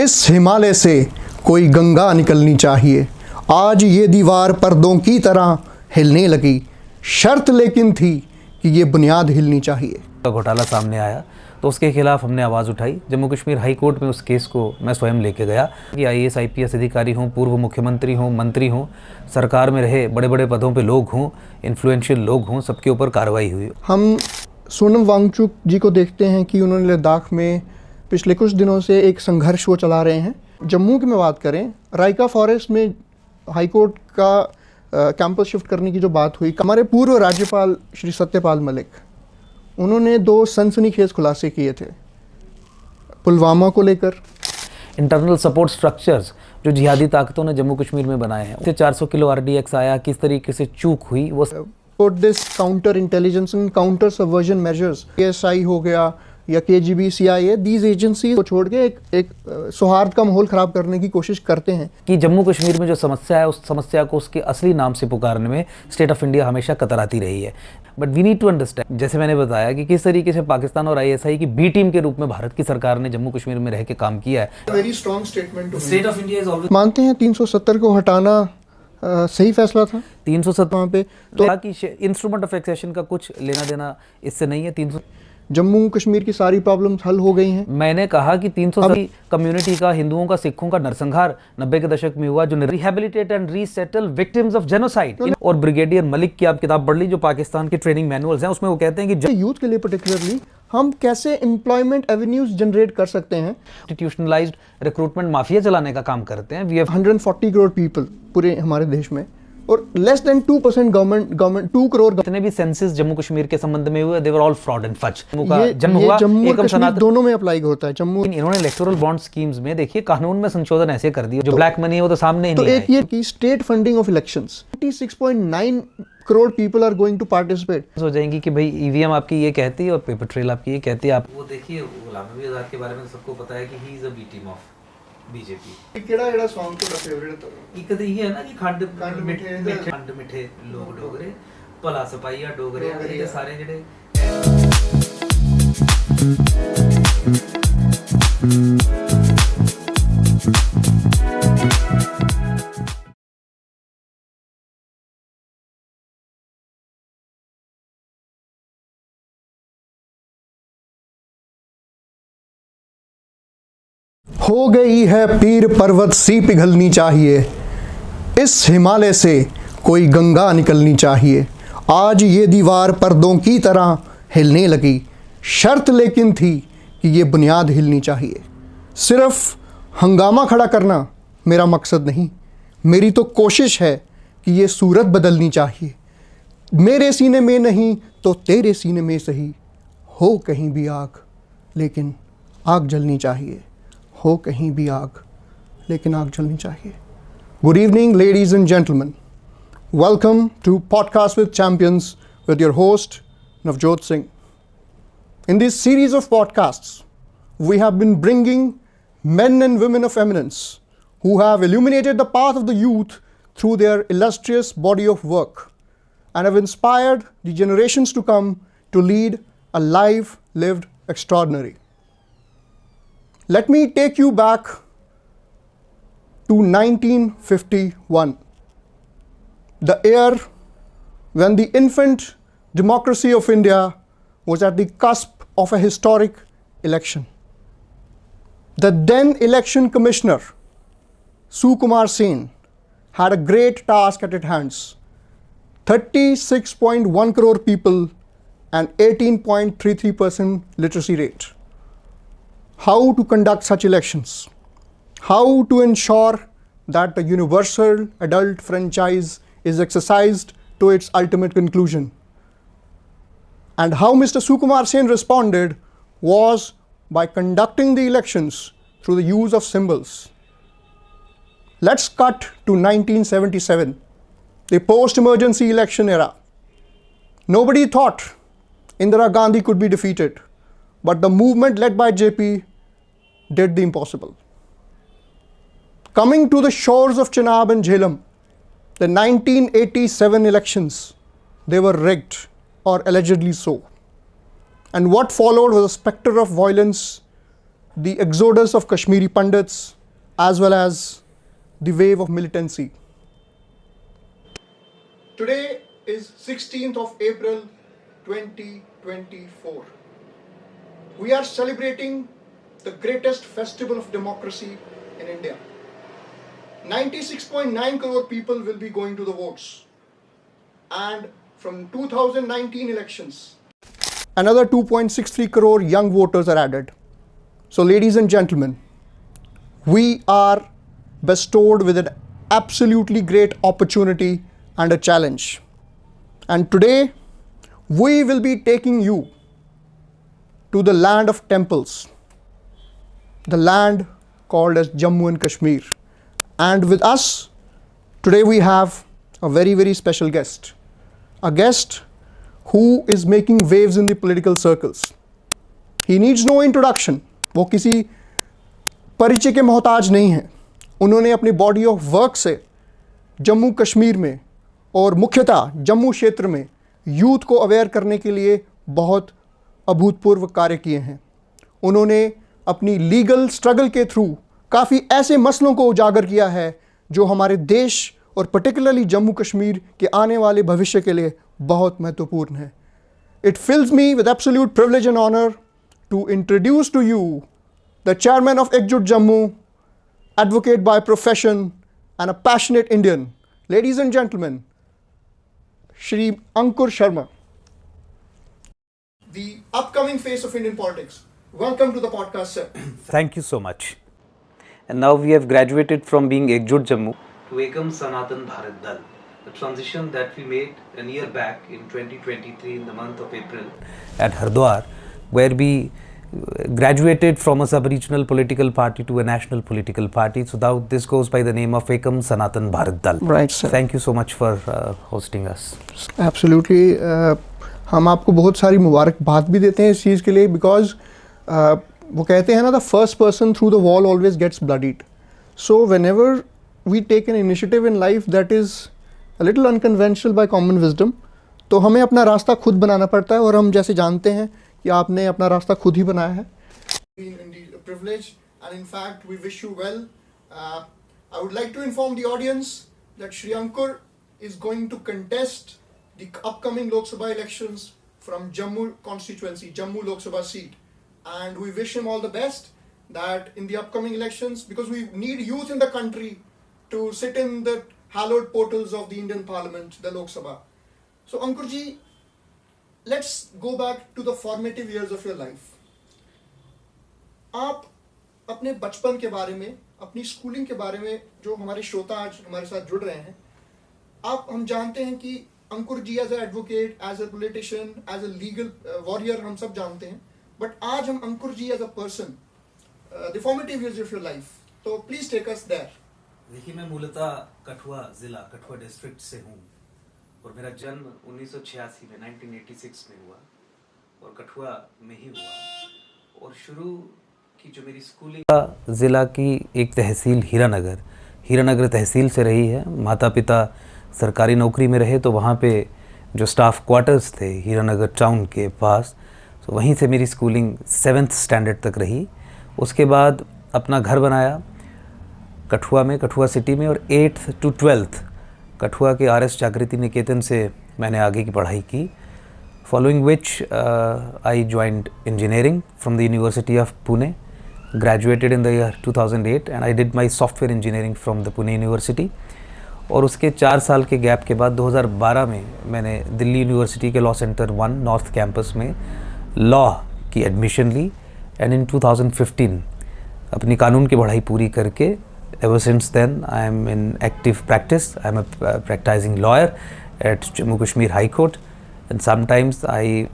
इस हिमालय से कोई गंगा निकलनी चाहिए। आज ये दीवार पर्दों की तरह हिलने लगी, शर्त लेकिन थी कि ये बुनियाद हिलनी चाहिए। घोटाला सामने आया तो उसके खिलाफ हमने आवाज़ उठाई। जम्मू कश्मीर हाई कोर्ट में उस केस को मैं स्वयं लेके गया कि IAS IPS अधिकारी हों, पूर्व मुख्यमंत्री हों, मंत्री हों, सरकार में रहे बड़े बड़े पदों पे लोग हों, इन्फ्लुएंशियल लोग हों, सबके ऊपर कार्रवाई हुई। हम सोनम वांगचुक जी को देखते हैं कि उन्होंने लद्दाख में पिछले कुछ दिनों से एक संघर्ष वो चला रहे हैं। जम्मू की में बात करें, राइका फॉरेस्ट में हाई कोर्ट का कैंपस शिफ्ट करने की जो बात हुई, हमारे पूर्व राज्यपाल श्री सत्यपाल मलिक, उन्होंने 2 सनसनीखेज खुलासे किए थे पुलवामा को लेकर। इंटरनल सपोर्ट स्ट्रक्चर्स जो जिहादी ताकतों ने जम्मू कश्मीर में बनाए हैं, उससे 400 किलो RDX आया, किस तरीके से चूक हुई वो put this counter intelligence and counter subversion measures, ASI हो गया या KGB CIA, दीज एजेंसी को छोड़ के एक सौहार्द का माहौल ख़राब करने की कोशिश करते हैं। कि जम्मू कश्मीर में जो समस्या है उस समस्या को उसके असली नाम से पुकारने में स्टेट ऑफ इंडिया हमेशा कतराती रही है। But we need to understand, जैसे मैंने बताया कि किस तरीके से पाकिस्तान और ISI की B टीम के रूप में भारत की सरकार ने जम्मू कश्मीर में रह के काम किया है। Very strong statement. State of India is always मानते हैं 370 को हटाना सही फैसला था 370 पे, तो कि इंस्ट्रूमेंट ऑफ एक्सेशन का कुछ लेना देना इससे नहीं है। 300 जम्मू कश्मीर की सारी प्रॉब्लम्स हल हो गई हैं। मैंने कहा कि 300 कम्युनिटी का, हिंदुओं का, सिखों का नरसंहार 90 के दशक में हुआ, जो rehabilitate and resettle victims of genocide. और ब्रिगेडियर मलिक की आप किताब पढ़ ली, जो पाकिस्तान के ट्रेनिंग मैनुअल्स हैं, उसमें वो कहते हैं कि यूथ के लिए पर्टिकुलरली हम कैसे एम्प्लॉयमेंट एवेन्यूज जनरेट कर सकते हैं। इंस्टीट्यूशनलाइज्ड रिक्रूटमेंट माफिया चलाने का काम करते हैं। वी हैव 140 करोड़ पीपल पूरे हमारे देश में, और लेस देन 2% गवर्नमेंट 2 करोड़। जितने भी सेंसस जम्मू कश्मीर के संबंध में हुए, they were all fraud and fudge. Jammu और कश्मीर दोनों में अप्लाई होता है। जम्मू इन्होंने इलेक्टोरल बॉन्ड स्कीम्स में देखिए कानून में संशोधन ऐसे कर दिए, जो ब्लैक मनी है वो तो सामने ही नहीं है। एक ये कि state funding of elections, 26.9 crore people are going to participate. हो जाएंगी कि भाई EVM आपकी ये कहती है और पेपर ट्रेल आपकी ये कहती है। आप वो देखिए, गुलाम नबी आज़ाद के बारे में सबको पता है कि he is a B team of BJP। केड़ा सॉन्ग तो फेवरेट है? एक तो ये है ना कि खंड मिठे लोग डोगरे, भला सपाईया डोगरे, ये सारे जेडे हो गई है पीर पर्वत सी पिघलनी चाहिए, इस हिमालय से कोई गंगा निकलनी चाहिए। आज ये दीवार पर्दों की तरह हिलने लगी, शर्त लेकिन थी कि ये बुनियाद हिलनी चाहिए। सिर्फ हंगामा खड़ा करना मेरा मकसद नहीं, मेरी तो कोशिश है कि ये सूरत बदलनी चाहिए। मेरे सीने में नहीं तो तेरे सीने में सही, हो कहीं भी आग लेकिन आग जलनी चाहिए, हो कहीं भी आग लेकिन आग जलनी चाहिए। Good evening, ladies and gentlemen. Welcome to Podcast with Champions with your host, Navjot Singh. In this series of podcasts, we have been bringing men and women of eminence who have illuminated the path of the youth through their illustrious body of work and have inspired the generations to come to lead a life lived extraordinary. Let me take you back to 1951, the year when the infant democracy of India was at the cusp of a historic election. The then election commissioner, Sukumar Sen, had a great task at its hands. 36.1 crore people and 18.33% literacy rate. How to conduct such elections? How to ensure that the universal adult franchise is exercised to its ultimate conclusion? And how Mr. Sukumar Sen responded was by conducting the elections through the use of symbols. Let's cut to 1977, the post-emergency election era. Nobody thought Indira Gandhi could be defeated, but the movement led by JP did the impossible. Coming to the shores of Chenab and Jhelum, the 1987 elections, they were rigged or allegedly so. And what followed was a specter of violence the exodus of Kashmiri Pandits as well as the wave of militancy. Today is 16th of April 2024. We are celebrating the greatest festival of democracy in India. 96.9 crore people will be going to the votes. And from 2019 elections, another 2.63 crore young voters are added. So ladies and gentlemen, we are bestowed with an absolutely great opportunity and a challenge. And today, we will be taking you to the land of temples, the land called as Jammu and Kashmir. And with us, today we have a very, very special guest. A guest who is making waves in the political circles. He needs no introduction. वो किसी परिचय के मोहताज नहीं हैं. उन्होंने अपनी body of work से जम्मू कश्मीर में और मुख्यतः जम्मू क्षेत्र में यूथ को अवेयर करने के लिए बहुत अभूतपूर्व कार्य किए हैं. उन्होंने अपनी लीगल स्ट्रगल के थ्रू काफ़ी ऐसे मसलों को उजागर किया है जो हमारे देश और पर्टिकुलरली जम्मू कश्मीर के आने वाले भविष्य के लिए बहुत महत्वपूर्ण है. It fills me with absolute privilege and honor to introduce to you the chairman of Ekjut Jammu, advocate by profession and a passionate Indian. Ladies and gentlemen, Shri Ankur Sharma, the upcoming face of Indian politics. Welcome to the podcast, sir. Thank you so much. And now we have graduated from being Ekjut Jammu to Ekam Sanatan Bharat Dal. The transition that we made a year back in 2023 in the month of April at Hardwar, where we graduated from a sub-regional political party to a national political party. So now this goes by the name of Ekam Sanatan Bharat Dal. Right, sir. Thank you so much for hosting us. Absolutely. हम आपको बहुत सारी मुबारकबाद भी देते हैं इस चीज़ के लिए बिकॉज वो कहते हैं ना the first person through the wall always gets bloodied. So whenever we take an initiative in life that is a little unconventional by common wisdom, तो हमें अपना रास्ता खुद बनाना पड़ता है और हम जैसे जानते हैं कि आपने अपना रास्ता खुद ही बनाया है. Privilege and in fact we wish you well. I would like to inform the audience that Shri Ankur is going to contest the upcoming Lok Sabha elections from Jammu constituency, Jammu Lok Sabha seat, and we wish him all the best that in the upcoming elections, because we need youth in the country to sit in the hallowed portals of the Indian Parliament, the Lok Sabha. So Ankur ji, let's go back to the formative years of your life. आप अपने बचपन के बारे में, अपनी schooling के बारे में, जो हमारे श्रोता आज हमारे साथ जुड़ रहे हैं, हम जानते हैं कि Ankur ji as a advocate, as a politician, as a legal warrior हम सब जानते हैं, बट आज हम Ankur ji as a person, the formative years of your life, तो प्लीज टेक अस देयर. देखिए, मैं मूलतः कठुआ जिला, कठुआ डिस्ट्रिक्ट से हूँ और मेरा जन्म 1986 में 1986 में हुआ और कठुआ में ही हुआ. और शुरू की जो मेरी स्कूलिंग ज़िला की एक तहसील हीरानगर तहसील से रही है. माता पिता सरकारी नौकरी में रहे तो वहाँ पे जो स्टाफ क्वार्टर्स थे हीरानगर टाउन के पास, तो वहीं से मेरी स्कूलिंग 7th स्टैंडर्ड तक रही. उसके बाद अपना घर बनाया कठुआ में, कठुआ सिटी में, और 8th to 12th कठुआ के RS जागृति निकेतन से मैंने आगे की पढ़ाई की. Following which I joined engineering from the university of Pune, graduated in the year 2008 and I did my software engineering from the Pune University. और उसके 4 साल के गैप के बाद 2012 में मैंने दिल्ली यूनिवर्सिटी के लॉ सेंटर 1 नॉर्थ कैंपस में लॉ की एडमिशन ली एंड इन 2015 अपनी कानून की पढ़ाई पूरी करके ever since then I am in active practice. I am a practicing lawyer at Jammu Kashmir High Court and sometimes I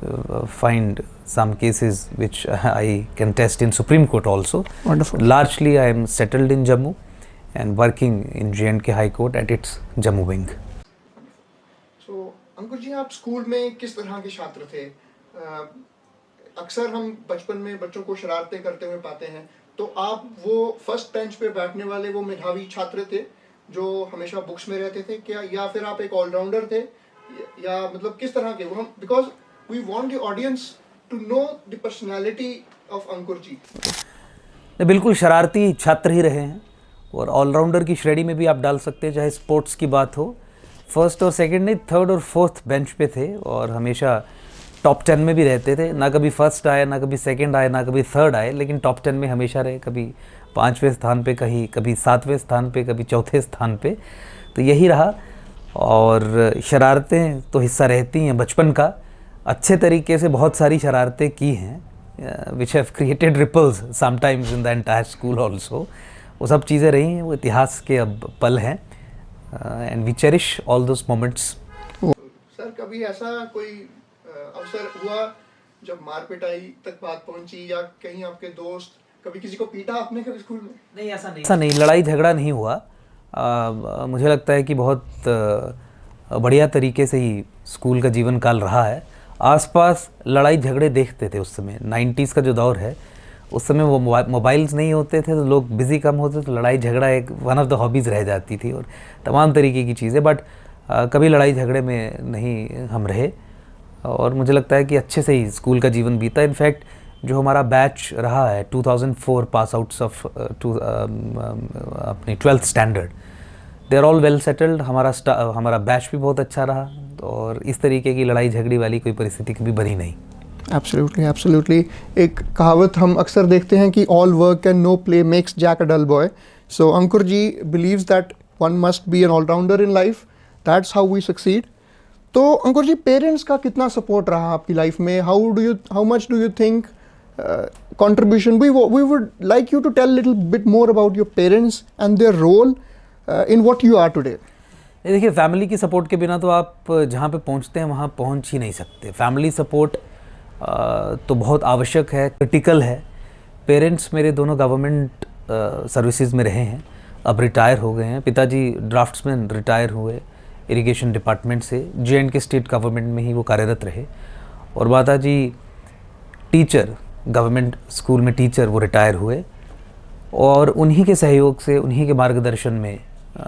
find some cases which I can test in Supreme Court also. Wonderful. Largely I am settled in Jammu and working in J&K High Court at its Jammu wing. So अंकुर जी, आप school में किस तरह के छात्र थे? अक्सर हम बचपन में बच्चों को शरारतें करते हुए पाते हैं, तो आप वो फर्स्ट बेंच पे बैठने वाले वो मेधावी छात्र थे जो हमेशा बुक्स में रहते थे क्या, या फिर आप एक ऑलराउंडर थे, या मतलब किस तरह के? हम because we want the audience to know the personality of Ankur ji. बिल्कुल शरारती छात्र ही रहे हैं और ऑलराउंडर की श्रेणी में भी आप डाल सकते हैं, चाहे स्पोर्ट्स की बात हो। फर्स्ट और सेकंड नहीं, थर्ड और फोर्थ बेंच पे थे और हमेशा टॉप 10 में भी रहते थे। ना कभी फर्स्ट आए, ना कभी सेकंड आए, ना कभी थर्ड आए, लेकिन टॉप 10 में हमेशा रहे। कभी 5वें स्थान पे, कभी 7वें स्थान पे, कभी 4थे स्थान पे। तो यही रहा। और शरारतें तो हिस्सा रहती हैं बचपन का। अच्छे तरीके से बहुत सारी शरारतें की हैं which have created ripples sometimes in the entire school also. वो सब चीज़ें रही हैं, वो इतिहास के अब पल हैं and we cherish all those moments. Sir कभी ऐसा कोई अवसर हुआ जब मार पिटाई तक बात पहुंची, या कहीं आपके दोस्त कभी किसी को पीटा आपने कभी स्कूल में? नहीं, ऐसा नहीं, लड़ाई झगड़ा नहीं हुआ। मुझे लगता है कि बहुत बढ़िया तरीके से ही स्कूल का जीवन काल रहा है। आसपास लड़ाई झगड़े देखते थे उस समय, 90s का जो दौर है, उस समय वो मोबाइल्स नहीं होते थे तो लोग बिज़ी कम होते, तो लड़ाई झगड़ा एक वन ऑफ द हॉबीज़ रह जाती थी और तमाम तरीके की चीज़ें। बट कभी लड़ाई झगड़े में नहीं हम रहे और मुझे लगता है कि अच्छे से ही स्कूल का जीवन बीता। इनफैक्ट जो हमारा बैच रहा है 2004 पास आउट्स ऑफ अपनी 12th standard, they are all well settled. हमारा बैच भी बहुत अच्छा रहा और इस तरीके की लड़ाई झगड़ी वाली कोई परिस्थिति कभी बनी नहीं। Absolutely, absolutely. एक कहावत हम अक्सर देखते हैं कि all work and no play makes Jack a dull boy. So Ankur ji believes that one must be an all-rounder in life, that's how we succeed. तो अंकुर जी, पेरेंट्स का कितना सपोर्ट रहा आपकी लाइफ में? How much do you think contribution? We would like you to tell a little bit more about your parents and their role in what you are today. देखिए, family की support के बिना तो आप जहाँ पे पहुँचते हैं वहाँ पहुँच ही नहीं सकते। फैमिली सपोर्ट तो बहुत आवश्यक है, क्रिटिकल है। पेरेंट्स मेरे दोनों गवर्नमेंट सर्विसेज में रहे हैं, अब रिटायर हो गए हैं। पिताजी ड्राफ्ट्समैन रिटायर हुए इरिगेशन डिपार्टमेंट से, J&K स्टेट गवर्नमेंट में ही वो कार्यरत रहे। और माताजी टीचर, गवर्नमेंट स्कूल में टीचर, वो रिटायर हुए। और उन्हीं के सहयोग से, उन्हीं के मार्गदर्शन में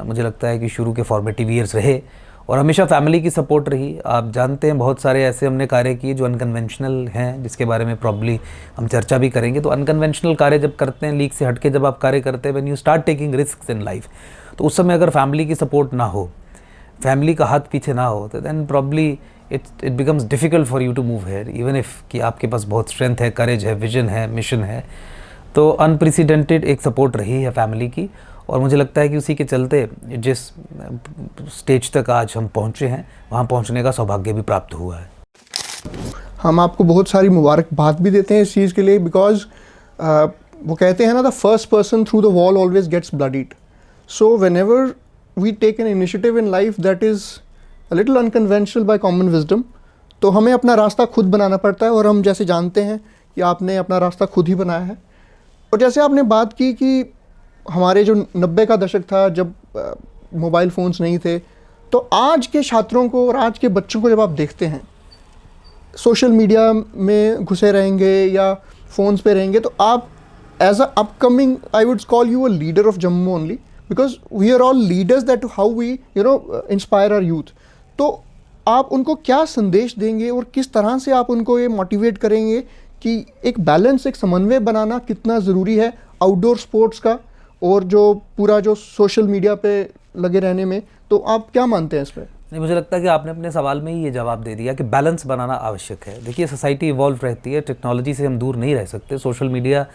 मुझे लगता है कि शुरू के फॉर्मेटिव ईयर्स रहे और हमेशा फैमिली की सपोर्ट रही। आप जानते हैं बहुत सारे ऐसे हमने कार्य किए जो अनकन्वेंशनल हैं, जिसके बारे में प्रॉब्ली हम चर्चा भी करेंगे। तो अनकन्वेंशनल कार्य जब करते हैं, लीग से हटके जब आप कार्य करते हैं, when you start taking risks in life, तो उस समय अगर फैमिली की सपोर्ट ना हो, फैमिली का हाथ पीछे ना हो, तो then probably it becomes difficult for you to move here, even if कि आपके पास बहुत स्ट्रेंथ है, करेज है, विजन है, मिशन है। तो अनप्रेसिडेंटेड एक सपोर्ट रही है फैमिली की और मुझे लगता है कि उसी के चलते जिस स्टेज तक आज हम पहुँचे हैं, वहाँ पहुँचने का सौभाग्य भी प्राप्त हुआ है। हम आपको बहुत सारी मुबारकबाद भी देते हैं इस चीज़ के लिए, बिकॉज वो कहते हैं ना, the first person through the wall always gets bloodied. So whenever we take an initiative in life that is a little unconventional by common wisdom, तो हमें अपना रास्ता खुद बनाना पड़ता है। और हम जैसे जानते हैं कि आपने अपना रास्ता खुद ही बनाया है। और जैसे आपने बात की कि हमारे जो 90 का दशक था, जब मोबाइल फ़ोन्स नहीं थे, तो आज के छात्रों को और आज के बच्चों को जब आप देखते हैं सोशल मीडिया में घुसे रहेंगे या फ़ोन्स पे रहेंगे, तो आप as a upcoming, I would call you a leader of Jammu only, because we are all leaders, that how we inspire our youth. तो आप उनको क्या संदेश देंगे और किस तरह से आप उनको ये मोटिवेट करेंगे कि एक बैलेंस, एक समन्वय बनाना कितना ज़रूरी है आउटडोर स्पोर्ट्स का और जो पूरा जो सोशल मीडिया पे लगे रहने में? तो आप क्या मानते हैं इस पर? नहीं, मुझे लगता है कि आपने अपने सवाल में ही ये जवाब दे दिया कि बैलेंस बनाना आवश्यक है। देखिए, सोसाइटी इवॉल्व रहती है, टेक्नोलॉजी से हम दूर नहीं रह सकते। सोशल मीडिया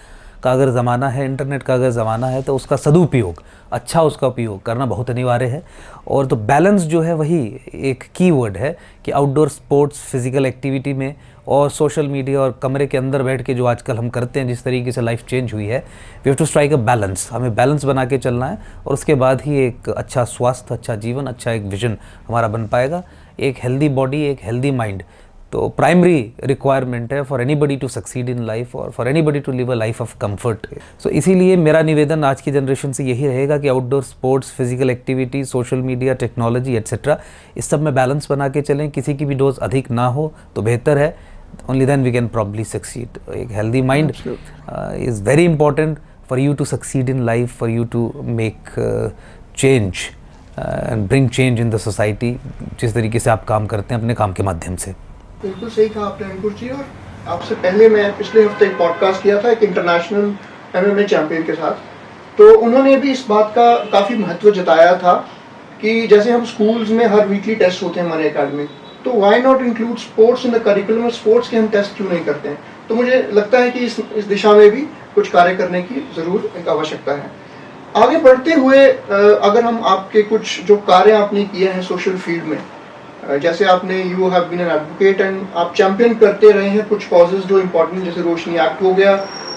का अगर ज़माना है, इंटरनेट का अगर ज़माना है, तो उसका सदुपयोग, अच्छा उसका उपयोग करना बहुत अनिवार्य है। और तो बैलेंस जो है वही एक कीवर्ड है कि आउटडोर स्पोर्ट्स, फिज़िकल एक्टिविटी में और सोशल मीडिया और कमरे के अंदर बैठ के जो आजकल हम करते हैं, जिस तरीके से लाइफ चेंज हुई है, we have to strike a balance. हमें बैलेंस बना के चलना है और उसके बाद ही एक अच्छा स्वास्थ्य, अच्छा जीवन, अच्छा एक विजन हमारा बन पाएगा। एक हेल्दी बॉडी, एक हेल्दी माइंड तो प्राइमरी रिक्वायरमेंट है for anybody to succeed in life और for anybody to live a life of comfort. So इसीलिए मेरा निवेदन आज की जनरेशन से यही रहेगा कि outdoor sports, physical activity, social media, technology etcetera, इस सब में बैलेंस बना के चलें। किसी की भी डोज अधिक ना हो तो बेहतर है। Only then we can probably succeed. एक healthy mind is very important for you to succeed in life, for you to make change and bring change in the society, जिस तरीके से आप काम करते हैं अपने काम के माध्यम से। बिल्कुल सही कहा आपने अंकुर जी। और आपसे पहले मैं पिछले हफ्ते एक पॉडकास्ट किया था एक इंटरनेशनल MMA चैंपियन के साथ, तो उन्होंने भी इस बात का काफ़ी महत्व जताया था कि जैसे हम स्कूल्स में हर वीकली टेस्ट होते हैं हमारे एकेडमी, तो why not include sports in the curriculum, और स्पोर्ट्स के हम टेस्ट क्यों नहीं करते हैं। तो मुझे लगता है कि इस दिशा में भी कुछ कार्य करने की ज़रूर एक आवश्यकता है। आगे बढ़ते हुए अगर हम आपके कुछ जो कार्य आपने किए हैं सोशल फील्ड में, जैसे आपने you have been an advocate and आप चैंपियन करते रहे हैं कुछ कॉजेज जो इम्पोर्टेंट, जैसे रोशनी एक्ट हो गया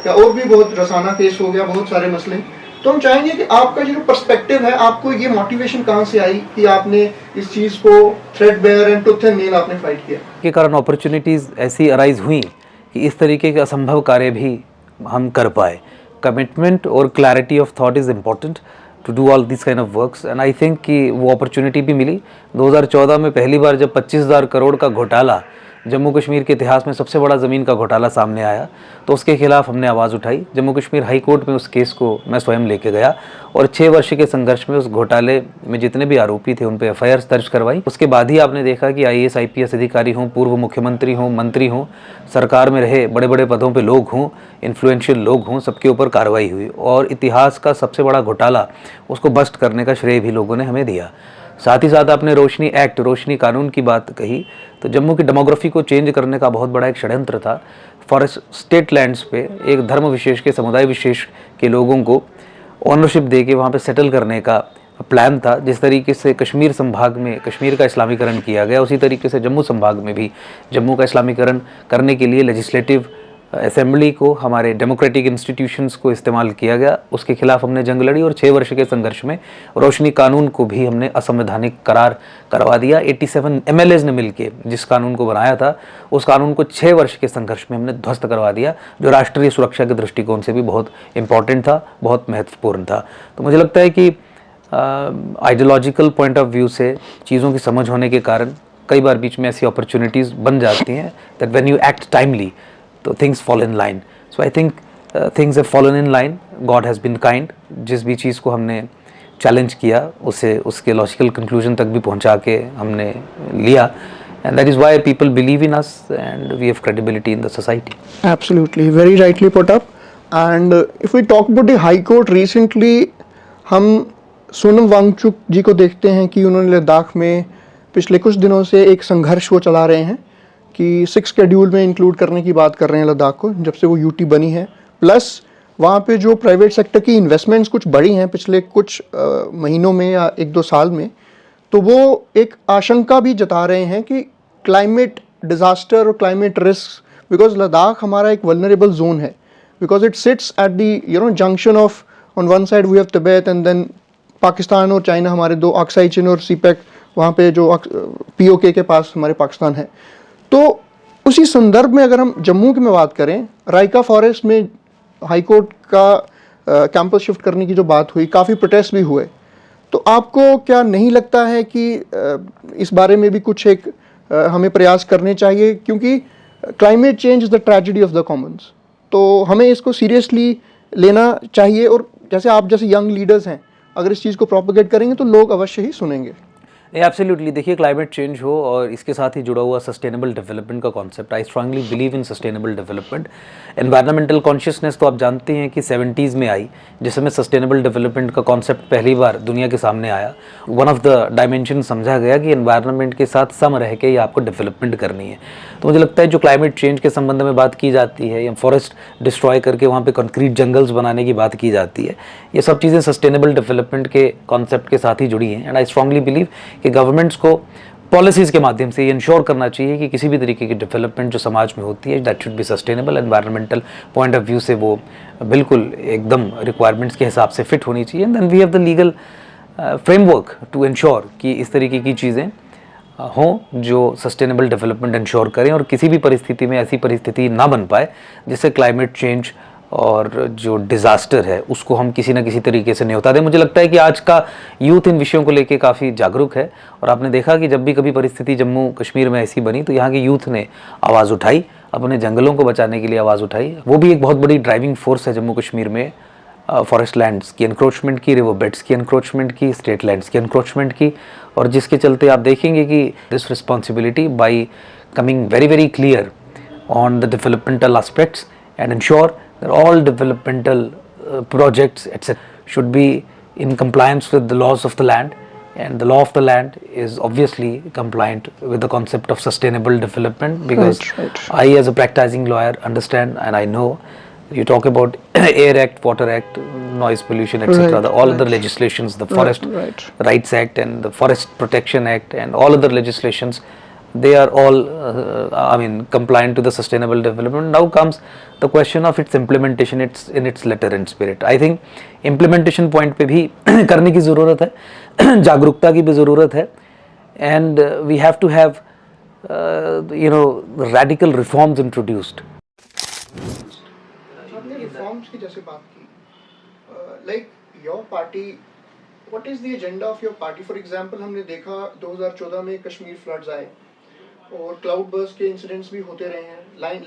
या और भी बहुत रसाना केस हो गया, बहुत सारे मसले, तो हम चाहेंगे कि आपका जो पर्सपेक्टिव है, आपको ये मोटिवेशन कहाँ से आई कि आपने इस चीज़ को threadbare and tooth and nail आपने फाइट किया। के कारण अपॉर्चुनिटीज़ ऐसी अराइज हुई कि इस तरीके के असंभव कार्य भी हम कर पाए। कमिटमेंट और clarity of thought is important to do all this kind of works, and I think कि वो अपॉर्चुनिटी भी मिली। 2014 में पहली बार जब 25,000 करोड़ का घोटाला, जम्मू कश्मीर के इतिहास में सबसे बड़ा ज़मीन का घोटाला सामने आया, तो उसके खिलाफ हमने आवाज़ उठाई। जम्मू कश्मीर हाई कोर्ट में उस केस को मैं स्वयं लेके गया और 6 वर्ष के संघर्ष में उस घोटाले में जितने भी आरोपी थे उन पे एफआईआर दर्ज करवाई। उसके बाद ही आपने देखा कि आईएएस आईपीएस अधिकारी हों, पूर्व मुख्यमंत्री हों, मंत्री हों, सरकार में रहे बड़े बड़े पदों पे लोग हों, इन्फ्लुएंशियल लोग हों, सबके ऊपर कार्रवाई हुई और इतिहास का सबसे बड़ा घोटाला उसको बस्ट करने का श्रेय भी लोगों ने हमें दिया। साथ ही साथ आपने रोशनी एक्ट, रोशनी कानून की बात कही, तो जम्मू की डेमोग्राफी को चेंज करने का बहुत बड़ा एक षड्यंत्र था। फॉरेस्ट स्टेट लैंड्स पे एक धर्म विशेष के, समुदाय विशेष के लोगों को ओनरशिप दे के वहाँ पे सेटल करने का प्लान था। जिस तरीके से कश्मीर संभाग में कश्मीर का इस्लामीकरण किया गया, उसी तरीके से जम्मू संभाग में भी जम्मू का इस्लामीकरण करने के लिए लेजिस्लेटिव असेंबली को, हमारे डेमोक्रेटिक इंस्टीट्यूशंस को इस्तेमाल किया गया। उसके खिलाफ हमने जंग लड़ी और 6 वर्ष के संघर्ष में रोशनी कानून को भी हमने असंवैधानिक करार करवा दिया। 87 एमएलएज ने मिलकर जिस कानून को बनाया था, उस कानून को 6 वर्ष के संघर्ष में हमने ध्वस्त करवा दिया, जो राष्ट्रीय सुरक्षा के दृष्टिकोण से भी बहुत इंपॉर्टेंट था, बहुत महत्वपूर्ण था। तो मुझे लगता है कि आइडियोलॉजिकल पॉइंट ऑफ व्यू से चीज़ों की समझ होने के कारण कई बार बीच में ऐसी अपॉर्चुनिटीज़ बन जाती हैं that when you act timely, तो things fall in line. So I think things have fallen in line, God has been kind. जिस भी चीज़ को हमने चैलेंज किया उसे उसके लॉजिकल कंक्लूजन तक भी पहुंचा के हमने लिया, and that is why people believe in us and we have credibility in the society. Absolutely, very rightly put up. And if we talk about the High Court recently, हम सोनम वांगचुक जी को देखते हैं कि उन्होंने लद्दाख में पिछले कुछ दिनों से एक संघर्ष वो चला रहे हैं कि 6 शेड्यूल में इंक्लूड करने की बात कर रहे हैं लद्दाख को, जब से वो यूटी बनी है। प्लस वहाँ पे जो प्राइवेट सेक्टर की इन्वेस्टमेंट्स कुछ बढ़ी हैं पिछले कुछ महीनों में या 1-2 साल में, तो वो एक आशंका भी जता रहे हैं कि क्लाइमेट डिज़ास्टर और क्लाइमेट रिस्क, बिकॉज लद्दाख हमारा एक वल्नरेबल जोन है, because it sits at the junction of, on one side we have Tibet and then Pakistan और चाइना, हमारे 2 ऑक्साई चीन और सीपेक, वहाँ पे जो पीओके के पास हमारे पाकिस्तान है। तो उसी संदर्भ में अगर हम जम्मू की में बात करें, राइका फॉरेस्ट में हाई कोर्ट का कैंपस शिफ्ट करने की जो बात हुई, काफ़ी प्रोटेस्ट भी हुए, तो आपको क्या नहीं लगता है कि इस बारे में भी कुछ एक हमें प्रयास करने चाहिए, क्योंकि climate change is the tragedy of the Commons, तो हमें इसको सीरियसली लेना चाहिए। और जैसे आप जैसे यंग लीडर्स हैं, अगर इस चीज़ को प्रोपेगेट करेंगे तो लोग अवश्य ही सुनेंगे। एब्सोल्युटली, देखिए क्लाइमेट चेंज हो और इसके साथ ही जुड़ा हुआ सस्टेनेबल डेवलपमेंट का concept, I strongly believe in sustainable development. Environmental consciousness तो आप जानते हैं कि 70s में आई, जिस समय सस्टेनेबल डेवलपमेंट का कॉन्सेप्ट पहली बार दुनिया के सामने आया। वन ऑफ द डायमेंशन समझा गया कि एनवायरनमेंट के साथ सम रह के ही आपको डेवलपमेंट करनी है। तो मुझे लगता है जो क्लाइमेट चेंज के संबंध में बात की जाती है, या फॉरेस्ट डिस्ट्रॉय करके वहाँ पे कंक्रीट जंगल्स बनाने की बात की जाती है, ये सब चीज़ें सस्टेनेबल डेवलपमेंट के कॉन्सेप्ट के साथ ही जुड़ी हैं। एंड आई स्ट्रांगली बिलीव कि गवर्नमेंट्स को पॉलिसीज़ के माध्यम से ये इंश्योर करना चाहिए कि किसी भी तरीके की डेवलपमेंट जो समाज में होती है, that should be sustainable. Environmental point of view से वो बिल्कुल एकदम रिक्वायरमेंट्स के हिसाब से फिट होनी चाहिए। And then we have the legal framework to ensure कि इस तरीके की चीज़ें हों जो सस्टेनेबल डेवलपमेंट इंश्योर करें और किसी भी परिस्थिति में ऐसी परिस्थिति ना बन पाए जिससे क्लाइमेट चेंज और जो डिज़ास्टर है उसको हम किसी न किसी तरीके से न्योता दें। मुझे लगता है कि आज का यूथ इन विषयों को लेके काफ़ी जागरूक है, और आपने देखा कि जब भी कभी परिस्थिति जम्मू कश्मीर में ऐसी बनी तो यहाँ के यूथ ने आवाज़ उठाई, अपने जंगलों को बचाने के लिए आवाज़ उठाई। वो भी एक बहुत बड़ी ड्राइविंग फोर्स है जम्मू कश्मीर में, फॉरेस्ट लैंड्स की एनक्रोचमेंट की, रिवर बेड्स की एनक्रोचमेंट की, स्टेट लैंड्स की एनक्रोचमेंट की, और जिसके चलते आप देखेंगे कि this responsibility by coming very very clear on the developmental aspects and ensure that all developmental projects, etc., should be in compliance with the laws of the land, and the law of the land is obviously compliant with the concept of sustainable development, because Right. I, as a practicing lawyer, understand and I know you talk about Air Act, Water Act, noise pollution, etc., Right, all other right. legislations, the Forest right. Rights Act and the Forest Protection Act and all other legislations, they are all compliant to the sustainable development. Now comes the question of its implementation. It's in its letter and spirit. I think implementation point पे भी करने की ज़रूरत है, जागरूकता की भी ज़रूरत है, and we have to have radical reforms introduced. आपने रिफॉर्म्स की जैसे बात की, like your party, what is the agenda of your party? For example हमने देखा 2014 में कश्मीर फ्लड्स आए और क्लाउड बर्स्ट के इंसिडेंट्स भी होते रहे हैं,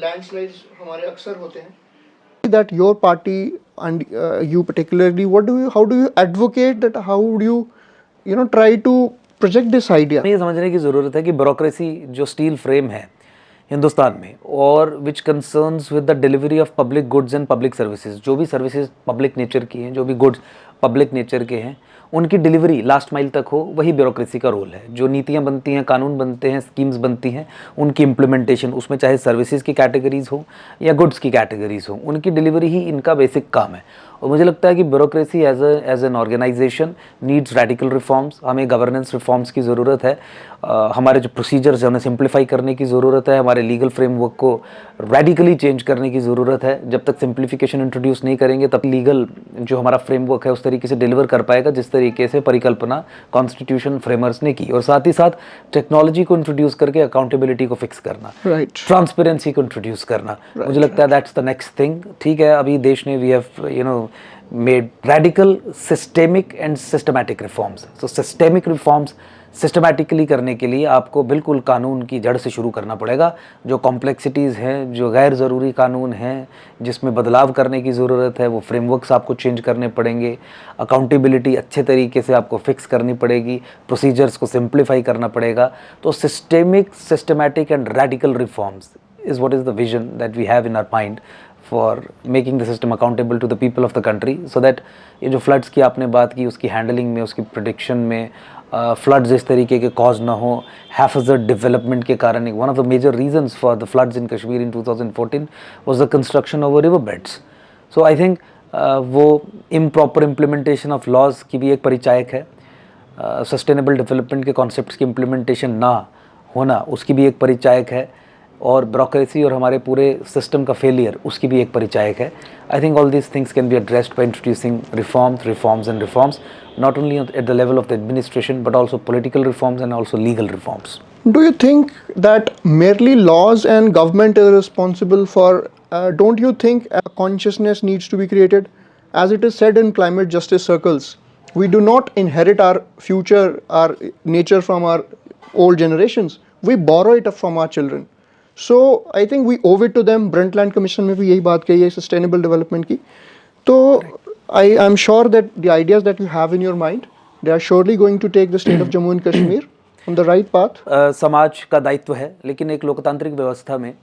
लैंडस्लाइड्स हमारे अक्सर होते हैं। That your party and you particularly, how do you advocate that, how would you try to project this idea? ये समझने की ज़रूरत है कि ब्यूरोक्रेसी जो स्टील फ्रेम है हिंदुस्तान में, और which concerns with the delivery of public goods and public services, जो भी सर्विसेज पब्लिक नेचर की हैं, जो भी गुड्स पब्लिक नेचर के हैं, उनकी डिलीवरी लास्ट माइल तक हो, वही ब्यूरोक्रेसी का रोल है। जो नीतियाँ बनती हैं, कानून बनते हैं, स्कीम्स बनती हैं, उनकी इम्प्लीमेंटेशन, उसमें चाहे सर्विसेज की कैटेगरीज हो या गुड्स की कैटेगरीज हो, उनकी डिलीवरी ही इनका बेसिक काम है। और मुझे लगता है कि bureaucracy as an organisation needs radical reforms. हमें गवर्नेंस रिफॉर्म्स की ज़रूरत है, हमारे जो प्रोसीजर्स हैं उन्हें सिंप्लीफाई करने की ज़रूरत है, हमारे लीगल फ्रेमवर्क को रेडिकली चेंज करने की ज़रूरत है। जब तक सिंप्लीफिकेशन इंट्रोड्यूस नहीं करेंगे तब लीगल जो हमारा फ्रेमवर्क है उस तरीके से डिलीवर कर पाएगा जिस तरीके से परिकल्पना कॉन्स्टिट्यूशन फ्रेमर्स ने की। और साथ ही साथ टेक्नोलॉजी को इंट्रोड्यूस करके अकाउंटेबिलिटी को फिक्स करना, ट्रांसपेरेंसी को इंट्रोड्यूस करना, मुझे लगता है दैट्स द नेक्स्ट थिंग। ठीक है, अभी देश ने we have made radical systemic and systematic reforms. So systemic reforms systematically करने के लिए आपको बिल्कुल कानून की जड़ से शुरू करना पड़ेगा। जो कॉम्प्लेक्सिटीज़ हैं, जो गैर ज़रूरी कानून हैं जिसमें बदलाव करने की ज़रूरत है, वो फ्रेमवर्क्स आपको चेंज करने पड़ेंगे, अकाउंटेबिलिटी अच्छे तरीके से आपको फिक्स करनी पड़ेगी, प्रोसीजर्स को सिंप्लीफाई करना पड़ेगा। तो systemic, systematic and radical reforms is what is the vision that we have in our mind for making the system accountable to the people of the country, so that ये जो floods की आपने बात की उसकी handling में, उसकी prediction में, floods इस तरीके के cause ना हो, haphazard development के कारण। one of the major reasons for the floods in Kashmir in 2014 was the construction of river beds. So I think वो improper implementation of laws की भी एक परिचायक है, sustainable development के concepts की implementation ना होना उसकी भी एक परिचायक है, और ब्यूरोक्रेसी और हमारे पूरे सिस्टम का फेलियर उसकी भी एक परिचायक है। I think all these things can be addressed by introducing reforms and reforms, not only at the level of the administration but also political reforms and also legal reforms. Do you think that merely laws and government are responsible for, don't you think a consciousness needs to be created? As it is said in climate justice circles, we do not inherit our future, our nature from our old generations. We borrow it from our children. So I think we owe it to them. Brundtland Commission में भी यही बात कही है sustainable development की। तो I am sure that the ideas that you have in your mind, they are surely going to take the state of Jammu and Kashmir on the right path. समाज का दायित्व है, लेकिन एक लोकतांत्रिक व्यवस्था में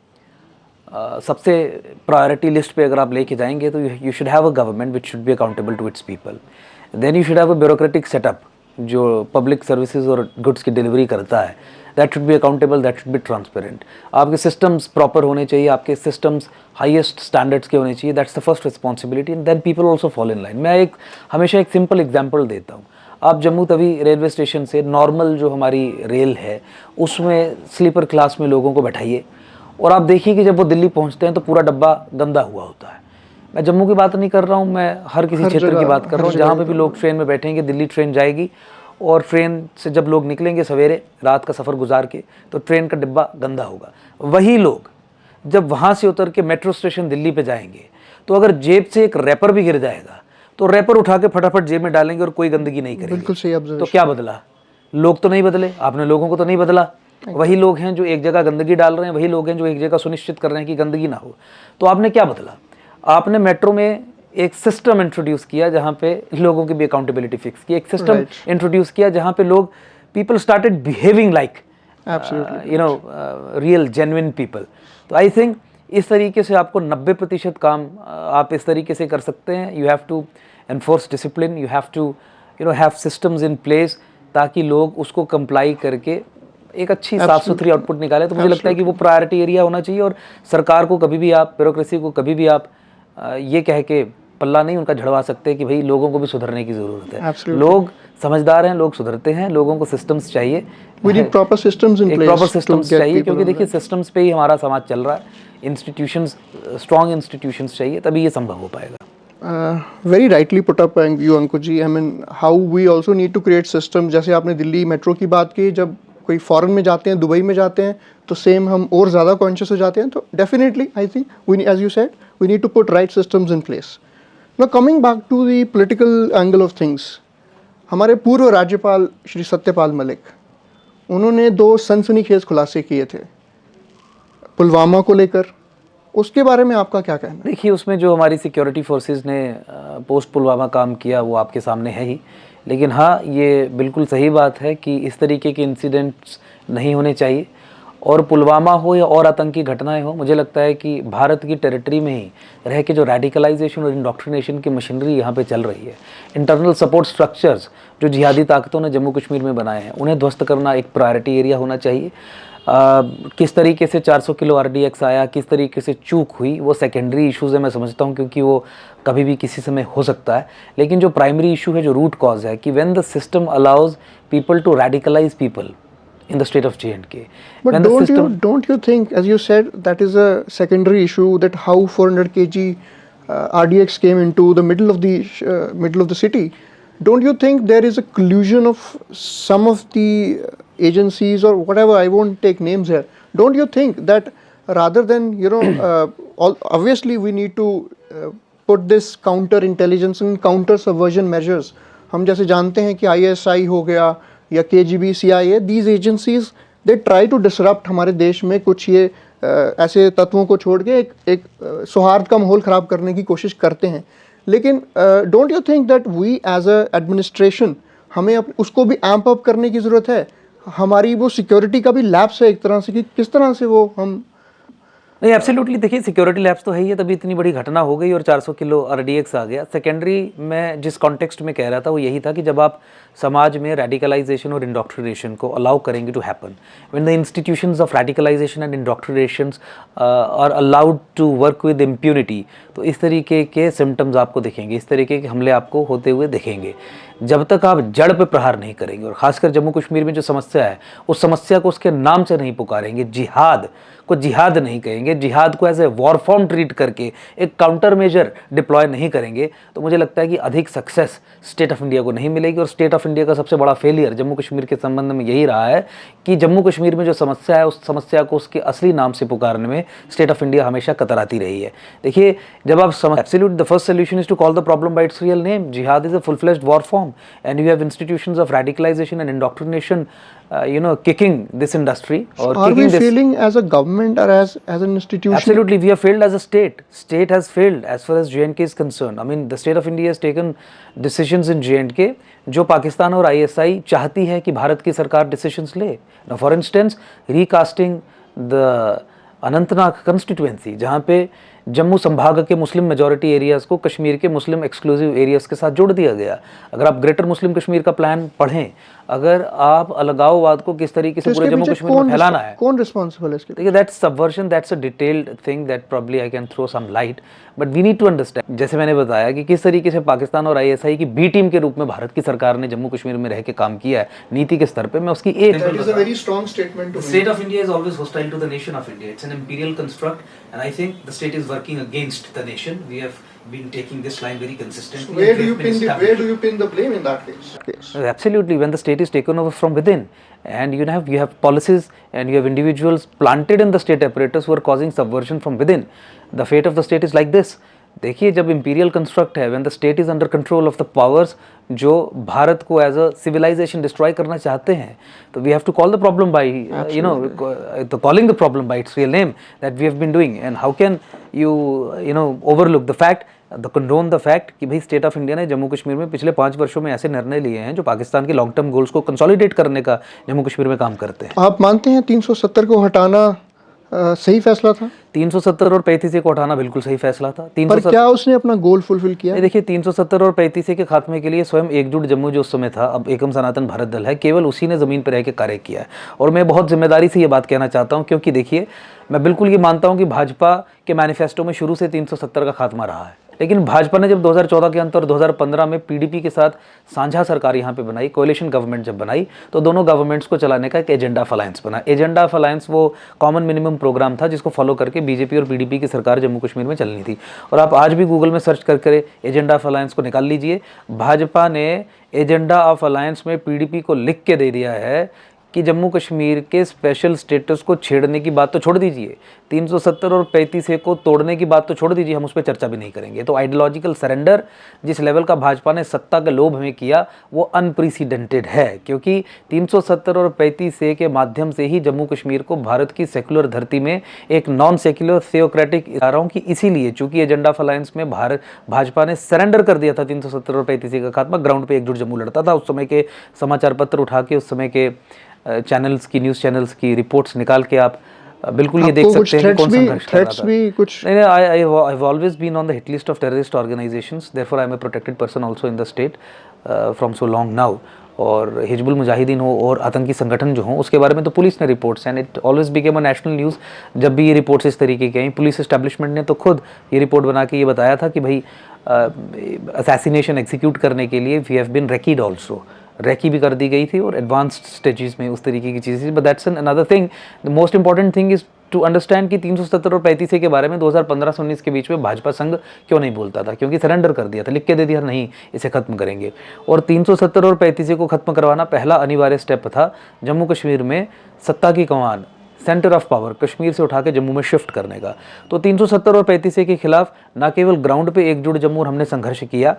सबसे प्रायोरिटी लिस्ट पे अगर आप लेके जाएंगे तो you should have a government which should be accountable to its people. Then you should have a bureaucratic setup जो पब्लिक सर्विसेज और गुड्स की डिलीवरी करता है, that should be accountable, that should be transparent. आपके systems proper होने चाहिए, आपके systems highest standards के होने चाहिए, that's the first responsibility, and then people also follow in line. मैं हमेशा एक सिंपल एग्जाम्पल देता हूँ। आप जम्मू तवी रेलवे स्टेशन से नॉर्मल जो हमारी रेल है उसमें स्लीपर क्लास में लोगों को बैठाइए और आप देखिए कि जब वो दिल्ली पहुँचते हैं तो पूरा डब्बा गंदा हुआ होता है। मैं जम्मू की बात नहीं कर रहा हूँ, मैं हर किसी क्षेत्र की बात कर रहा हूँ जहाँ पे भी लोग ट्रेन में बैठेंगे। दिल्ली ट्रेन जाएगी और ट्रेन से जब लोग निकलेंगे सवेरे रात का सफ़र गुजार के, तो ट्रेन का डिब्बा गंदा होगा। वही लोग जब वहाँ से उतर के मेट्रो स्टेशन दिल्ली पे जाएंगे तो अगर जेब से एक रैपर भी गिर जाएगा तो रैपर उठा के फटाफट जेब में डालेंगे और कोई गंदगी नहीं करेंगे। बिल्कुल सही ऑब्जर्वेशन। तो क्या बदला? लोग तो नहीं बदले, आपने लोगों को तो नहीं बदला। वही लोग हैं जो एक जगह गंदगी डाल रहे हैं, वही लोग हैं जो एक जगह सुनिश्चित कर रहे हैं कि गंदगी ना हो। तो आपने क्या बदला? आपने मेट्रो में एक सिस्टम इंट्रोड्यूस किया जहाँ पे लोगों की भी अकाउंटेबिलिटी फिक्स की, एक सिस्टम इंट्रोड्यूस किया जहाँ पे लोग people started behaving like real genuine people. तो आई थिंक इस तरीके से आपको 90% काम आप इस तरीके से कर सकते हैं। You have to enforce discipline, you have to have systems in place, ताकि लोग उसको कंप्लाई करके एक अच्छी साफ सुथरी आउटपुट निकाले। तो मुझे लगता है कि वो प्रायोरिटी एरिया होना चाहिए, और सरकार को कभी भी आप, ब्यूरोक्रेसी को कभी भी आप ये कह के पल्ला नहीं उनका झड़वा सकते कि भाई लोगों को भी सुधरने की ज़रूरत है। लोग समझदार हैं, लोग सुधरते हैं, लोगों को सिस्टम्स चाहिए, proper systems in place, proper systems चाहिए, क्योंकि देखिए सिस्टम्स पे ही हमारा समाज चल रहा है। इंस्टीट्यूशंस, स्ट्रॉन्ग इंस्टीट्यूशंस चाहिए, तभी ये संभव हो पाएगा। Very rightly put up you Ankush ji. I mean how we also need to create system. जैसे आपने दिल्ली मेट्रो की बात की, जब कोई फॉरेन में जाते हैं, दुबई में जाते हैं, तो सेम हम और ज़्यादा कॉन्शियस हो जाते हैं। तो definitely I think we, as you said, we need to put right systems in place. Now coming back to the political angle of things, हमारे पूर्व राज्यपाल श्री सत्यपाल मलिक, उन्होंने 2 सनसनीखेज खुलासे किए थे पुलवामा को लेकर। उसके बारे में आपका क्या कहना है? देखिए, उसमें जो हमारी सिक्योरिटी फोर्सेस ने पोस्ट पुलवामा काम किया वो आपके सामने है ही, लेकिन हाँ, ये बिल्कुल सही बात है कि इस तरीके के इंसिडेंट्स नहीं होने चाहिए। और पुलवामा हो या और आतंकी घटनाएं हो, मुझे लगता है कि भारत की टेरिटरी में ही रह के जो रेडिकलाइजेशन और इंडोक्ट्रिनेशन की मशीनरी यहाँ पे चल रही है, इंटरनल सपोर्ट स्ट्रक्चर्स जो जिहादी ताकतों ने जम्मू कश्मीर में बनाए हैं, उन्हें ध्वस्त करना एक प्रायोरिटी एरिया होना चाहिए। किस तरीके से 400 किलो RDX आया, किस तरीके से चूक हुई, वो सेकेंडरी इश्यूज़ है, मैं समझता हूँ, क्योंकि वो कभी भी किसी समय हो सकता है। लेकिन जो प्राइमरी इशू है, जो रूट कॉज है, कि when the system allows people to radicalise people in the state of J&K. But don't you think, as you said, that is a secondary issue, that how 400 kg RDX came into the middle of the city? Don't you think there is a collusion of some of the agencies or whatever? I won't take names here. Don't you think that rather than obviously we need to put this counter intelligence and counter subversion measures. हम जैसे जानते हैं कि ISI हो गया या KGB, CIA, these agencies they try to disrupt हमारे देश में कुछ ये ऐसे तत्वों को छोड़ के एक सौहार्द का माहौल ख़राब करने की कोशिश करते हैं। लेकिन don't you think that we as a administration हमें उसको भी एम्प अप करने की ज़रूरत है? हमारी वो सिक्योरिटी का भी लैप्स है एक तरह से, कि किस तरह से वो हम नहीं, एब्सोल्युटली। देखिए, सिक्योरिटी लैब्स तो है ही है, तभी इतनी बड़ी घटना हो गई और 400 किलो RDX आ गया। सेकेंडरी में जिस कॉन्टेक्स्ट में कह रहा था वो यही था कि जब आप समाज में रेडिकलाइजेशन और इंडोक्ट्रिनेशन को अलाउ करेंगे to happen, when the institutions of radicalisation and indoctrinations are allowed to work with impunity, तो इस तरीके के सिम्टम्स आपको दिखेंगे, इस तरीके के हमले आपको होते हुए दिखेंगे। जब तक आप जड़ पे प्रहार नहीं करेंगे, और ख़ासकर जम्मू कश्मीर में जो समस्या है, उस समस्या को उसके नाम से नहीं पुकारेंगे, जिहाद को जिहाद नहीं कहेंगे, जिहाद को as a war form treat करके एक काउंटर मेजर डिप्लॉय नहीं करेंगे, तो मुझे लगता है कि अधिक सक्सेस स्टेट ऑफ इंडिया को नहीं मिलेगी। और स्टेट ऑफ इंडिया का सबसे बड़ा फेलियर जम्मू कश्मीर के संबंध में यही रहा है कि जम्मू कश्मीर में जो समस्या है, उस समस्या को उसके असली नाम से पुकारने में स्टेट ऑफ इंडिया हमेशा कतराती रही है। देखिए, जब आप absolute the first solution is to call the problem by its real name. Jihad is a full fledged war form and you have institutions of radicalisation and indoctrination kicking this industry, or are kicking we this failing as a government or as an institution? Absolutely, we have failed as a state. State has failed as far as J&K is concerned. I mean, the state of India has taken decisions in J&K जो पाकिस्तान और ISI चाहती है कि भारत की सरकार decisions ले। Now, for instance, recasting the Anantnag constituency, जहाँ पे जम्मू संभाग के मुस्लिम मेजॉरिटी एरियाज़ को कश्मीर के मुस्लिम एक्सक्लूसिव एरियाज़ के साथ जोड़ दिया गया। अगर आप ग्रेटर मुस्लिम कश्मीर का प्लान पढ़ें, अगर आप अलगाववाद को किस तरीके से पूरे जम्मू कश्मीर में फैलाना है, कौन रिस्पॉन्सिबल है इसके? देखिए, that's subversion, that's a detailed thing that probably I can throw some light, but we need to understand, जैसे मैंने बताया कि किस तरीके से पाकिस्तान और ISI की बी टीम के रूप में भारत की सरकार ने जम्मू कश्मीर में रह के काम किया है नीति के स्तर पे। मैं उसकी एक state of India is always hostile to the nation of India, it's an imperial construct and I think the state is working against the nation. We have been taking this line very consistently. Where do you pin the blame in that case? Absolutely, when the state is taken over from within, and you have policies and you have individuals planted in the state apparatus who are causing subversion from within, the fate of the state is like this. देखिए, जब imperial construct है, when the state is under control of the powers जो भारत को as a civilisation destroy करना चाहते हैं, तो we have to call the problem by calling the problem by its real name, that we have been doing. And how can you overlook the fact, condone the fact कि भाई state of India ने जम्मू कश्मीर में पिछले 5 वर्षों में ऐसे निर्णय लिए हैं जो पाकिस्तान के लॉन्ग टर्म गोल्स को कंसोलिडेट करने का जम्मू कश्मीर में काम करते हैं। आप मानते हैं 370 को हटाना सही फैसला था? 370 और 35A को हटाना बिल्कुल सही फैसला था। पर क्या उसने अपना गोल फुलफिल किया? देखिए, 370 और 35A के खात्मे के लिए स्वयं एकजुट जम्मू जो उस समय था, अब एकम सनातन भारत दल है, केवल उसी ने ज़मीन पर रह के कार्य किया है। और मैं बहुत जिम्मेदारी से ये बात कहना चाहता हूँ, क्योंकि देखिए, मैं बिल्कुल ये मानता हूँ कि भाजपा के मैनिफेस्टो में शुरू से 370 का खात्मा रहा है, लेकिन भाजपा ने जब 2014 के अंत और 2015 में पीडीपी के साथ साझा सरकार यहाँ पे बनाई, कोalition गवर्नमेंट जब बनाई, तो दोनों गवर्नमेंट्स को चलाने का एक एजेंडा ऑफ अलायंस बना। एजेंडा ऑफ अलायंस वो कॉमन मिनिमम प्रोग्राम था जिसको फॉलो करके बीजेपी और पीडीपी की सरकार जम्मू कश्मीर में चलनी थी। और आप आज भी गूगल में सर्च करके एजेंडा ऑफ अलायंस को निकाल लीजिए, भाजपा ने एजेंडा ऑफ अलायंस में पीडीपी को लिख के दे दिया है कि जम्मू कश्मीर के स्पेशल स्टेटस को छेड़ने की बात तो छोड़ दीजिए, 370 और 35A को तोड़ने की बात तो छोड़ दीजिए, हम उस पर चर्चा भी नहीं करेंगे। तो आइडियोलॉजिकल सरेंडर जिस लेवल का भाजपा ने सत्ता के लोभ में किया वो अनप्रेसिडेंटेड है, क्योंकि 370 और 35A के माध्यम से ही जम्मू कश्मीर को भारत की सेकुलर धरती में एक नॉन सेक्युलर थियोक्रेटिक आ रहा हूँ कि इसीलिए चूंकि एजेंडा ऑफ अलायंस में भाजपा ने सरेंडर कर दिया था 370 और 35A का खात्मा, ग्राउंड पे एकजुट जम्मू लड़ता था। उस समय के समाचार पत्र उठा के, उस समय के चैनल्स की, न्यूज़ चैनल्स की रिपोर्ट्स निकाल के आप बिल्कुल ये देख सकते हैं कि कौन संघर्ष कर रहा था। भी कुछ नहीं, I have always been on the hit list of terrorist organisations, therefore I am a protected person also in the state from so long now. और हिजबुल मुजाहिदीन हो और आतंकी संगठन जो हों, उसके बारे में तो पुलिस ने reports, and it always became a national news जब भी ये रिपोर्ट्स इस तरीके की आई। पुलिस एस्टैब्लिशमेंट ने तो खुद ये रिपोर्ट बना के ये बताया था कि भाई असैसिनेशन एग्जीक्यूट करने के लिए we have been recced also, recce भी कर दी गई थी और एडवांस्ड स्टेजेस में उस तरीके की चीज़ें। But that's another thing. The most important thing is to understand कि 370 और 35A के बारे में 2015 से 19 के बीच में भाजपा संघ क्यों नहीं बोलता था, क्योंकि सरेंडर कर दिया था, लिख के दे दिया नहीं इसे खत्म करेंगे। और 370 और 35A को खत्म करवाना पहला अनिवार्य स्टेप था जम्मू कश्मीर में सत्ता की कमान, सेंटर ऑफ पावर कश्मीर से उठा के जम्मू में शिफ्ट करने का। तो 370 और 35A के खिलाफ न केवल ग्राउंड पे एकजुट जम्मू और हमने संघर्ष किया,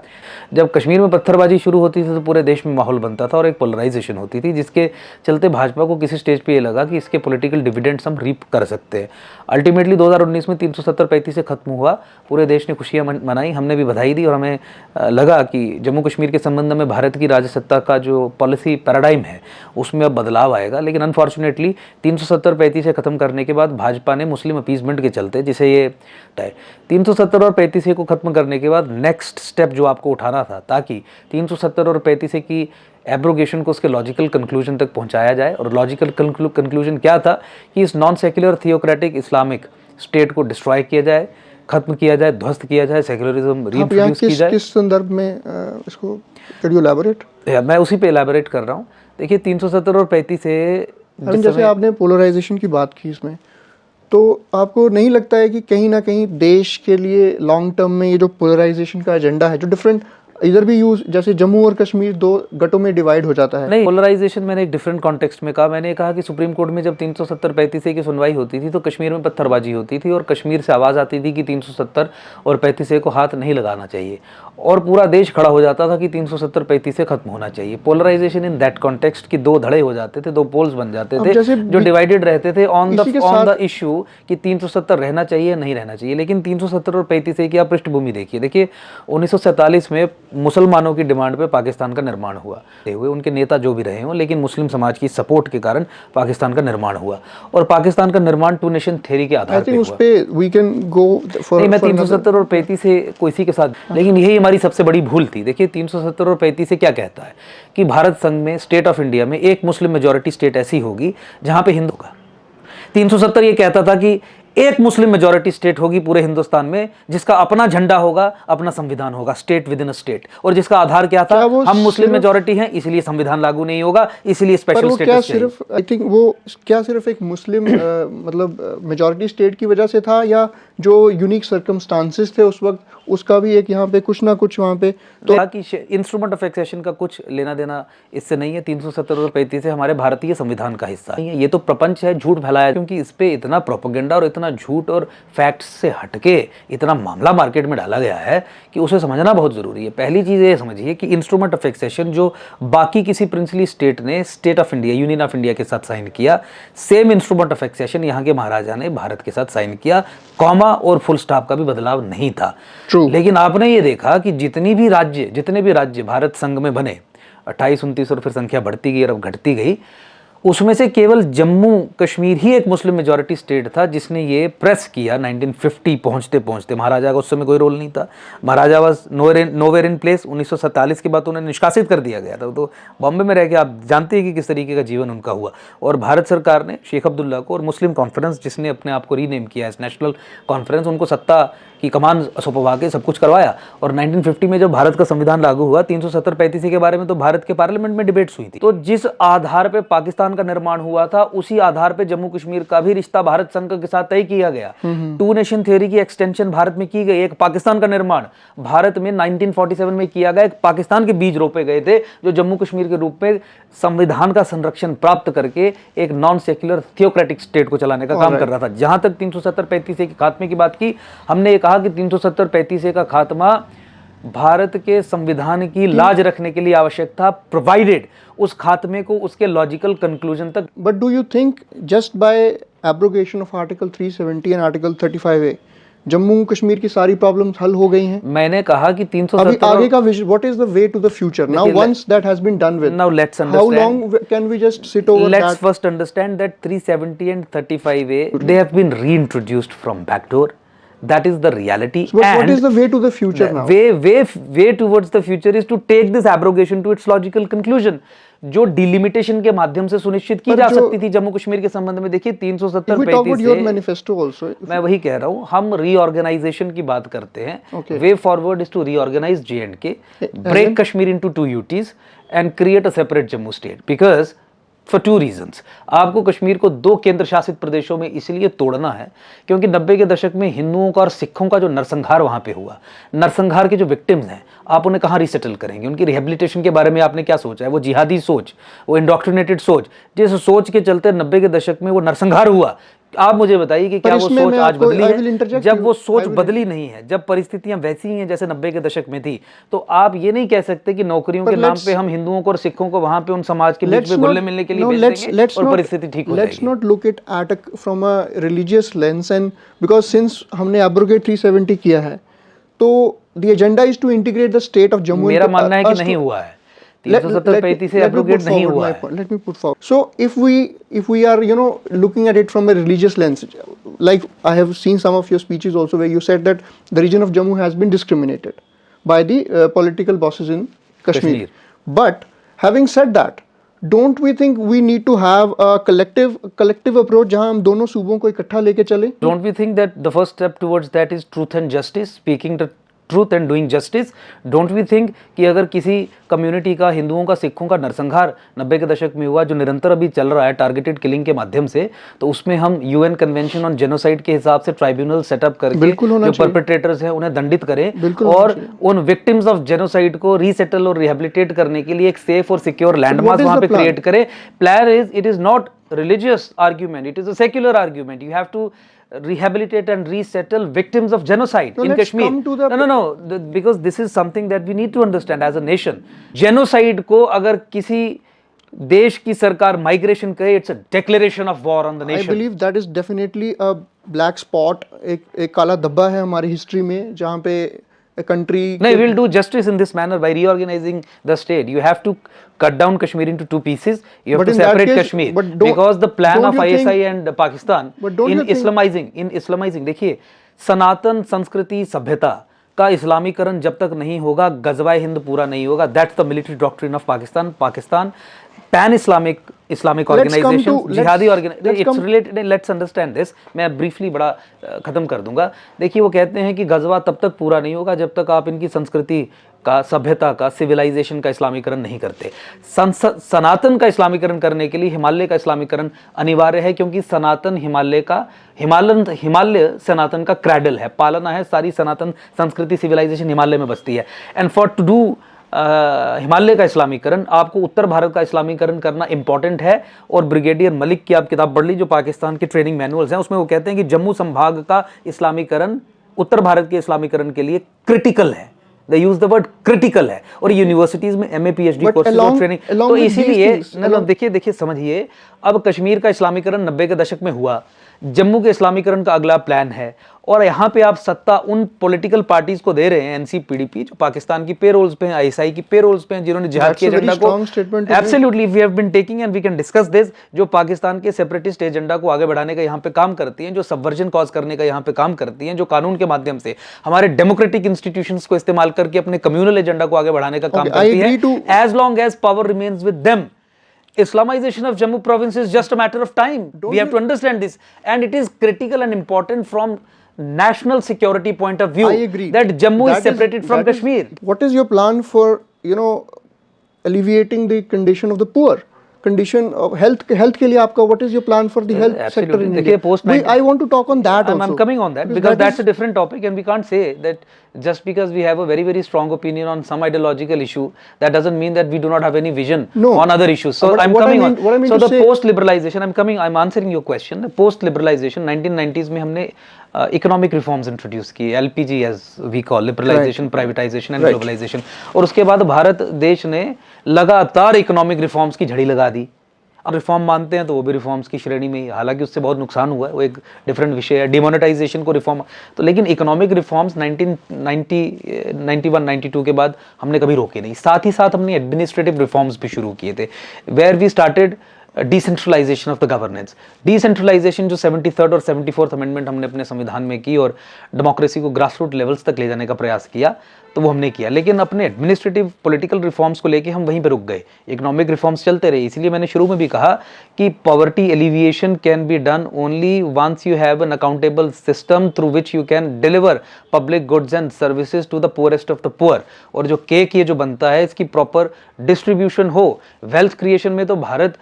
जब कश्मीर में पत्थरबाजी शुरू होती थी तो पूरे देश में माहौल बनता था और एक पोलराइजेशन होती थी, जिसके चलते भाजपा को किसी स्टेज पे ये लगा कि इसके पॉलिटिकल डिविडेंड्स हम रीप कर सकते हैं। अल्टीमेटली 2019 में 370-35 खत्म हुआ, पूरे देश ने खुशियाँ मनाई, हमने भी बधाई दी और हमें लगा कि जम्मू कश्मीर के संबंध में भारत की राजसत्ता का जो पॉलिसी पैराडाइम है उसमें अब बदलाव आएगा। लेकिन अनफॉर्चुनेटली 370-35 से खत्म करने के बाद भाजपा ने मुस्लिम अपीसमेंट के चलते, जिसे ये 370 और 35 को खत्म करने के बाद नेक्स्ट स्टेप जो आपको उठाना था ताकि 370 और 35 की एब्रोगेशन को उसके लॉजिकल कंक्लूजन तक पहुंचाया जाए। और लॉजिकल कंक्लूजन क्या था कि इस non secular theocratic Islamic state को डिस्ट्रॉय किया जाए, खत्म किया जाए, ध्वस्त किया जाए, सेक्युलरिज्म रीइंट्रोड्यूस की जाए। किस संदर्भ में इसको कैन यू एलैबोरेट? मैं उसी पे एलैबोरेट कर रहा हूँ। देखिए 370 और 35 से जैसे आपने पोलराइजेशन की बात की इसमें, तो आपको नहीं लगता है कि कहीं ना कहीं देश के लिए लॉन्ग टर्म में ये जो पोलराइजेशन का एजेंडा है, जो डिफरेंट इधर भी यूज, जैसे जम्मू और कश्मीर दो गटों में डिवाइड हो जाता है? नहीं, पोलराइजेशन मैंने एक डिफरेंट कॉन्टेक्स्ट में कहा। मैंने कहा कि सुप्रीम कोर्ट में जब 370-35 की सुनवाई होती थी तो कश्मीर में पत्थरबाजी होती थी और कश्मीर से आवाज़ आती थी कि 370 और 35 को हाथ नहीं लगाना चाहिए, और पूरा देश खड़ा हो जाता था कि 370-35 खत्म होना चाहिए। पोलराइजेशन इन दैट कॉन्टेक्स्ट की दो धड़े हो जाते थे, दो पोल्स बन जाते थे जो डिवाइडेड रहते थे ऑन द इशू कि 370 रहना चाहिए नहीं रहना चाहिए। लेकिन 370 और 35 की आप पृष्ठभूमि देखिए 1947 में मुसलमानों की डिमांड पे पाकिस्तान का निर्माण हुआ, उनके नेता जो भी रहे हों, लेकिन मुस्लिम समाज की सपोर्ट के कारण पाकिस्तान का निर्माण हुआ, और पाकिस्तान का निर्माण टू नेशन थ्योरी के आधार पे हुआ। वी कैन गो फॉर, मैं 370 और 35 को इसी के साथ, लेकिन यही हमारी सबसे बड़ी भूल थी। देखिए 370 और 35 क्या कहता है कि भारत संघ में, स्टेट ऑफ इंडिया में एक मुस्लिम मेजॉरिटी स्टेट ऐसी होगी जहां पे हिंदू का। 370 ये कहता था कि एक मुस्लिम मेजॉरिटी स्टेट होगी पूरे हिंदुस्तान में जिसका अपना झंडा होगा, अपना संविधान होगा, state with in a state, और जिसका आधार क्या था, हम मुस्लिम मेजॉरिटी हैं इसलिए संविधान लागू नहीं होगा, इसलिए स्पेशल स्टेटस चाहिए। सिर्फ आई थिंक वो क्या सिर्फ एक मुस्लिम मतलब मेजॉरिटी स्टेट की वजह से था, या जो यूनिक सर्कमस्टांसेस थे उस वक्त उसका भी एक यहाँ पे कुछ ना कुछ वहाँ पे तो कि इंस्ट्रूमेंट ऑफ एक्सेशन का कुछ लेना देना इससे नहीं है। 370 और 35 हमारे भारतीय संविधान का हिस्सा नहीं है। ये तो प्रपंच है, झूठ फैलाया, क्योंकि इस पे इतना प्रोपेगेंडा और इतना झूठ और फैक्ट्स से हटके इतना मामला मार्केट में डाला गया है कि उसे समझना बहुत जरूरी है। पहली चीज ये समझिए कि इंस्ट्रूमेंट ऑफ एक्सेशन जो बाकी किसी प्रिंसली स्टेट ने state of India, union of India के साथ साइन किया, सेम इंस्ट्रूमेंट ऑफ एक्सेशन यहाँ के महाराजा ने भारत के साथ साइन किया, कॉमा और फुल स्टॉप का भी बदलाव नहीं था। लेकिन आपने ये देखा कि जितने भी राज्य भारत संघ में बने, 28, 29 और फिर संख्या बढ़ती गई और अब घटती गई, उसमें से केवल जम्मू कश्मीर ही एक मुस्लिम मेजॉरिटी स्टेट था जिसने ये प्रेस किया 1950 पहुंचते पहुंचते। महाराजा का उस समय कोई रोल नहीं था, महाराजा वाज नोवेयर इन प्लेस। 1947 के बाद उन्हें निष्कासित कर दिया गया था। तो बॉम्बे में रह के आप जानते हैं कि किस तरीके का जीवन उनका हुआ। और भारत सरकार ने शेख अब्दुल्ला को और मुस्लिम कॉन्फ्रेंस, जिसने अपने आप को रीनेम किया है नेशनल कॉन्फ्रेंस, उनको सत्ता की कमान सौंपवा के सब कुछ करवाया। और 1950 में जब भारत का संविधान लागू हुआ 370-35 के बारे में तो भारत के पार्लियामेंट में डिबेट्स हुई थी। तो जिस आधार पे पाकिस्तान का निर्माण हुआ था उसी आधार पे जम्मू कश्मीर का भी रिश्ता भारत संघ के साथ तय किया गया। टू नेशन थ्योरी की एक्सटेंशन भारत में की गई। एक पाकिस्तान का निर्माण भारत में 1947 में किया गया। एक पाकिस्तान के बीज रोपे गए थे जो जम्मू कश्मीर के रूप में संविधान का संरक्षण प्राप्त करके एक नॉन सेक्युलर थियोक्रेटिक स्टेट को चलाने का काम कर रहा था। जहां तक 370-35 के खात्मे की बात की, हमने ये कहा कि 370-35 का खात्मा भारत के संविधान की लाज रखने के लिए आवश्यक था, प्रोवाइडेड उस खात्मे को उसके लॉजिकल कंक्लूजन तक। But do you think just by abrogation of article 370 and article 35A Jammu Kashmir की सारी प्रॉब्लम्स हल हो गई हैं? मैंने कहा कि 370 अभी आगे का vision, what is the way to the future now once that has been done with? Now let's how long can we just sit over that? Let's first understand that 370 and 35A they have been reintroduced from backdoor. That is the reality. But what is the way to the future now? Way towards the future is to take this abrogation to its logical conclusion. जो delimitation के माध्यम से सुनिश्चित की जा सकती थी जम्मू कश्मीर के संबंध में। देखिए 370-35 से मैं वही कह रहा हूँ, हम रीऑर्गेनाइजेशन की बात करते हैं। Way forward is to reorganise J&K, break Kashmir into 2 UTs and create a separate Jammu state. Because for 2 reasons, आपको कश्मीर को 2 केंद्र शासित प्रदेशों में इसलिए तोड़ना है क्योंकि 90 के दशक में हिंदुओं का और सिखों का जो नरसंहार वहां पे हुआ, नरसंहार के जो विक्टिम्स हैं, आप उन्हें कहाँ रिसेटल करेंगे? उनकी रिहेबिलिटेशन के बारे में आपने क्या सोचा है? वो जिहादी सोच, वो इंडोक्ट्रिनेटेड सोच, जिस सोच के चलते 90 के दशक में वो नरसंहार हुआ, आप मुझे बताइए कि क्या वो सोच आज बदली है? जब वो सोच बदली नहीं है, जब परिस्थितियां वैसी ही हैं जैसे 90 के दशक में थी, तो आप ये नहीं कह सकते कि नौकरियों के नाम पे हम हिंदुओं को और सिखों को वहां पे उन समाज के बीच में घुलने मिलने के लिए भेज देंगे और परिस्थिति ठीक हो जाएगी। Let's not look it at from a religious lens, and because since हमने एब्रोगेट 370 किया है तो the agenda is to integrate the state of Jammu. मेरा मानना है कि नहीं हुआ है, 370-35 से एब्रोगेट नहीं हुआ है। Let me put forward. So if we are looking at it from a religious lens, like I have seen some of your speeches also where you said that the region of Jammu has been discriminated by the political bosses in Kashmir. But having said that, don't we think we need to have a collective approach जहां हम दोनों सूबों को इकट्ठा लेके चले? Don't we think that the first step towards that is truth and justice, speaking the truth and doing justice? Don't we think कि अगर किसी कम्युनिटी का, हिंदुओं का, सिखों का नरसंहार 90 के दशक में हुआ जो निरंतर अभी चल रहा है टारगेटेड किलिंग के माध्यम से, तो उसमें हम UN कन्वेंशन ऑन जेनोसाइड के हिसाब से ट्राइब्यूनल सेटअप करके जो परपेट्रेटर्स हैं उन्हें दंडित करें और उन विक्टिम्स ऑफ जेनोसाइड को रीसेटल और रिहेबिलिटेट करने के लिए एक सेफ और सिक्योर लैंडमार्क वहां पे क्रिएट करें। Plan it is not religious argument, it is a secular argument. You have to rehabilitate and resettle victims of genocide in Kashmir. No, because this is something that we need to understand as a nation. Genocide को अगर किसी देश की सरकार migration करे, it's a declaration of war on the nation. I believe that is definitely a black spot, एक काला धब्बा है हमारी हिस्ट्री में जहाँ पे a country. No, we will do justice in this manner by reorganizing the state. You have to cut down Kashmir into 2 pieces. You have to separate Kashmir because the plan of ISI and Pakistan in Islamizing. देखिए, सनातन संस्कृति सभ्यता का इस्लामीकरण जब तक नहीं होगा, गजवाए हिंद पूरा नहीं होगा। That's the military doctrine of Pakistan. Pakistan pan Islamic organization, jihadi organization, it's related. Let's understand this. मैं ब्रीफली बड़ा खत्म कर दूंगा। देखिए, वो कहते हैं कि गजवा तब तक पूरा नहीं होगा जब तक आप इनकी संस्कृति का, सभ्यता का, सिविलाइजेशन का इस्लामीकरण नहीं करते। सनातन का इस्लामीकरण करने के लिए हिमालय का इस्लामीकरण अनिवार्य है, क्योंकि सनातन हिमालय सनातन का क्रैडल है, पालना है, सारी सनातन संस्कृति सिविलाइजेशन हिमालय में बसती है। And for to do Himalaya का इस्लामीकरण, आपको उत्तर भारत का इस्लामीकरण करना इंपॉर्टेंट है। और ब्रिगेडियर मलिक की आप किताब पढ़ ली जो पाकिस्तान के ट्रेनिंग मैनुअल्स हैं, उसमें वो कहते हैं कि जम्मू संभाग का इस्लामीकरण उत्तर भारत के इस्लामीकरण के लिए क्रिटिकल है। They use the word critical है। और यूनिवर्सिटीज में MA PhD कोर्सेज और ट्रेनिंग, तो इसीलिए देखिए समझिए, अब कश्मीर का इस्लामीकरण 90 के दशक में हुआ, जम्मू के इस्लामीकरण का अगला प्लान है और यहाँ पे आप सत्ता उन पॉलिटिकल पार्टीज को दे रहे हैं, एनसीपीडीपी जो पाकिस्तान की पेरोल्स पे हैं, आईएसआई की पेरोल्स पे हैं, जिन्होंने जिहाद के एजेंडा को absolutely we have been taking and we can discuss this, जो पाकिस्तान के सेपरेटिस्ट एजेंडा को आगे बढ़ाने का यहाँ पे काम करती हैं, जो सबवर्जन कॉज करने का यहाँ पे काम करती हैं, जो कानून के माध्यम से हमारे डेमोक्रेटिक इंस्टीट्यूशंस को इस्तेमाल करके अपने कम्युनल एजेंडा को आगे बढ़ाने का काम करती है, as long as power remains with them. Islamization of Jammu province is just a matter of time. We have to understand this, and it is critical and important from national security point of view. I agree that Jammu is separated from Kashmir. What is your plan for, alleviating the condition of the poor? Condition of health के लिए आपका what is your plan for the health sector in India? I want to talk on that also. I'm coming on that because that's a different topic, and we can't say that just because we have a very very strong opinion on some ideological issue, that doesn't mean that we do not have any vision on other issues. So I'm coming on. So the post liberalization, I'm answering your question. The post liberalization 1990s में हमने economic reforms introduce किए, LPG as we call, liberalisation, privatisation and globalisation, और उसके बाद भारत देश ने लगातार economic reforms की झड़ी लगा दी. अब रिफॉर्म मानते हैं तो वो भी रिफॉर्म्स की श्रेणी में ही, हालांकि उससे बहुत नुकसान हुआ है, वो एक डिफरेंट विषय है. डिमोनेटाइजेशन को रिफॉर्म तो, लेकिन इकोनॉमिक रिफॉर्म्स 1991-92 के बाद हमने कभी रोके नहीं. साथ ही साथ हमने एडमिनिस्ट्रेटिव रिफॉर्म्स भी शुरू किए थे, where we started decentralisation of the governance. Decentralisation जो 73rd और 74th अमेंडमेंट हमने अपने संविधान में की और डेमोक्रेसी को ग्रास रूट लेवल्स तक ले जाने का प्रयास किया, तो वो हमने किया. लेकिन अपने एडमिनिस्ट्रेटिव पॉलिटिकल रिफॉर्म्स को लेके हम वहीं पे रुक गए, इकोनॉमिक रिफॉर्म्स चलते रहे. इसलिए मैंने शुरू में भी कहा कि poverty alleviation can be done only once you have an accountable system through which you can deliver public goods and services to the poorest of the poor. और जो केक ये जो बनता है, इसकी प्रॉपर डिस्ट्रीब्यूशन हो. वेल्थ क्रिएशन में तो भारत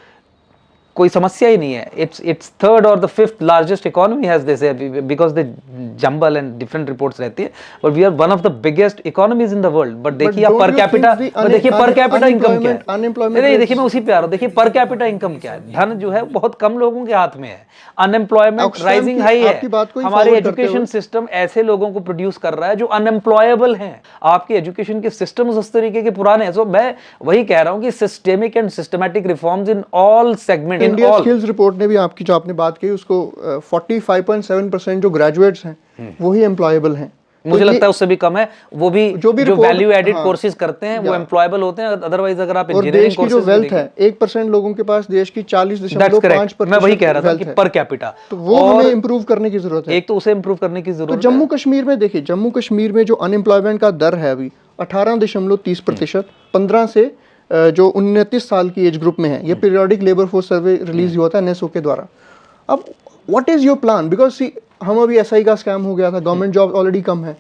कोई समस्या ही नहीं है. इट्स थर्ड और the fifth largest economy has this, because the jumble and different reports रहती है, but we are one of the biggest economies in the world. But देखिए आप पर कैपिटा, देखिए पर कैपिटा इनकम क्या है, नहीं देखिए मैं उसी पे आ रहा हूँ. देखिए पर कैपिटा इनकम क्या है, धन जो है बहुत कम लोगों के हाथ में है, अनएम्प्लॉयमेंट राइजिंग हाई है. हमारे एजुकेशन सिस्टम ऐसे लोगों को प्रोड्यूस कर रहा है जो अनएम्प्लॉयबल हैं. आपके एजुकेशन के सिस्टम्स उस तरीके के पुराने हैं. सो मैं वही कह रहा हूँ कि systemic and systematic reforms in all segment. India skills report ने भी आपकी जो आपने बात की उसको 45.7% जो ग्रेजुएट्स हैं वही एम्प्लॉयबल हैं. मुझे लगता है उससे भी कम है. वो भी जो वैल्यू एडेड कोर्सेज करते हैं वो एम्प्लॉयबल होते हैं. अदरवाइज अगर आप इंजीनियरिंग कोर्सेज जो वेल्थ है 1% लोगों के पास देश की 40.5%, मैं वही कह रहा था कि पर कैपिटा, तो वो हमें इंप्रूव करने की जरूरत है. एक तो उसे इंप्रूव करने की जरूरत है. तो जम्मू कश्मीर में देखिए, जम्मू कश्मीर में जो अनएम्प्लॉयमेंट का दर है अभी 18.30%, 15 से जो 29 साल की एज ग्रुप में है. ये periodic labour force survey release हुआ था एनएसओ के द्वारा. अब what is your plan? Because see हम अभी एसआई का स्कैम हो गया था, गवर्नमेंट जॉब ऑलरेडी कम है,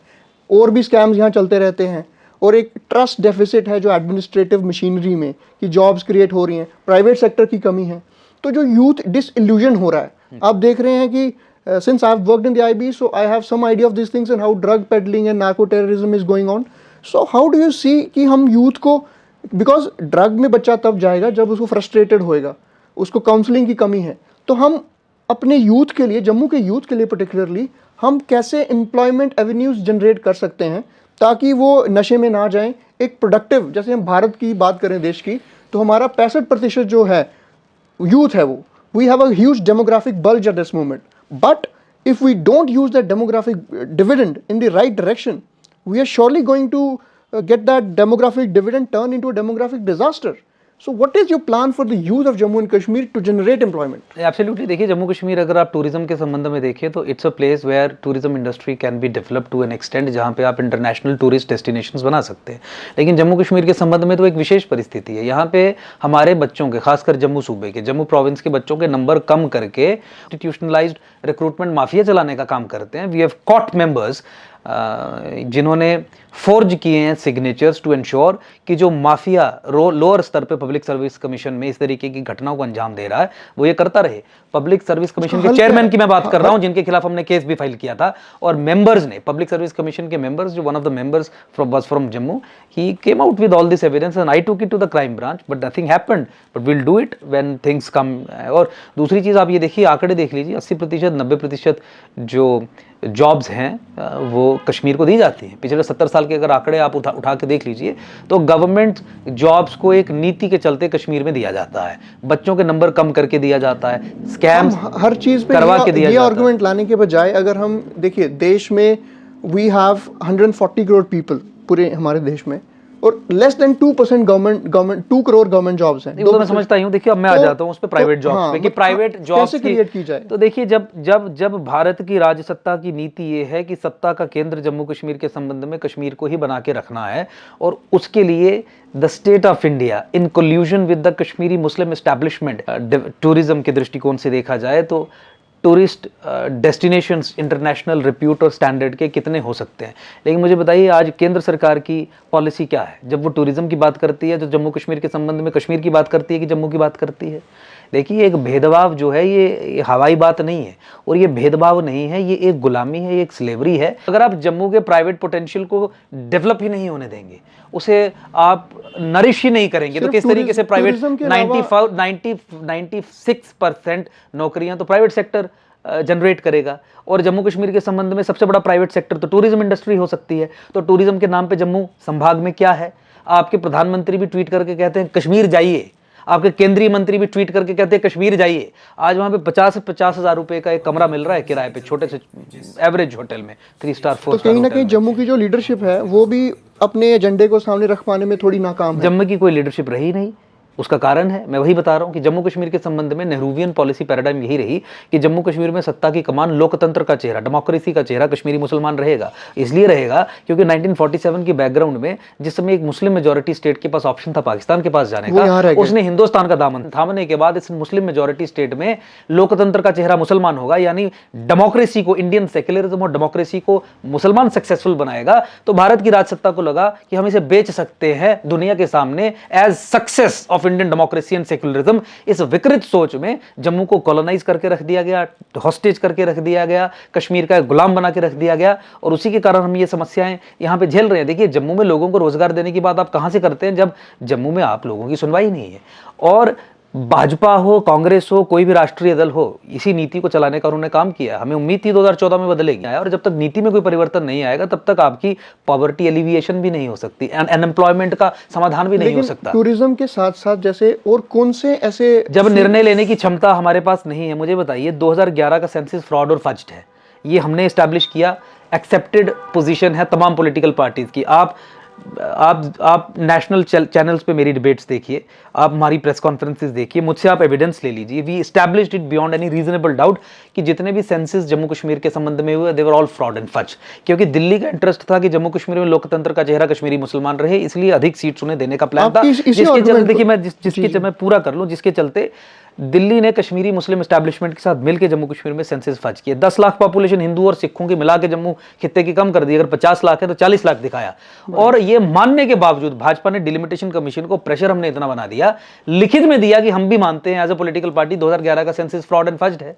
और भी स्कैम्स यहाँ चलते रहते हैं, और एक ट्रस्ट डेफिसिट है जो एडमिनिस्ट्रेटिव मशीनरी में कि जॉब्स क्रिएट हो रही हैं, प्राइवेट सेक्टर की कमी है. तो जो यूथ डिसइल्यूजन हो रहा है, आप देख रहे हैं कि since I have worked in the IB, so I have some idea of this things and how drug peddling and narco terrorism is going on. So how do you see कि हम यूथ को, because drug में बच्चा तब जाएगा जब उसको frustrated होएगा, उसको काउंसलिंग की कमी है, तो हम अपने यूथ के लिए, जम्मू के यूथ के लिए पर्टिकुलरली, हम कैसे एम्प्लॉयमेंट एवेन्यूज जनरेट कर सकते हैं ताकि वो नशे में ना जाएं. एक प्रोडक्टिव, जैसे हम भारत की बात करें देश की, तो हमारा 65% जो है यूथ है, वो we have a huge demographic bulge at this moment. But if we don't use that demographic dividend in the right direction, we are surely going to get that demographic dividend turn into a demographic disaster. So what is your plan for the youth of Jammu and Kashmir to generate employment? Absolutely. देखिए जम्मू कश्मीर अगर आप tourism के संबंध में देखें तो it's a place where tourism industry can be develop to an extent, जहाँ पे आप इंटरनेशनल टूरिस्ट डेस्टिनेशंस बना सकते हैं. लेकिन जम्मू कश्मीर के संबंध में तो एक विशेष परिस्थिति है. यहाँ पे हमारे बच्चों के, खासकर जम्मू सूबे के, जम्मू प्रोविंस के बच्चों के नंबर कम करके इंस्टीट्यूशनलाइज्ड रिक्रूटमेंट माफिया चलाने का काम करते हैं. वी हैव कॉट मेंबर्स जिन्होंने फोर्ज किए हैं सिग्नेचर्स टू इंश्योर कि जो माफिया लोअर स्तर पे पब्लिक सर्विस कमीशन में इस तरीके की घटनाओं को अंजाम दे रहा है वो ये करता रहे. पब्लिक सर्विस कमीशन के चेयरमैन की मैं बात कर रहा हूं, जिनके खिलाफ हमने केस भी फाइल किया था, और मेंबर्स ने, पब्लिक सर्विस कमीशन के मेंबर्स, जो one of the members from Jammu, he came out with all this evidence and I took it to the crime branch, but nothing happened, but will do it when things come. और दूसरी चीज आप ये देखिए, आंकड़े देख लीजिए, 80%, 90% जो जॉब्स हैं वो कश्मीर को दी जाती हैं। पिछले 70 साल के अगर आंकड़े आप उठा के देख लीजिए तो गवर्नमेंट जॉब्स को एक नीति के चलते कश्मीर में दिया जाता है, बच्चों के नंबर कम करके दिया जाता है, स्कैम्स हर चीज पे करवा के दिया ये जाता है। आर्गुमेंट लाने के बजाय अगर हम देखिए देश में वी हैव 140 करोड़ पीपल पूरे हमारे देश में, और less than 2% government 2 crore government jobs हैं। वो तो मैं समझता ही हूँ। देखिए अब मैं आ जाता हूँ उस पे प्राइवेट जॉब्स हाँ, पे कि प्राइवेट जॉब्स कैसे क्रिएट की जाए। तो देखिए जब भारत की राज सत्ता की नीति ये है कि सत्ता का केंद्र जम्मू कश्मीर के संबंध में कश्मीर को ही बना के रखना है, और उसके लिए the state of India in collusion with the Kashmiri Muslim establishment, tourism के दृष्टिकोण से देखा जाए तो टूरिस्ट डेस्टिनेशंस इंटरनेशनल रिप्यूट और स्टैंडर्ड के कितने हो सकते हैं। लेकिन मुझे बताइए आज केंद्र सरकार की पॉलिसी क्या है? जब वो टूरिज्म की बात करती है तो जम्मू कश्मीर के संबंध में कश्मीर की बात करती है कि जम्मू की बात करती है? देखिए एक भेदभाव जो है ये हवाई बात नहीं है, और ये भेदभाव नहीं है, ये एक गुलामी है, ये एक स्लेवरी है। अगर आप जम्मू के प्राइवेट पोटेंशियल को डेवलप ही नहीं होने देंगे, उसे आप नरिश ही नहीं करेंगे, तो किस तरीके से प्राइवेट 96% नौकरियां तो प्राइवेट सेक्टर जनरेट करेगा। और जम्मू कश्मीर के संबंध में सबसे बड़ा प्राइवेट सेक्टर तो टूरिज्म इंडस्ट्री हो सकती है। तो टूरिज्म के नाम पे जम्मू संभाग में क्या है? आपके प्रधानमंत्री भी ट्वीट करके कहते हैं कश्मीर जाइए, आपके केंद्रीय मंत्री भी ट्वीट करके कहते हैं कश्मीर जाइए। आज वहां पे 50 से 50 हजार रुपए का एक कमरा मिल रहा है किराए पे, छोटे से एवरेज होटल में, 3 स्टार 4 तो कहीं ना कहीं जम्मू की जो लीडरशिप है वो भी अपने एजेंडे को सामने रख पाने में थोड़ी नाकाम है। जम्मू की कोई लीडरशिप रही नहीं। उसका कारण है, मैं वही बता रहा हूं कि जम्मू कश्मीर के संबंध में नेहरूवियन पॉलिसी पैराडाइम यही रही कि जम्मू कश्मीर में सत्ता की कमान लोकतंत्र का चेहरा, डेमोक्रेसी का चेहरा कश्मीरी मुसलमान रहेगा। इसलिए रहेगा क्योंकि 1947 की बैकग्राउंड में जिस समय एक मुस्लिम मेजोरिटी स्टेट के पास ऑप्शन था पाकिस्तान के पास जाने का, उसने हिंदुस्तान का दामन थामने के बाद इस मुस्लिम मेजोरिटी स्टेट में लोकतंत्र का चेहरा मुसलमान होगा, यानी डेमोक्रेसी को, इंडियन सेक्युलरिज्म और डेमोक्रेसी को मुसलमान सक्सेसफुल बनाएगा। तो भारत की राजसत्ता को लगा कि हम इसे बेच सकते हैं दुनिया के सामने as success of Indian democracy and secularism. इस विकृत सोच में जम्मू को कॉलोनाइज करके रख दिया गया, हॉस्टेज करके रख दिया गया, कश्मीर का गुलाम बना के रख दिया गया, और उसी के कारण हम ये समस्याएं यहां पे झेल रहे हैं। देखिए जम्मू में लोगों को रोजगार देने की बात आप कहां से करते हैं जब जम्मू में आप लोगों की सुनवाई नहीं है। और भाजपा हो, कांग्रेस हो, कोई भी राष्ट्रीय दल हो, इसी नीति को चलाने का उन्होंने काम किया। हमें उम्मीद थी 2014 में बदलेगी, और जब तक नीति में कोई परिवर्तन नहीं आएगा तब तक आपकी पॉवर्टी एलिविएशन भी नहीं हो सकती, अनएम्प्लॉयमेंट का समाधान भी नहीं हो सकता। टूरिज्म के साथ साथ जैसे और कौन से ऐसे, जब निर्णय लेने की क्षमता हमारे पास नहीं है, मुझे बताइए 2011 का सेंसस फ्रॉड और फज्ड है, ये हमने एस्टैब्लिश किया, एक्सेप्टेड पोजीशन है तमाम पॉलिटिकल पार्टीज की। आप नेशनल चैनल्स पे मेरी डिबेट्स देखिए, आप हमारी प्रेस कॉन्फ्रेंसेस देखिए, मुझसे आप एविडेंस ले लीजिए। We established it beyond any reasonable doubt कि जितने भी सेंसस जम्मू कश्मीर के संबंध में हुए they were all fraud and fudge, क्योंकि दिल्ली का इंटरेस्ट था कि जम्मू कश्मीर में लोकतंत्र का चेहरा कश्मीरी मुसलमान रहे, इसलिए अधिक सीट्स उन्हें देने का प्लान था। जिसके चलते देखिए मैं पूरा कर लूं, जिसके चलते दिल्ली ने कश्मीरी मुस्लिम एस्टैब्लिशमेंट के साथ मिलकर जम्मू कश्मीर में सेंसस फज किए। 10 लाख पॉपुलेशन हिंदू और सिखों की मिला के जम्मू खित्ते की कम कर दी। अगर 50 लाख है तो 40 लाख दिखाया, और ये मानने के बावजूद भाजपा ने डिलिमिटेशन कमीशन को प्रेशर हमने इतना बना दिया, लिखित में दिया कि हम भी मानते हैं एज अ पॉलिटिकल पार्टी 2011 का सेंसस फ्रॉड एंड फज्ड है,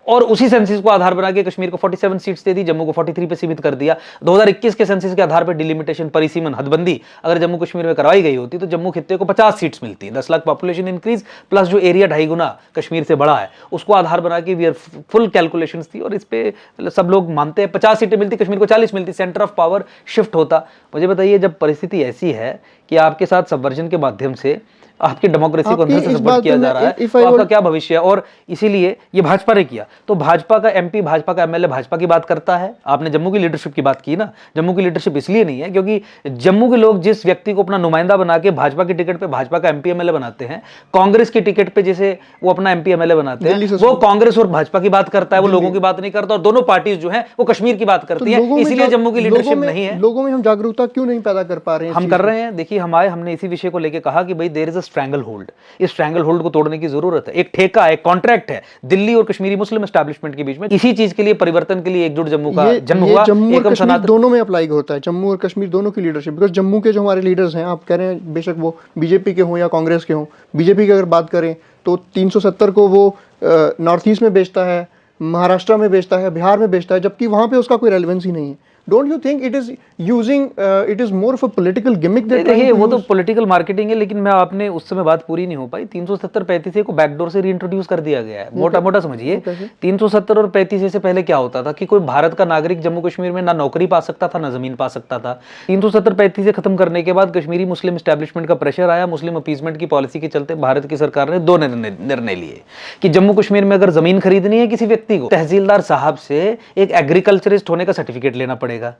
और उसी सेंसस को आधार बना के कश्मीर को 47 सीट्स दे दी, जम्मू को 43 पे सीमित कर दिया। 2021 के सेंसस के आधार पर डिलिमिटेशन, परिसीमन, हदबंदी अगर जम्मू कश्मीर में करवाई गई होती तो जम्मू खित्ते को 50 सीट्स मिलती। 10 लाख पॉपुलेशन इंक्रीज प्लस जो एरिया 2.5 गुना कश्मीर से बड़ा है, उसको आधार बना के वी आर फुल कैलकुलेशंस थी, और इस पे सब लोग मानते हैं 50 सीटें मिलती, कश्मीर को 40 मिलती, सेंटर ऑफ पावर शिफ्ट होता। मुझे बताइए जब परिस्थिति ऐसी है कि आपके साथ सबवर्जन के माध्यम से आपकी डेमोक्रेसी को अंदर से सपोर्ट किया जा रहा है, तो आपका क्या भविष्य है? और इसीलिए ये भाजपा ने किया। तो भाजपा का एमपी, भाजपा का एमएलए भाजपा की बात करता है। आपने जम्मू की लीडरशिप की बात की ना, जम्मू की लीडरशिप इसलिए नहीं है क्योंकि जम्मू के लोग जिस व्यक्ति को अपना नुमाइंदा बना के भाजपा की टिकट पे भाजपा का एमपी एमएलए बनाते हैं, कांग्रेस की टिकट पे जिसे वो अपना एमपी एमएलए बनाते हैं, वो कांग्रेस और भाजपा की बात करता है, वो लोगों की बात नहीं करता, और दोनों पार्टीज जो है वो कश्मीर की बात करती है। इसलिए जम्मू की लीडरशिप नहीं है। लोगों में हम जागरूकता क्यों नहीं पैदा कर पा रहे हैं? हम कर रहे हैं। देखिए हमने इसी विषय को लेकर कहा कि भाई there is a stranglehold, इस स्ट्रैंगल होल्ड को तोड़ने की जरूरत है। एक ठेका, एक कॉन्ट्रैक्ट है दिल्ली और कश्मीरी मुस्लिम एस्टैब्लिशमेंट के बीच में। इसी चीज के लिए परिवर्तन के लिए एकजुट जम्मू का जन्म हुआ। जम्मू और कश्मीर दोनों में अप्लाई होता है, जम्मू और कश्मीर दोनों की लीडरशिप। बिकॉज जम्मू के जो हमारे लीडर्स हैं, आप कह रहे हैं बेशक वो बीजेपी के हों या कांग्रेस के हों, बीजेपी की अगर बात करें तो 370 को वो नॉर्थ ईस्ट में बेचता है, महाराष्ट्र में बेचता है, बिहार में बेचता है, जबकि वहाँ पे उसका कोई रेलेवेंस ही नहीं है। don't you think it is using it is more of a political gimmick that देखिए वो तो पॉलिटिकल मार्केटिंग है, लेकिन मैं आपने उस समय बात पूरी नहीं हो पाई। 370 35 को बैकडोर से रीइंट्रोड्यूस कर दिया गया है, मोटा मोटा समझिए। 370 और 35 से पहले क्या होता था कि कोई भारत का नागरिक जम्मू कश्मीर में ना नौकरी पा सकता था ना जमीन पा सकता था। 370 35 से खत्म करने के बाद कश्मीरी मुस्लिम एस्टैब्लिशमेंट का प्रेशर आया, मुस्लिम अपीसमेंट की पॉलिसी के चलते भारत की सरकार ने दो निर्णय लिए कि जम्मू कश्मीर में अगर जमीन खरीदनी है किसी व्यक्ति को, तहसीलदार साहब से एक एग्रीकल्चरिस्ट होने का सर्टिफिकेट लेना पड़ेगा।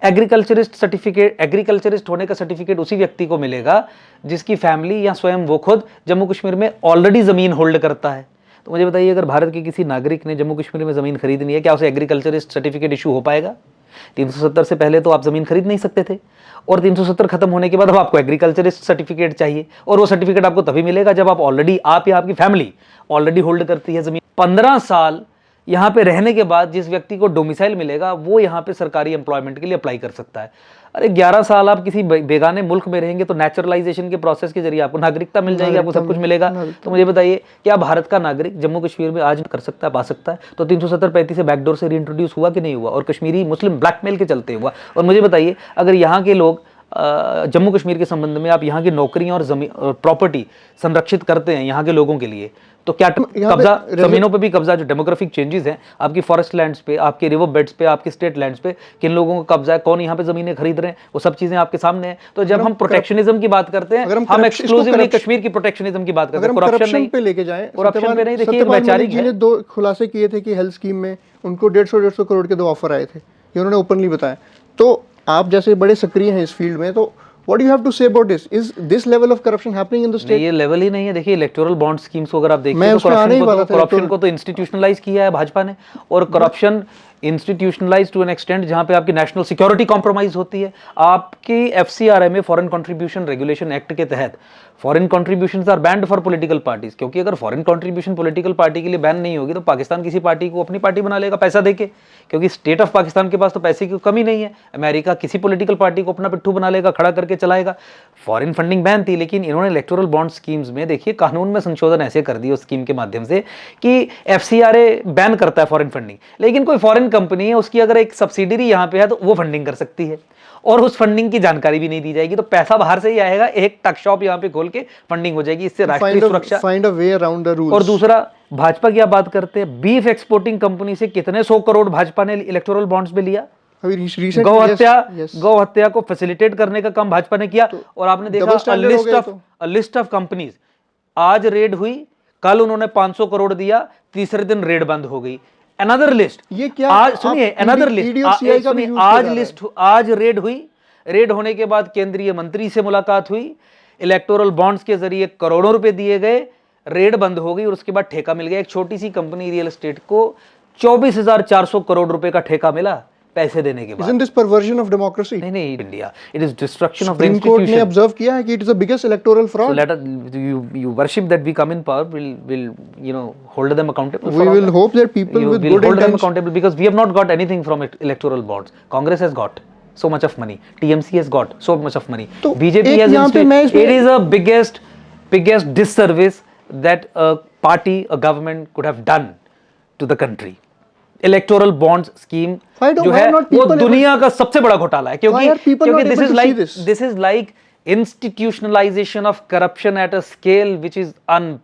एग्रीकल्चरिस्ट होने का सर्टिफिकेट उसी व्यक्ति को मिलेगा जिसकी फैमिली या स्वयं वो खुद जम्मू कश्मीर में ऑलरेडी जमीन होल्ड करता है। तो मुझे बताइए, अगर भारत के किसी नागरिक ने जम्मू कश्मीर में जमीन खरीदनी है, क्या उसे एग्रीकल्चरिस्ट सर्टिफिकेट इशू हो पाएगा? 370 से पहले तो आप जमीन खरीद नहीं सकते थे, और 370 खत्म होने के बाद अब आपको एग्रीकल्चरिस्ट सर्टिफिकेट चाहिए, और वो सर्टिफिकेट आपको तभी मिलेगा जब आप या आपकी फैमिली ऑलरेडी होल्ड करती है जमीन। 15 साल यहाँ पे रहने के बाद जिस व्यक्ति को डोमिसाइल मिलेगा वो यहाँ पे सरकारी एम्प्लॉयमेंट के लिए अप्लाई कर सकता है। अरे 11 साल आप किसी बेगाने मुल्क में रहेंगे तो नेचुरलाइजेशन के प्रोसेस के जरिए आपको नागरिकता मिल जाएगी, आपको सब कुछ मिलेगा। तो मुझे बताइए, क्या भारत का नागरिक जम्मू कश्मीर में आज कर सकता है, पा सकता है? तो 370 35 से बैकडोर से रीइंट्रोड्यूस हुआ कि नहीं हुआ, और कश्मीरी मुस्लिम ब्लैकमेल के चलते हुआ। और मुझे बताइए, अगर यहाँ के लोग जम्मू कश्मीर के संबंध में आप यहाँ की नौकरियां और प्रॉपर्टी संरक्षित करते हैं यहाँ के लोगों के लिए, तो क्या कब्जा जमीनों पे भी कब्जा, जो डेमोग्राफिक चेंजेस हैं आपकी फॉरेस्ट लैंड्स पे, आपके रिवर बेड्स पे, आपके स्टेट लैंड्स पे, किन लोगों का कब्जा है, कौन यहाँ पे जमीनें खरीद रहे हैं, वो सब चीजें आपके सामने हैं। तो जब हम प्रोटेक्शनिज्म की बात करते हैं, हम एक्सक्लूसिवली कश्मीर की प्रोटेक्शनिज्म की बात करते हैं, करप्शन पे लेके जाएं, करप्शन पे नहीं। देखिए, वैचारिक जी ने 2 खुलासे किए थे कि हेल्थ स्कीम में उनको 150 करोड़ के 2 ऑफर आए थे, ये उन्होंने ओपनली बताया। तो आप जैसे बड़े सक्रिय हैं इस फील्ड में, तो What do you have to say about this? Is this level of corruption happening in the state? ये लेवल ही नहीं है। देखिए, इलेक्टोरल बॉन्ड स्कीम्स को अगर आप देखिए तो करप्शन को तो इंस्टीट्यूशनलाइज किया है भाजपा ने, और corruption institutionalise to an extent जहां पे आपकी नेशनल सिक्योरिटी कॉम्प्रोमाइज होती है। आपकी FCRA foreign contribution regulation act के तहत foreign contributions are banned for political parties, क्योंकि अगर फॉरेन कंट्रीब्यूशन पॉलिटिकल पार्टी के लिए बैन नहीं होगी तो पाकिस्तान किसी पार्टी को अपनी पार्टी बना लेगा पैसा देके, क्योंकि स्टेट ऑफ पाकिस्तान के पास तो पैसे की कमी नहीं है। अमेरिका किसी पॉलिटिकल पार्टी को अपना पिट्ठू बना लेगा, खड़ा करके चलाएगा। फॉरेन फंडिंग बैन थी, लेकिन इन्होंने इलेक्टोरल बॉन्ड स्कीम्स में देखिए कानून में संशोधन ऐसे कर दिए उस स्कीम के माध्यम से कि FCRA बैन करता है फॉरेन फंडिंग, लेकिन कोई फॉरेन कंपनी है उसकी अगर एक सब्सिडरी यहाँ पे है तो वो फंडिंग कर सकती है, और उस फंडिंग की जानकारी भी नहीं दी जाएगी। तो पैसा बाहर से ही आएगा, एक टक शॉप यहाँ पे खोल के फंडिंग हो जाएगी। इससे राष्ट्रीय सुरक्षा find a way around the rules. और दूसरा, भाजपा की आप बात करते हैं, बीफ एक्सपोर्टिंग कंपनी से कितने 100 करोड़ भाजपा ने इलेक्टोरल बॉन्ड्स में लिया। गौ हत्या को फैसिलिटेट करने का काम भाजपा ने किया। और आपने देखा लिस्ट ऑफ कंपनीज, आज रेड हुई, कल उन्होंने 500 करोड़ दिया, तीसरे दिन रेड बंद हो गई। अनदर लिस्ट, ये क्या आज सुनिए, अनदर लिस्ट, आज रेड हुई, रेड होने के बाद केंद्रीय मंत्री से मुलाकात हुई, इलेक्टोरल बॉन्ड्स के जरिए करोड़ों रुपए दिए गए, रेड बंद हो गई और उसके बाद ठेका मिल गया। एक छोटी सी कंपनी रियल एस्टेट को 24,400 करोड़ रुपए का ठेका मिला पैसे देने के बाद। Isn't this perversion of democracy? नहीं, India, it is destruction of the institution. Supreme Court ने observe किया है कि it is the biggest electoral fraud. So let us, you worship that we come in power, will hold them accountable. We will hope that people with good hold them accountable, because we have not got anything from electoral bonds. Congress has got so much of money, TMC has got so much of money. BJP has, it is a biggest disservice that a party, a government could have done to the country. Electoral bonds scheme जो है वो दुनिया का सबसे बड़ा घोटाला है, क्योंकि this is like institutionalization of corruption at a scale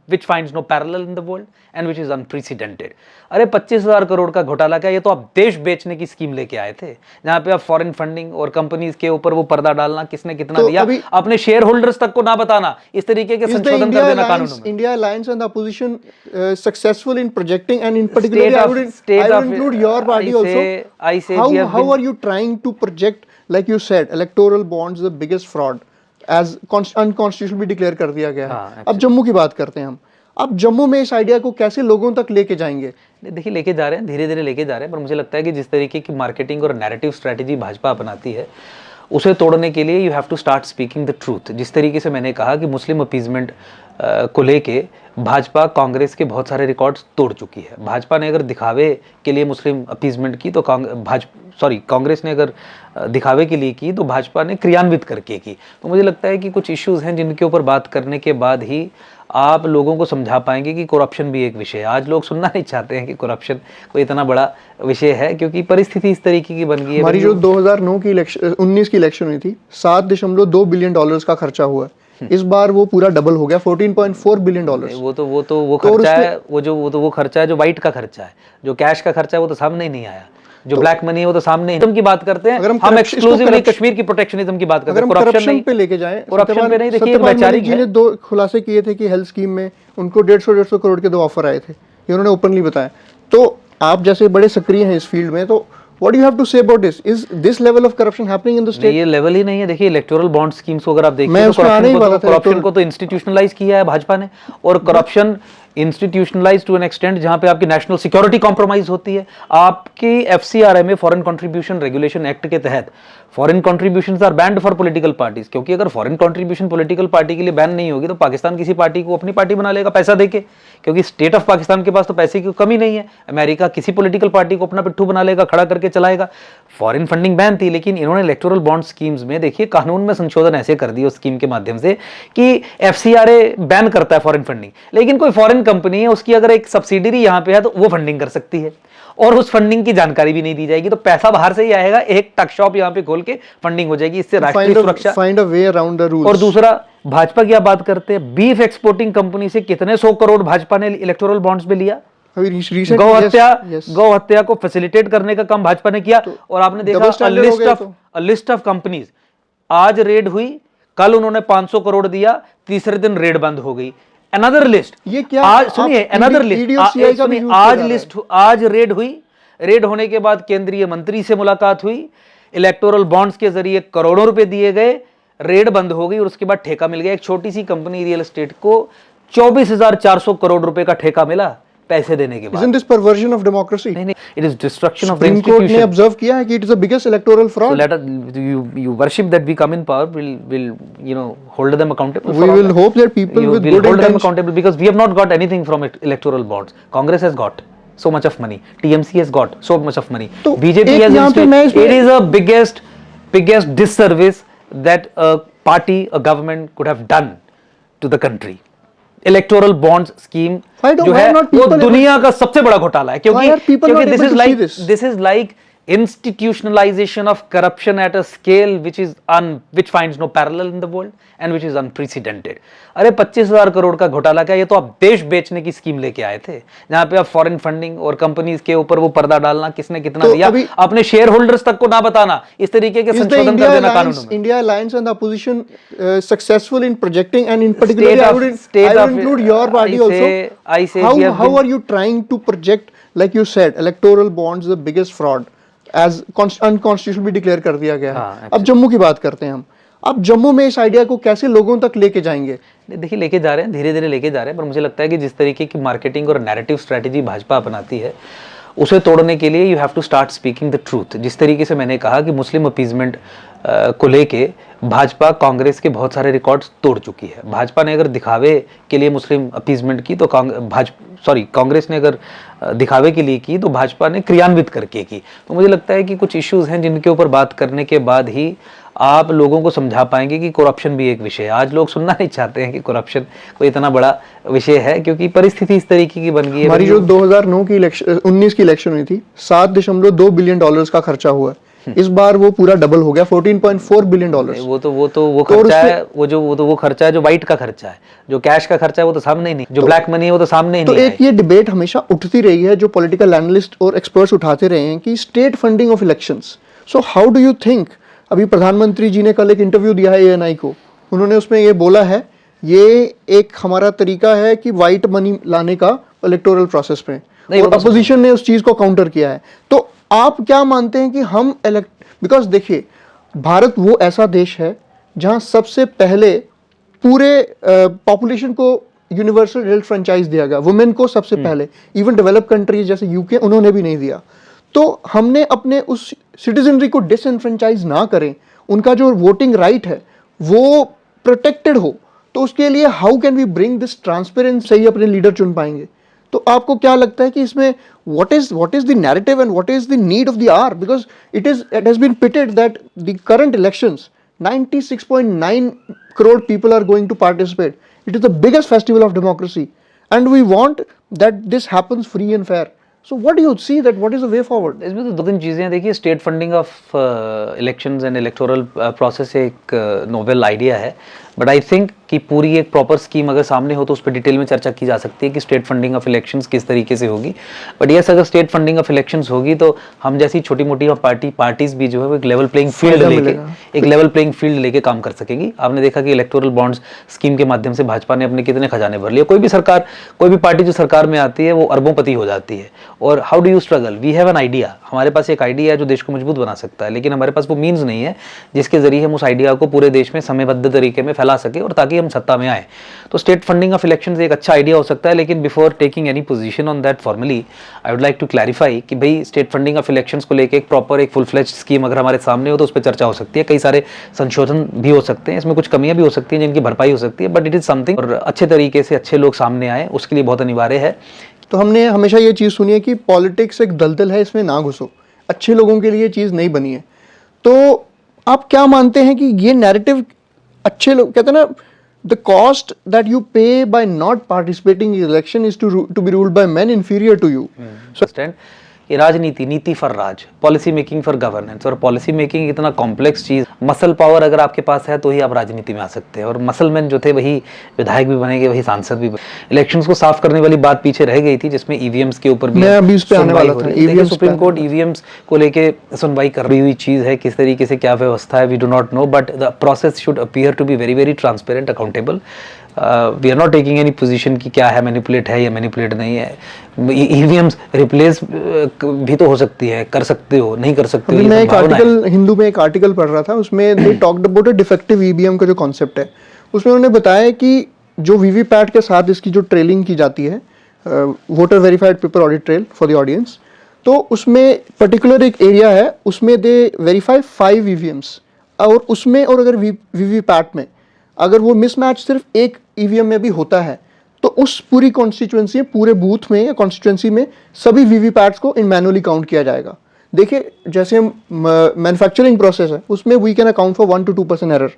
which finds no parallel in the world and which is unprecedented. अरे 25,000 करोड़ का घोटाला क्या, ये तो आप देश बेचने की स्कीम लेके आए थे, जहां पे आप फॉरेन फंडिंग और कंपनीज के ऊपर वो पर्दा डालना, किसने कितना तो दिया, अपने शेयर होल्डर्स तक को ना बताना, इस तरीके के संशोधन कर देना कानून में। India alliance and the opposition successful in projecting and in particular I would include your party also. I say how are you trying to project, like you said, electoral bonds the biggest fraud as unconstitutional भी declare कर दिया गया है। अब जम्मू की बात करते हैं हम। अब जम्मू में इस आइडिया को कैसे लोगों तक लेके जाएंगे? देखिए, लेके जा रहे हैं, धीरे धीरे लेके जा रहे हैं, पर मुझे लगता है कि जिस तरीके की मार्केटिंग और नैरेटिव स्ट्रेटेजी भाजपा अपनाती है, उसे तोड़ने के लिए you have to start speaking the truth. जिस तरीके से मैंने कहा कि मुस्लिम अपीजमेंट को लेके भाजपा कांग्रेस के बहुत सारे रिकॉर्ड्स तोड़ चुकी है। भाजपा ने अगर दिखावे के लिए मुस्लिम अपीजमेंट की तो कांग्रेस ने अगर दिखावे के लिए की तो भाजपा ने क्रियान्वित करके की। तो मुझे लगता है कि कुछ इश्यूज हैं जिनके ऊपर बात करने के बाद ही आप लोगों को समझा पाएंगे कि करप्शन भी एक विषय है। आज लोग सुनना नहीं चाहते हैं कि करप्शन कोई इतना बड़ा विषय है, क्योंकि परिस्थिति इस तरीके की बन गई है। हमारी जो 2009 की इलेक्शन 19 की इलेक्शन हुई थी, $7.2 बिलियन का खर्चा हुआ। इस बार वो पूरा डबल हो गया, $14.4 बिलियन। वो खर्चा है, वो खर्चा है जो वाइट का खर्चा है, जो कैश का खर्चा है वो तो सामने ही नहीं आया, जो ब्लैक मनी है वो तो सामने ही। की बात करते हैं, हम एक्सक्लूसिवली कश्मीर की प्रोटेक्शनिज्म की बात करते हैं, करप्शन पे लेके जाएं, करप्शन पे नहीं। देखिए वैचारिक जी ने 2 खुलासे किए थे कि हेल्थ स्कीम में उनको 150 करोड़ के 2 ऑफर आए थे, ये उन्होंने ओपनली बताया। तो आप जैसे बड़े सक्रिय हैं इस फील्ड में, तो What do you have to say about this? Is this level of corruption happening in the state? ये लेवल ही नहीं है। देखिए इलेक्टोरल बॉन्ड स्कीम्स को अगर आप देखिए तो करप्शन को तो इंस्टीट्यूशनलाइज किया है भाजपा ने, और corruption institutionalise to an extent जहां पे आपकी नेशनल सिक्योरिटी कॉम्प्रोमाइज होती है। आपकी FCRA foreign contribution regulation act के तहत foreign contributions are banned for political parties, क्योंकि अगर फॉरेन कंट्रीब्यूशन पॉलिटिकल पार्टी के लिए बैन नहीं होगी तो पाकिस्तान किसी पार्टी को अपनी पार्टी बना लेगा पैसा देके, क्योंकि स्टेट ऑफ पाकिस्तान के पास तो पैसे की कमी नहीं है। अमेरिका किसी पॉलिटिकल पार्टी को अपना पिट्ठू बना लेगा, खड़ा करके चलाएगा। फॉरेन फंडिंग बैन थी, लेकिन इन्होंने इलेक्टोरल बॉन्ड स्कीम्स में देखिए कानून में संशोधन ऐसे कर दिया उस स्कीम के माध्यम से कि FCRA बैन करता है फॉरेन फंडिंग, लेकिन कोई फॉरेन कंपनी है उसकी अगर एक सब्सिडरी यहां पे है तो वो फंडिंग कर सकती है, और उस फंडिंग की जानकारी भी नहीं दी जाएगी, तो पैसा बाहर से ही आएगा, एक टक शॉप यहां पे खोल के फंडिंग हो जाएगी। इससे राष्ट्रीय सुरक्षा find a way around the rules. और दूसरा, भाजपा की आप बात करते हैं, बीफ एक्सपोर्टिंग कंपनी से कितने 100 करोड़ भाजपा ने इलेक्टोरल बॉन्ड्स में लिया। गौ हत्या को फैसिलिटेट करने का काम भाजपा ने किया। और आपने देखा लिस्ट ऑफ कंपनीज, आज रेड हुई, कल उन्होंने 500 करोड़ दिया, तीसरे दिन रेड बंद हो गई। अनदर लिस्ट, ये क्या, आज सुनिए, अनदर लिस्ट, आज रेड हुई, रेड होने के बाद केंद्रीय मंत्री से मुलाकात हुई, इलेक्टोरल बॉन्ड्स के जरिए करोड़ों रुपए दिए गए, रेड बंद हो गई और उसके बाद ठेका मिल गया। एक छोटी सी कंपनी रियल एस्टेट को 24,400 करोड़ रुपए का ठेका मिला पैसे देने के बाद। Isn't this perversion of democracy? नहीं, it is destruction of the Supreme Court ने observe किया है कि it is the biggest electoral fraud. So let us, you worship that we come in power, will hold them accountable. We will hope that people with good hold them accountable, because we have not got anything from electoral bonds. Congress has got so much of money, TMC has got so much of money, BJP has. It is a biggest disservice that a party, a government could have done to the country. Electoral bond scheme जो है वो दुनिया का सबसे बड़ा घोटाला है, क्योंकि this is like institutionalization of corruption at a scale which finds no parallel in the world and which is unprecedented. अरे 25,000 करोड़ का घोटाला क्या, ये तो आप देश बेचने की स्कीम लेके आए थे, जहां पे आप फॉरेन फंडिंग और कंपनीज के ऊपर वो पर्दा डालना, किसने कितना दिया, अपने शेयर होल्डर्स तक को ना बताना, इस तरीके के संशोधन कर देना कानून में। India Alliance and the opposition successful in projecting, and in particular I would include your party also. I say how are you trying to project, like you said, electoral bonds the biggest fraud as unconstitutional भी declare कर दिया गया है। अब जम्मू की बात करते हैं हम, अब जम्मू में इस आइडिया को कैसे लोगों तक लेके जाएंगे? देखिए लेके जा रहे हैं, धीरे धीरे लेके जा रहे हैं, पर मुझे लगता है कि जिस तरीके की मार्केटिंग और नैरेटिव स्ट्रेटेजी भाजपा अपनाती है, उसे तोड़ने के लिए you have to start speaking the truth. जिस तरीके से मैंने कहा कि मुस्लिम अपीजमेंट को लेके भाजपा कांग्रेस के बहुत सारे रिकॉर्ड्स तोड़ चुकी है। भाजपा ने अगर दिखावे के लिए मुस्लिम अपीजमेंट की तो कांग्रेस ने अगर दिखावे के लिए की तो भाजपा ने क्रियान्वित करके की। तो मुझे लगता है कि कुछ इश्यूज हैं जिनके ऊपर बात करने के बाद ही आप लोगों को समझा पाएंगे कि करप्शन भी एक विषय है। आज लोग सुनना नहीं चाहते हैं कि करप्शन कोई इतना बड़ा विषय है, क्योंकि परिस्थिति इस तरीके की बन गई है। हमारी जो 2009 की इलेक्शन 19 की इलेक्शन हुई थी, $7.2 बिलियन का खर्चा हुआ। इस बार वो पूरा डबल हो गया, $14.4 बिलियन। वो खर्चा है, वो खर्चा है जो वाइट का खर्चा है, जो कैश का खर्चा है वो तो सामने ही नहीं, जो ब्लैक मनी है वो तो सामने ही नहीं। तो एक ये डिबेट हमेशा उठती रही है जो पॉलिटिकल एनालिस्ट और एक्सपर्ट्स उठाते रहे हैं कि state funding of elections. So how do you think, अभी प्रधानमंत्री जी ने कल एक इंटरव्यू दिया है ANI को, उन्होंने उसमें ये बोला है ये एक हमारा तरीका है कि वाइट मनी लाने का इलेक्टोरल प्रोसेस में, और अपोजिशन ने उस चीज को काउंटर किया है। तो आप क्या मानते हैं कि हम बिकॉज देखिए भारत वो ऐसा देश है जहां सबसे पहले पूरे पॉपुलेशन को यूनिवर्सल हेल्थ फ्रेंचाइज दिया गया, वुमेन को सबसे पहले, इवन डेवलप कंट्रीज जैसे UK उन्होंने भी नहीं दिया। तो हमने अपने उस सिटीजनरी को डिसएनफ्रेंचाइज ना करें, उनका जो वोटिंग राइट है वो प्रोटेक्टेड हो, तो उसके लिए how can we bring this transparency, सही अपने लीडर चुन पाएंगे। तो आपको क्या लगता है कि इसमें what is the narrative and what is the need of the hour? Because it has been pitted that the current elections 96.9 crore people are going to participate It is the biggest festival of democracy, and we want that this happens free and fair. So what do you see that what is the way forward? इसमें तो दो तीन चीज़ें हैं. देखिए, state funding of elections and electoral process एक novel idea है, but I think कि पूरी एक प्रॉपर स्कीम अगर सामने हो तो उस पर डिटेल में चर्चा की जा सकती है कि स्टेट फंडिंग ऑफ इलेक्शंस किस तरीके से होगी. बट यस, अगर स्टेट फंडिंग ऑफ इलेक्शंस होगी तो हम जैसी छोटी मोटी पार्टीज भी जो है वो एक लेवल प्लेइंग फील्ड लेके काम कर सकेंगी. आपने देखा कि इलेक्टोरल बॉन्ड्स स्कीम के माध्यम से भाजपा ने अपने कितने खजाने भर लिए. कोई भी पार्टी जो सरकार में आती है वो अरबोंपति हो जाती है. और how do you struggle? We have an idea. हमारे पास एक आइडिया है जो देश को मजबूत बना सकता है, लेकिन हमारे पास वो मीन्स नहीं है जिसके जरिए हम उस आइडिया को पूरे देश में समयबद्ध तरीके में फैला सके और ताकि हम सत्ता में आए. तो स्टेट फंडिंग ऑफ इलेक्शंस एक अच्छा आइडिया हो सकता है, लेकिन before taking any position on that formally I would like to clarify कि भाई स्टेट फंडिंग ऑफ इलेक्शंस को लेकर एक प्रॉपर एक फुल फ्लेज्ड स्कीम अगर हमारे सामने हो तो उस पर चर्चा हो सकती है. कई सारे संशोधन भी हो सकते हैं, इसमें कुछ कमियां भी हो सकती हैं जिनकी भरपाई हो सकती है, बट इट इज समथिंग. और अच्छे तरीके से अच्छे लोग सामने आए उसके लिए बहुत अनिवार्य है. तो हमने हमेशा ये चीज़ सुनी है कि पॉलिटिक्स एक दलदल है, इसमें ना घुसो. अच्छे लोगों के लिए ये चीज़ नहीं बनी है. तो आप क्या मानते हैं कि ये नैरेटिव अच्छे लोग कहते हैं ना, the cost that you pay by not participating in election is to be ruled by man inferior to you. ये राजनीति, नीति फॉर राज, पॉलिसी मेकिंग फॉर गवर्नेंस. और पॉलिसी मेकिंग इतना कॉम्प्लेक्स चीज, मसल पावर अगर आपके पास है तो ही आप राजनीति में आ सकते हैं. और मसल मैन जो थे वही विधायक भी बनेंगे, वही सांसद भी. इलेक्शंस को साफ करने वाली बात पीछे रह गई थी जिसमें ईवीएम्स के ऊपर भी सुप्रीम कोर्ट ईवीएम्स को लेके सुनवाई कर रही हुई चीज है. किस तरीके से क्या व्यवस्था है we do not know, but the process should appear to be very very transparent, accountable. We are not taking any position कि क्या है, मैनिपुलेट है या मैनिपुलेट नहीं है. ईवीएम्स रिप्लेस भी तो हो सकती है, कर सकते हो, नहीं कर सकते हो. मैं एक आर्टिकल हिंदू में एक आर्टिकल पढ़ रहा था, उसमें they talked about a defective EVM का जो कॉन्सेप्ट है, उसमें उन्होंने बताया कि जो वीवीपैट के साथ इसकी जो ट्रेलिंग की जाती है, voter verified paper audit trail for the audience, तो उसमें पर्टिकुलर एक एरिया है, उसमें दे वेरीफाई 5 ईवीएम्स. और उसमें और अगर वीवीपैट में अगर वो मिसमैच सिर्फ एक ईवीएम में भी होता है तो उस पूरी कॉन्स्टिट्यूएंसी में, पूरे बूथ में या कॉन्स्टिट्यूएंसी में सभी वीवीपैट्स को इन मैनुअली काउंट किया जाएगा. देखिए, जैसे मैन्युफैक्चरिंग प्रोसेस है उसमें we can account for 1 to 2% error,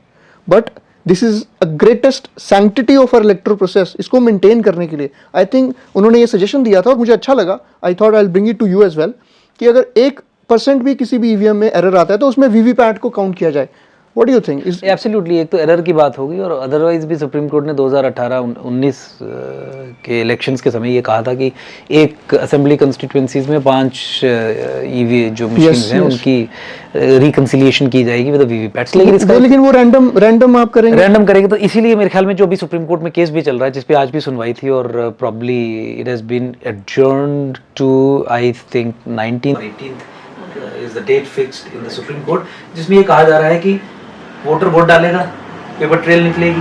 but this is a greatest sanctity of our electoral process. इसको मेंटेन करने के लिए आई थिंक उन्होंने ये सजेशन दिया था और मुझे अच्छा लगा. I thought I will bring it to you as well कि अगर 1% भी किसी भी ईवीएम में एरर आता है तो उसमें वीवीपैट को काउंट किया जाए. What do you think? Absolutely. एक तो एरर की बात होगी और अदरवाइज भी सुप्रीम कोर्ट ने 2018-19 के इलेक्शंस के समय ये कहा था कि एक असेंबली कंस्टिट्यूएंसीज में 5 ईवी जो मशीन्स हैं उनकी रिकंसिलिएशन की जाएगी विद वीवीपैट्स. लेकिन वो रैंडम आप करेंगे तो इसीलिए मेरे ख्याल में जो अभी सुप्रीम कोर्ट में केस भी चल रहा है जिस पे आज भी सुनवाई थी और probably it has been adjourned to I think 19th is the date fixed in the Supreme Court, जिसमें ये कहा जा रहा है कि वोटर वोट डालेगा, पेपर ट्रेल निकलेगी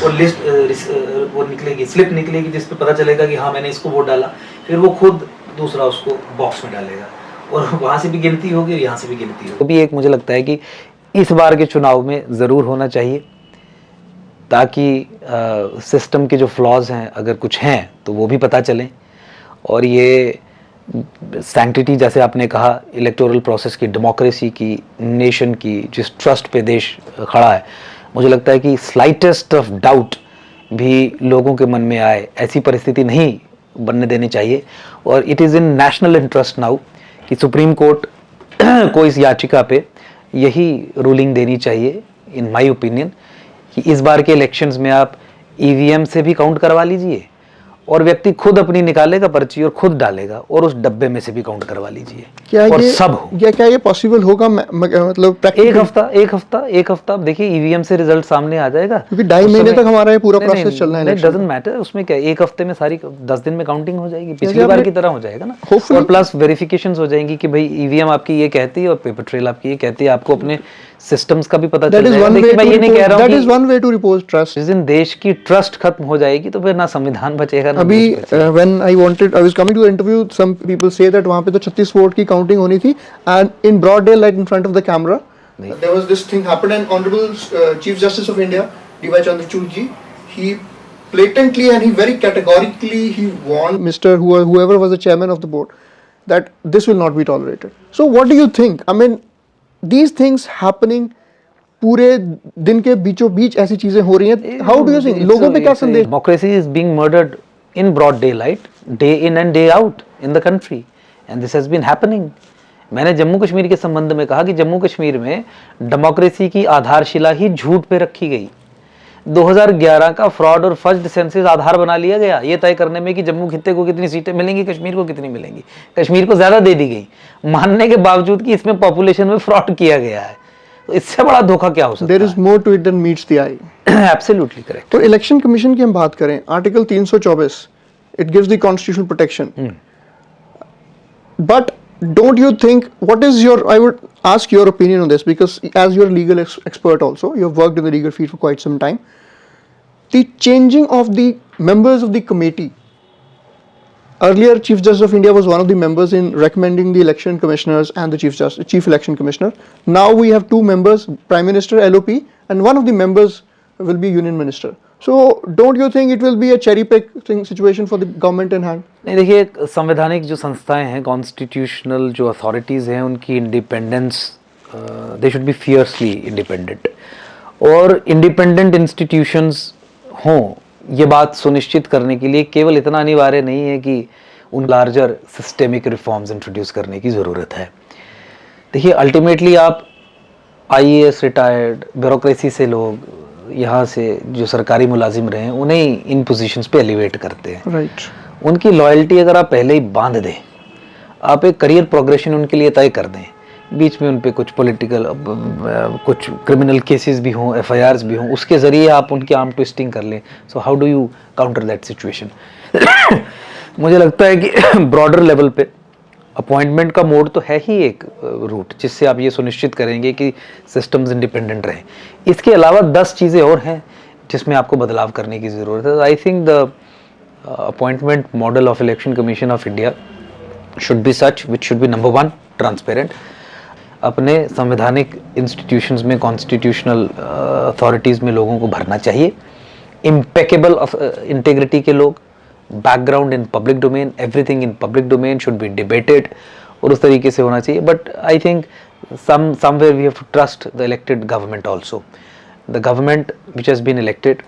और लिस्ट वो निकलेगी, स्लिप निकलेगी जिस पे पता चलेगा कि हाँ मैंने इसको वोट डाला. फिर वो खुद दूसरा उसको बॉक्स में डालेगा और वहाँ से भी गिनती होगी और यहाँ से भी गिनती होगी. तो भी एक मुझे लगता है कि इस बार के चुनाव में ज़रूर होना चाहिए ताकि सिस्टम के जो फ्लॉज हैं अगर कुछ हैं तो वो भी पता चलें. और ये सैंक्टिटी जैसे आपने कहा इलेक्टोरल प्रोसेस की, डेमोक्रेसी की, नेशन की, जिस ट्रस्ट पे देश खड़ा है, मुझे लगता है कि स्लाइटेस्ट ऑफ डाउट भी लोगों के मन में आए ऐसी परिस्थिति नहीं बनने देनी चाहिए. और it is in national interest now कि सुप्रीम कोर्ट को इस याचिका पे यही रूलिंग देनी चाहिए इन माय ओपिनियन कि इस बार के इलेक्शंस में आप ईवीएम से भी काउंट करवा लीजिए और व्यक्ति खुद अपनी निकालेगा पर्ची और खुद डालेगा और उस डब्बे में से भी काउंट करवा लीजिए. क्या और ये सब हो क्या ये पॉसिबल होगा? मतलब एक हफ्ता देखिए ईवीएम से रिजल्ट सामने आ जाएगा क्योंकि 2.5 महीने तक हमारा ये पूरा प्रोसेस चलना है. डजंट मैटर, उसमें क्या एक हफ्ते में सारी 10 दिन में काउंटिंग हो जाएगी, पिछली बार की तरह हो जाएगा ना. और प्लस वेरिफिकेशंस हो जाएंगी कि भाई ईवीएम आपकी ये कहती है और पेपर ट्रेल आपकी ये कहती है. आपको अपने सिस्टम्स का भी पता चल जाएगा. देखिए मैं ये नहीं कह रहा हूं, that is one way to repose trust. जिस दिन देश की ट्रस्ट खत्म हो जाएगी तो फिर ना संविधान बचेगा ना. अभी when I was coming to the interview, some people say that वहाँ पे तो 36 वोट की काउंटिंग होनी थी and in broad daylight in front of the camera there was this thing happened and Honorable Chief Justice of India D.Y. Chandrachud ji, he blatantly and he very categorically he warned Mr. whoever was the chairman of the board that this will not be tolerated. So what do you think? I mean, these things happening पूरे दिन के बीचों बीच ऐसी चीजें हो रही हैं, how do you think, लोगों पे क्या संदेश? Democracy is being murdered in broad daylight, day in and day out in the country, and this has been happening. मैंने जम्मू कश्मीर के संबंध में कहा कि जम्मू कश्मीर में डेमोक्रेसी की आधारशिला ही झूठ पे रखी गई। 2011 का फ्रॉड और फर्स्ट सेंसस आधार बना लिया गया ये तय करने में कि जम्मू खित्ते को कितनी सीटें मिलेंगी, कश्मीर को कितनी मिलेंगी। कश्मीर को ज्यादा दे दी गई, मानने के बावजूद कि इसमें पॉपुलेशन में फ्रॉड किया गया है। तो इससे बड़ा धोखा क्या हो सकता there is more to it than meets the eye. Absolutely correct. तो इलेक्शन कमीशन की हम बात करें, article 324 it gives the constitutional protection, but don't you think, what is your, I would ask your opinion on this because as you're a legal expert also, you've worked in the legal field for quite some time, the changing of the members of the committee, earlier Chief Justice of India was one of the members in recommending the election commissioners and the Chief Election Commissioner. Now we have two members, Prime Minister, LOP, and one of the members will be Union Minister. So don't you think it will be a cherry pick situation for the government in hand? नहीं, देखिए संवैधानिक जो संस्थाएं हैं, constitutional जो authorities हैं, उनकी independence, they should be fiercely independent, और इंडिपेंडेंट इंस्टीट्यूशंस हों ये बात सुनिश्चित करने के लिए केवल इतना अनिवार्य नहीं है कि उन लार्जर सिस्टेमिक रिफॉर्म्स इंट्रोड्यूस करने की ज़रूरत है। देखिए अल्टीमेटली आप IAS रिटायर्ड ब्यूरोक्रेसी से लोग, यहाँ से जो सरकारी मुलाजिम रहे हैं, उन्हें इन पोजीशंस पे एलिवेट करते हैं। राइट। उनकी लॉयल्टी अगर आप पहले ही बांध दें, आप एक करियर प्रोग्रेशन उनके लिए तय कर दें, बीच में उन पे कुछ पॉलिटिकल, कुछ क्रिमिनल केसेस भी हों, FIRs भी हों, उसके ज़रिए आप उनकी आर्म ट्विस्टिंग कर लें, सो how do you counter that situation? मुझे लगता है कि ब्रॉडर लेवल पे अपॉइंटमेंट का मोड तो है ही एक रूट जिससे आप ये सुनिश्चित करेंगे कि सिस्टम्स इंडिपेंडेंट रहें। इसके अलावा 10 चीज़ें और हैं जिसमें आपको बदलाव करने की ज़रूरत है। आई think the appointment model of election commission of India should be such which should B number 1 transparent. अपने संवैधानिक इंस्टीट्यूशंस में, कॉन्स्टिट्यूशनल अथॉरिटीज़ में लोगों को भरना चाहिए, इम्पेकेबल इंटेग्रिटी के लोग, background in public domain, everything in public domain should be debated, और उस तरीके से होना चाहिए। But I think somewhere we have to trust the elected government also. The government which has been elected,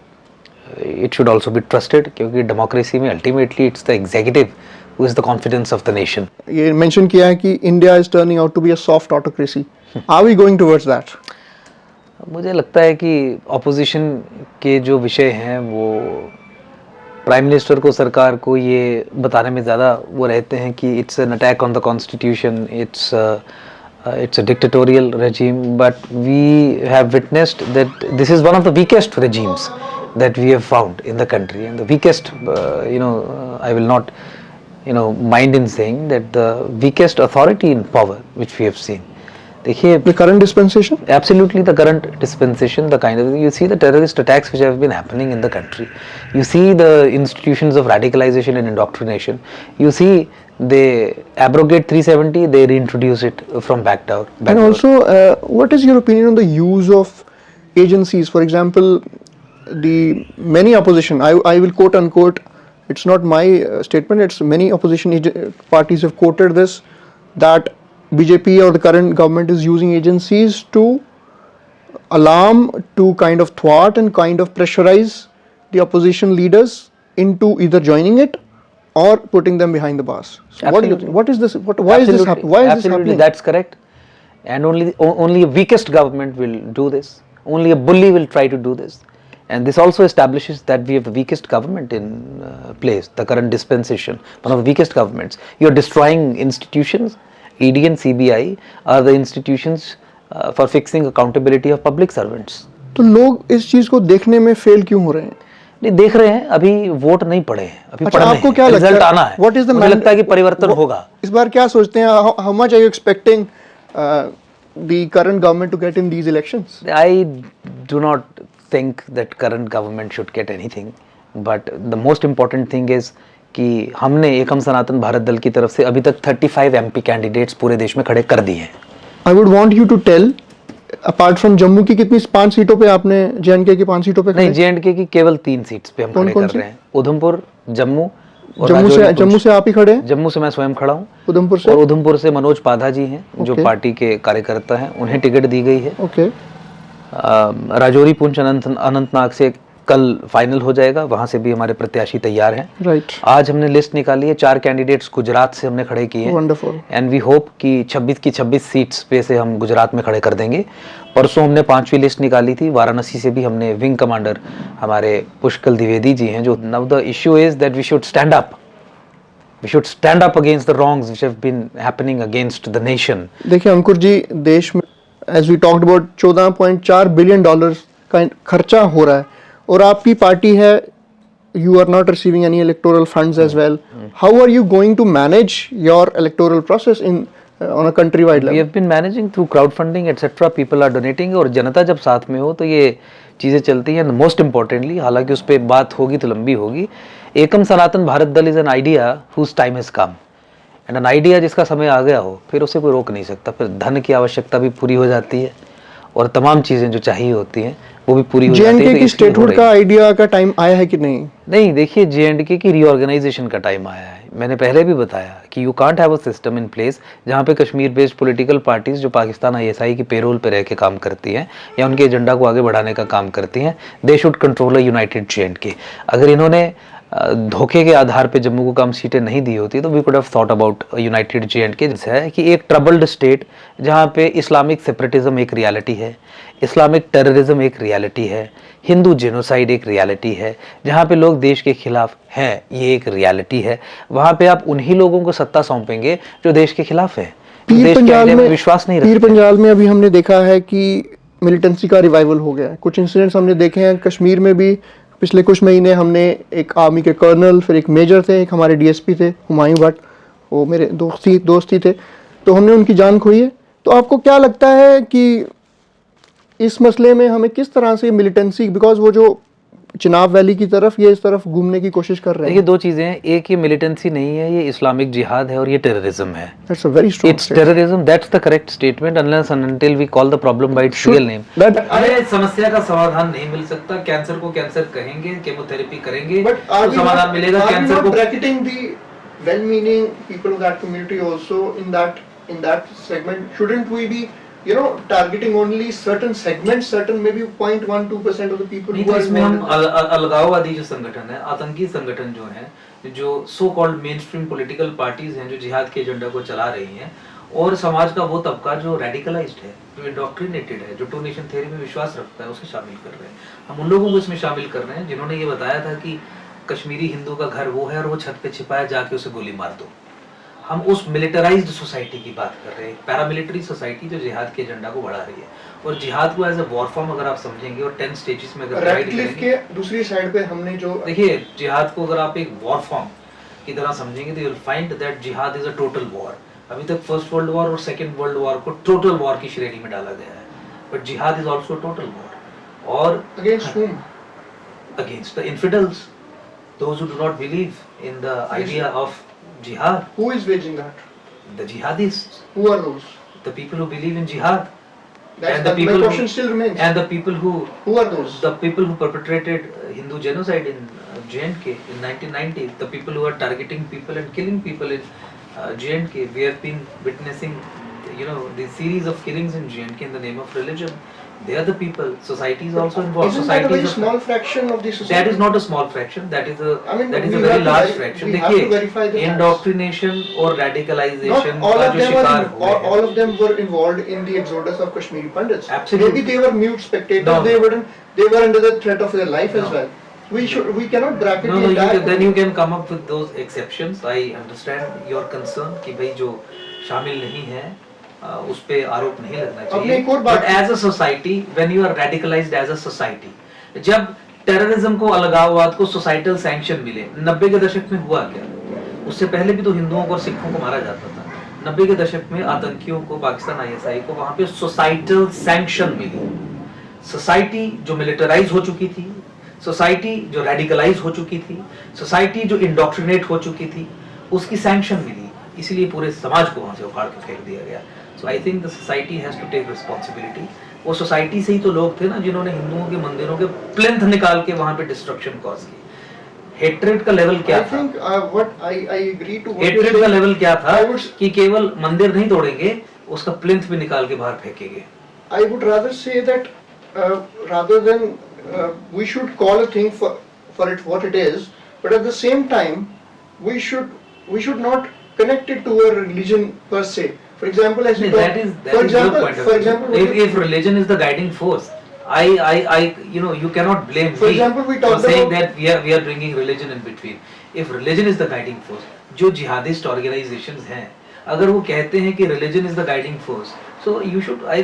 it should also be trusted, क्योंकि democracy में ultimately it's the executive who is the confidence of the nation. ये mention किया है कि India is turning out to be a soft autocracy. Are we going towards that? मुझे लगता है कि opposition के जो विषय हैं वो प्राइम मिनिस्टर को, सरकार को ये बताने में ज़्यादा वो रहते हैं कि it's an attack on the constitution, it's a dictatorial regime, but we have witnessed that this is one of the weakest regimes that we have found in the country, and the weakest, I will not, mind in saying that the weakest authority in power which we have seen. देखिए, the current dispensation, absolutely the current dispensation, the kind of, you see the terrorist attacks which have been happening in the country, you see the institutions of radicalization and indoctrination, you see they abrogate 370, they reintroduce it from back down. And also what is your opinion on the use of agencies? For example, the many opposition, I will quote unquote, it's not my statement, it's many opposition parties have quoted this, that BJP or the current government is using agencies to alarm, to kind of thwart and kind of pressurize the opposition leaders into either joining it or putting them behind the bars. So what do you think? What is this? Why is this happening? Why is this happening? That's correct. And only a weakest government will do this. Only a bully will try to do this. And this also establishes that we have the weakest government in place, the current dispensation, one of the weakest governments. You are destroying institutions. ED and CBI are the institutions for fixing accountability of public servants. तो लोग इस चीज को देखने में fail क्यों हो रहे हैं? नहीं देख रहे हैं, अभी वोट नहीं पड़े हैं, अभी अच्छा, आपको क्या लगता है? रिजल्ट आना है। What is the मुझे लगता है कि परिवर्तन होगा। इस बार क्या सोचते हैं? How much are you expecting the current government to get in these elections? I do not think that current government should get anything, but the most important thing is कि हमने एकम सनातन भारत दल की तरफ से अभी तक 35 MP कैंडिडेट्स पूरे देश में खड़े कर दिए हैं। I would want you to tell, apart from Jammu की कितनी 5 सीटों पे आपने, J&K की 5 सीटों पे? नहीं, J&K की केवल 3 सीट्स पे हम खड़े कर रहे हैं, उधमपुर, जम्मू और जम्मू से आप ही खड़े हैं? जम्मू से मैं स्वयं खड़ा हूँ। उधमपुर से? और उधमपुर से मनोज पाधा जी हैं जो पार्टी के कार्यकर्ता हैं, उन्हें टिकट दी गई है। ओके। राजौरी, पुंछ, अनंतनाग से कल फाइनल हो जाएगा, वहां से भी हमारे प्रत्याशी तैयार हैं। राइट। आज हमने लिस्ट निकाली है, 4 कैंडिडेट्स गुजरात से हमने खड़े किए हैं। वंडरफुल। एंड वी होप कि 26 की 26 सीट्स पे से हम गुजरात में खड़े कर देंगे। परसों हमने 5वीं लिस्ट निकाली थी, वाराणसी से भी हमने विंग कमांडर हमारे पुष्कल द्विवेदी जी हैं, जो now the issue is that we should stand up, we should stand up against the wrongs which have been happening against the nation. देखिए अंकुर जी, देश में as we talked about 14.4 billion dollars का खर्चा हो रहा है और आपकी पार्टी है, you are not receiving any electoral funds as well. How are you going to manage your electoral process in on a countrywide We level? have been managing through crowdfunding etc. People are donating और जनता जब साथ में हो तो ये चीज़ें चलती हैं। मोस्ट इम्पोर्टेंटली, हालांकि उस पर बात होगी तो लंबी होगी, एकम Sanatan Bharat Dal is an idea whose time has come, and an idea जिसका समय आ गया हो फिर उसे कोई रोक नहीं सकता। फिर धन की आवश्यकता भी पूरी हो जाती है और तमाम चीज़ें जो चाहिए होती हैं वो भी पूरी हो जाती है। जे.एंड.के की स्टेटहुड का आइडिया का टाइम आया है कि नहीं? नहीं, देखिए जे.एंड.के की रीऑर्गेनाइजेशन का टाइम आया है। मैंने पहले भी बताया कि you can't have a system in place जहाँ पे कश्मीर बेस्ड पॉलिटिकल पार्टीज जो पाकिस्तान आईएसआई की पेरोल पे रह के काम करती हैं या उनके एजेंडा को आगे बढ़ाने का काम करती हैं, they should control a United J&K. अगर इन्होंने धोखे के आधार पे जम्मू को कम सीटें नहीं दी होती तो we could have thought about united J and K. जैसे है कि एक ट्रबल्ड स्टेट जहाँ पे इस्लामिक सेपरेटिज्म एक रियलिटी है, इस्लामिक टेररिज्म एक रियलिटी है, हिंदू जेनोसाइड एक रियलिटी है, जहाँ पे लोग देश के खिलाफ हैं, ये एक रियलिटी है। वहाँ पे आप उन्हीं लोगों को सत्ता सौंपेंगे जो देश के खिलाफ है, पीर पंजाल में विश्वास नहीं रखते। पीर पंजाल में अभी हमने देखा है कि मिलिटेंसी का रिवाइवल हो गया है। कुछ इंसिडेंट्स हमने देखे हैं कश्मीर में भी। पिछले कुछ महीने हमने एक आर्मी के कर्नल, फिर एक मेजर थे, एक हमारे डीएसपी थे हुमायूं भट्ट, वो मेरे दोस्त ही थे, तो हमने उनकी जान खोई है। तो आपको क्या लगता है कि इस मसले में हमें किस तरह से मिलिटेंसी, बिकॉज वो जो चिनाब वैली की तरफ ये इस तरफ घूमने की कोशिश कर रहे हैं? ये दो चीजें हैं, एक ये मिलिटेंसी नहीं है, ये इस्लामिक जिहाद है और ये टेररिज्म है। That's a very strong It's terrorism, that's the correct statement unless and until we call the problem by its real name. हमें समस्या का समाधान नहीं मिल सकता। कैंसर को कैंसर कहेंगे, केमोथेरेपी करेंगे तो समाधान मिलेगा। कैंसर को bracketing the well-meaning people of that community also in that segment? Shouldn't we be targeting only certain segments, certain maybe 0.1-2% of the people who are इसमें हम involved? अलगाववादी जो संगठन है, आतंकी संगठन जो है, जो so called main stream political parties हैं जो जिहाद के एजेंडा को चला रही हैं, और समाज का वो तबका जो रेडिकलाइज्ड है, जो इंडोक्ट्रिनेटेड है, जो टू नेशन थ्योरी में विश्वास रखता है, उसे शामिल कर रहे हैं। हम उन लोगों को इसमें शामिल कर रहे हैं जिन्होंने ये बताया था कि कश्मीरी हिंदू का घर वो है और वो छत पे छिपाया, जाके उसे गोली मार दो। हम उस मिलिटराइज्ड सोसाइटी की बात कर रहे हैं, पैरामिलिट्री सोसाइटी जो जिहाद के एजेंडा को बढ़ा रही है। और जिहाद को एज अ वॉर फॉर्म अगर आप समझेंगे और 10 स्टेजेस में अगर डिवाइड करेंगे, के दूसरी साइड पे हमने जो देखिए जिहाद को अगर आप एक वॉर फॉर्म की तरह समझेंगे तो you will find that jihad is a total war. अभी तक फर्स्ट वर्ल्ड वॉर और सेकंड वर्ल्ड वॉर को टोटल वॉर की श्रेणी में डाला गया है, but jihad is also total war. और against whom? Against the infidels, those who do not believe in the idea of jihad. Who is waging that? The jihadists. Who are those? The people who believe in jihad. My question still remains. And the people who are those? The people who perpetrated Hindu genocide in J&K in 1990. The people who are targeting people and killing people in J&K. We have been witnessing, the series of killings in J&K in the name of religion. They are the people. Society is also involved. Isn't that a very small fraction of the society? That is not a small fraction. That is a that is a very large fraction. देखिए, indoctrination और radicalization का जो शिकार हुए हैं, all of them were involved in the exodus of Kashmiri Pandits. Absolutely. Maybe they were mute spectators. They were under the threat of their life as well. We cannot bracket the entire. Then you can come up with those exceptions. I understand your concern कि भाई जो शामिल नहीं है उस पे आरोप नहीं लगना चाहिए। But as a society, when you are radicalised as a society, जब टेररिज्म को, अलगाववाद को सोसाइटल सैंक्शन मिले, 90 के दशक में हुआ क्या? उससे पहले भी तो हिंदुओं को और सिखों को मारा जाता था। 90 के दशक में आतंकियों को, पाकिस्तान आईएसआई को वहां पे सोसाइटल सैंक्शन मिली। सोसाइटी जो मिलिटराइज हो चुकी थी, सोसाइटी जो रेडिकलाइज हो चुकी थी, सोसाइटी जो इंडोक्ट्रिनेट हो चुकी थी, उसकी सैंक्शन मिली, इसलिए पूरे समाज को वहां से उखाड़ के फेंक दिया गया। So I think the society has to take responsibility. वो सोसाइटी से ही तो लोग थे ना जिन्होंने हिंदुओं के मंदिरों के प्लिंथ निकाल के वहां पे डिस्ट्रक्शन कॉज की। हेट्रेड का लेवल क्या था? हेट्रेड का लेवल क्या था कि केवल मंदिर नहीं तोड़ेंगे, उसका प्लिंथ भी निकाल के बाहर फेंकेंगे। I would rather say that rather than we should call a thing for it what it is, but at the same time we should not connect it to a religion per se. For example, as you talk, that is for your example, point of for view. example, If religion is the guiding force, you cannot blame For me example, we for talked saying about- that we are bringing religion in between. If religion is the guiding force, जो jihadist organizations हैं, अगर वो कहते हैं कि religion is the guiding force, so you should I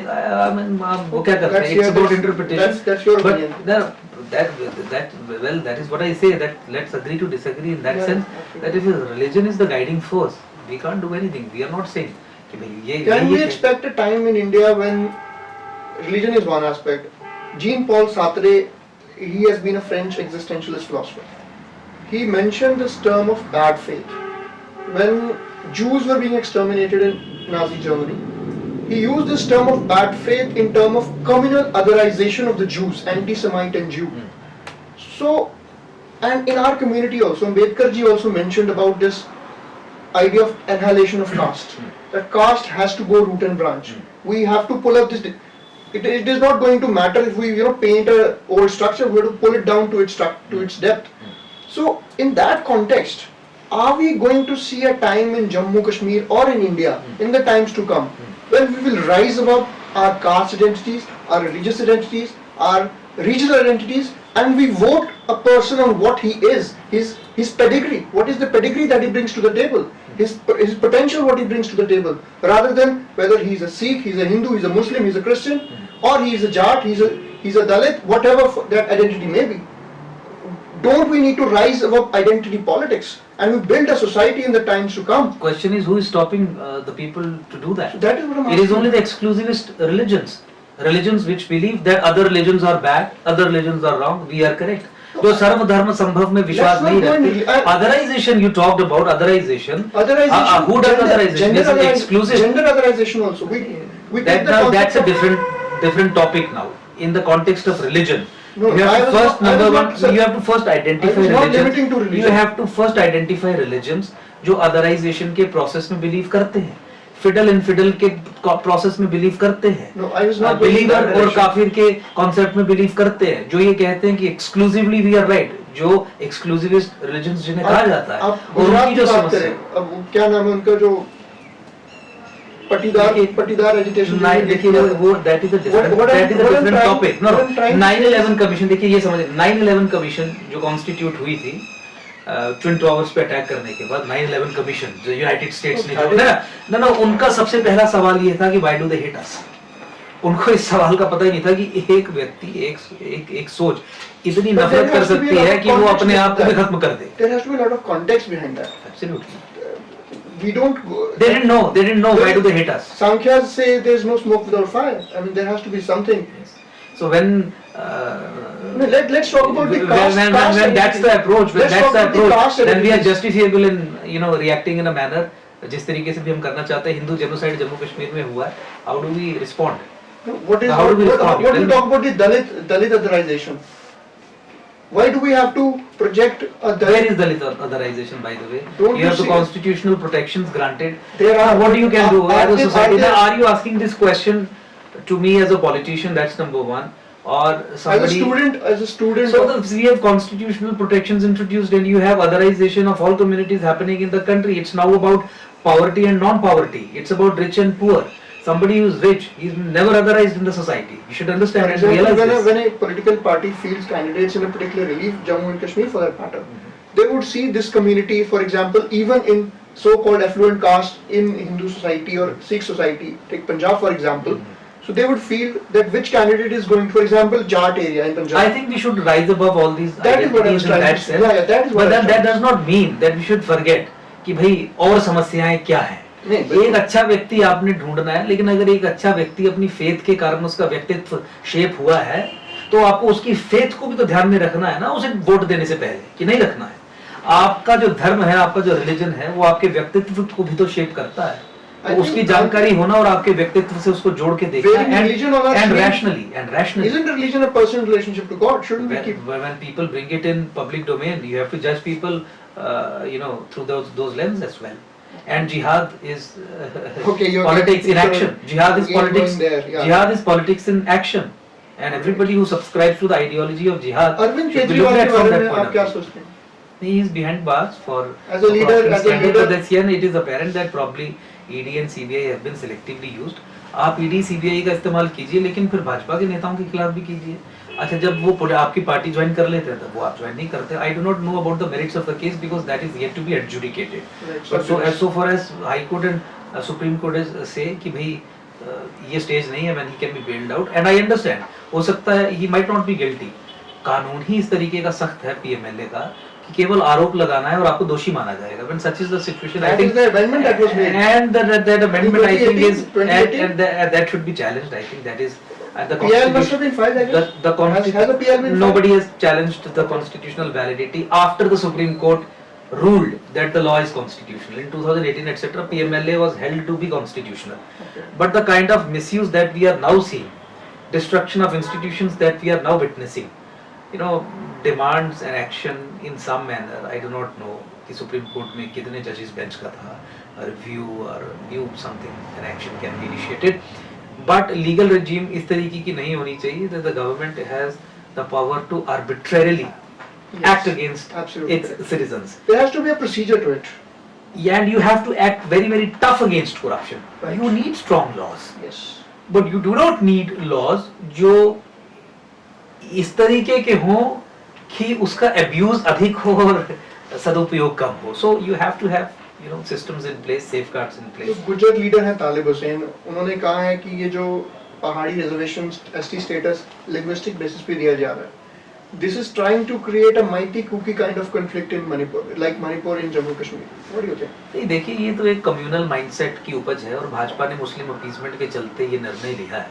mean वो क्या करते हैं? It's about interpretation. That's your But opinion. that is what I say, that let's agree to disagree in that Yeah, sense, okay. that if religion is the guiding force, we can't do anything. We are not saying कि भाई ये Can ये we expect a time in India when religion is one aspect? Jean-Paul Sartre, he has been a French existentialist philosopher. He mentioned this term of bad faith. When Jews were being exterminated in Nazi Germany, he used this term of bad faith in terms of communal otherization of the Jews, anti-Semite and Jew. So, and in our community also, Ambedkar ji also mentioned about this idea of annihilation of caste. That caste has to go root and branch. We have to pull up this. It is not going to matter if we paint a old structure. We have to pull it down to its depth. So in that context, are we going to see a time in Jammu Kashmir or in India in the times to come when we will rise above our caste identities, our religious identities, our regional identities, and we vote a person on what he is, his pedigree, what is the pedigree that he brings to the table, his potential, what he brings to the table, rather than whether he's a Sikh, he's a Hindu, he's a Muslim, he's a Christian, or he's a Jat, he's a Dalit, whatever that identity may be. Don't we need to rise above identity politics and we build a society in the times to come? Question is, who is stopping the people to do that? So that is what I'm It is asking. only the exclusivist religions which believe that other religions are bad, other religions are wrong, we are correct. जो सर्व धर्म संभव में विश्वास Let's not नहीं go रखते. in- Otherization, you talked about otherization. Otherization, Who does otherization? Gender, Is it exclusive? Gender otherization also. We take That the now, that's a concept of- different topic now. In the context of religion, No, you I have to was first not- I was number not, one. sir. You have to first identify I was not religions. limiting to religion. You have to first identify religions जो otherization के process में believe करते हैं. Fiddle infidel के process में believe करते हैं. No, I was not going in that believer और direction. काफिर के कॉन्सेप्ट में बिलीव करते हैं, जो ये कहते हैं कि एक्सक्लूसिवली वी आर राइट, जो एक्सक्लूसिविस्ट रिलीजन्स जिन्हें कहा जाता है, आप और गुजरात उनकी की जो बात समस्या करें, अब वो क्या नाम है उनका जो पटीदार एजुकेशन नहीं, देखिए वो that is a different topic. No, 9/11 commission, देखिए ये समझ, 9/11 कमीशन जो कॉन्स्टिट्यूट हुई थी ट्विन टावर्स पे अटैक करने के बाद, 9/11 कमीशन जो यूनाइटेड स्टेट्स ने जो ना उनका सबसे पहला सवाल ये था कि व्हाई डू दे हेट अस. उनको इस सवाल का पता ही नहीं था कि एक व्यक्ति एक सोच इतनी नफरत कर सकती है कि वो अपने आप को भी खत्म कर दे. There has to be a lot of context behind that. Absolutely. We don't go, They didn't know why do they hate us. Sankhyas say there's no smoke without fire. I mean, there has to be something. So when I mean, let's talk about the when caste. when caste that's the approach, when Let's that's talk the about the approach, caste then we are identities. justifiable in reacting in a manner जिस तरीके से भी हम करना चाहते हैं. Hindu genocide Jammu Kashmir में हुआ है. How do we respond? What is How do we what respond? do you talk about the Dalit otherization? Why do we have to project a Where Dalit? is Dalit otherization, by the way? Don't You you have the see- constitutional protections granted. There are- What you can do are as a there- society? are there- Now, are you asking this question to me as a politician? That's number one. Or somebody. As a student. So we have constitutional protections introduced, and you have otherization of all communities happening in the country. It's now about poverty and non-poverty. It's about rich and poor. Somebody who's rich, he's never otherized in the society. You should For understand and example, realize this. when a political party fields candidates in a particular relief, Jammu and Kashmir for that matter, they would see this community, for example, even in so-called affluent caste in Hindu society or Sikh society, take Punjab for example, so they would feel that which candidate is going, for example, Jat area in Punjab. I think we should rise above all these That is what I was identities in trying that to say. sense. Yeah, that is what But I was that trying does not mean that we should forget कि भाई और समस्याएं क्या हैं. नहीं, बिल्कुल। एक अच्छा व्यक्ति आपने ढूंढना है, लेकिन अगर एक अच्छा व्यक्ति अपनी फेथ के कारण उसका व्यक्तित्व शेप हुआ है, तो आपको उसकी फेथ को भी तो ध्यान में रखना है ना, उसे वोट देने से पहले, कि नहीं रखना है. आपका जो धर्म है, आपका जो रिलीजन है, वो आपके व्यक्तित्व को भी तो शेप करता है. I तो उसकी think- जानकारी होना और आपके व्यक्तित्व से उसको जोड़ के देखना Very religion or and not- rationally. Isn't religion a personal relationship to God? Shouldn't we keep? When people bring it in public domain, you have to judge people, through those lenses as well. And jihad is Okay, you're politics in getting- action. Jihad is you're politics. going there, yeah. Jihad is politics in action. and everybody who subscribes to the ideology of jihad Arvind should be Kejriwal looked के at from बारे that में point आप of क्या view. सोचते हैं? He is behind bars for As a leader, corruption as a scandal, leader- but that's here it is apparent that probably ED and CBI have been selectively used. आप ED CBI का इस्तेमाल कीजिए, लेकिन फिर भाजपा के नेताओं के खिलाफ भी कीजिए. अच्छा, जब वो आपकी पार्टी ज्वाइन कर लेते हैं तब वो आप ज्वाइन नहीं करते. I do not know about the merits of the case because that is yet to be adjudicated. Right, But so far as High Court and Supreme Court is say कि भाई ये स्टेज नहीं है when he can be bailed out, and I understand. हो सकता है he might not be guilty. कानून ही इस तरीके का सख्त है PMLA का कि केवल आरोप लगाना है और आपको दोषी माना जाएगा. When such is the situation, I That think is the amendment that was made. and that amendment I think is 2018? and that should be challenged. I think that is the PL must have been filed, I guess. the Has a PL been filed? nobody has challenged the constitutional validity after the Supreme Court ruled that the law is constitutional in 2018, etc. PMLA was held to be constitutional. Okay. But the kind of misuse that we are now seeing, destruction of institutions that we are now witnessing, demands an action in some manner. I do not know कि Supreme Court में कितने judges bench का था, a review or new something, an action can be initiated. But legal regime इस तरीके की नहीं होनी चाहिए that the government has the power to arbitrarily act against absolutely its correct. citizens. There has to be a procedure to it. Yeah, and you have to act very, very tough against corruption. Right. You need strong laws. Yes. But you do not need laws जो इस तरीके के हों कि उसका abuse अधिक हो और सदुपयोग कम हो. So you have to have systems in place, safeguards in तो place. गुजर लीडर हैं तालिब हुसैन, उन्होंने कहा है कि ये जो पहाड़ी reservation ST status linguistic basis पे दिया जा रहा है, this is trying to create a mighty cookie kind of conflict in Manipur, like Manipur in Jammu Kashmir. What do you think? नहीं, देखिए ये तो एक कम्युनल माइंडसेट की उपज है और भाजपा ने मुस्लिम अपीसमेंट के चलते ये निर्णय लिया है.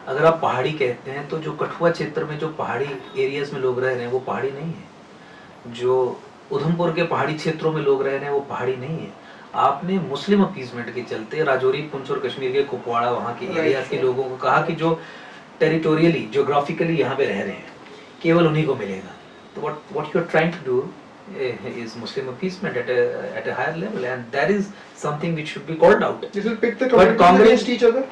अगर आप पहाड़ी कहते हैं तो जो कठुआ क्षेत्र में जो पहाड़ी एरियाज में लोग रह रहे हैं वो पहाड़ी नहीं है. जो उधमपुर के पहाड़ी क्षेत्रों में लोग रह रहे हैं वो पहाड़ी नहीं है. आपने मुस्लिम अपीसमेंट के चलते राजौरी, पुंछ और कश्मीर के कुपवाड़ा वहाँ के एरियाज के लोगों को कहा कि जो टेरिटोरियली ज्योग्राफिकली यहाँ पे रह रहे हैं केवल उन्हीं को मिलेगा. तो what you are trying to do is Muslim appeasement at a higher level, and that is something which should be called out. This will pit the But communities Congress- against each other.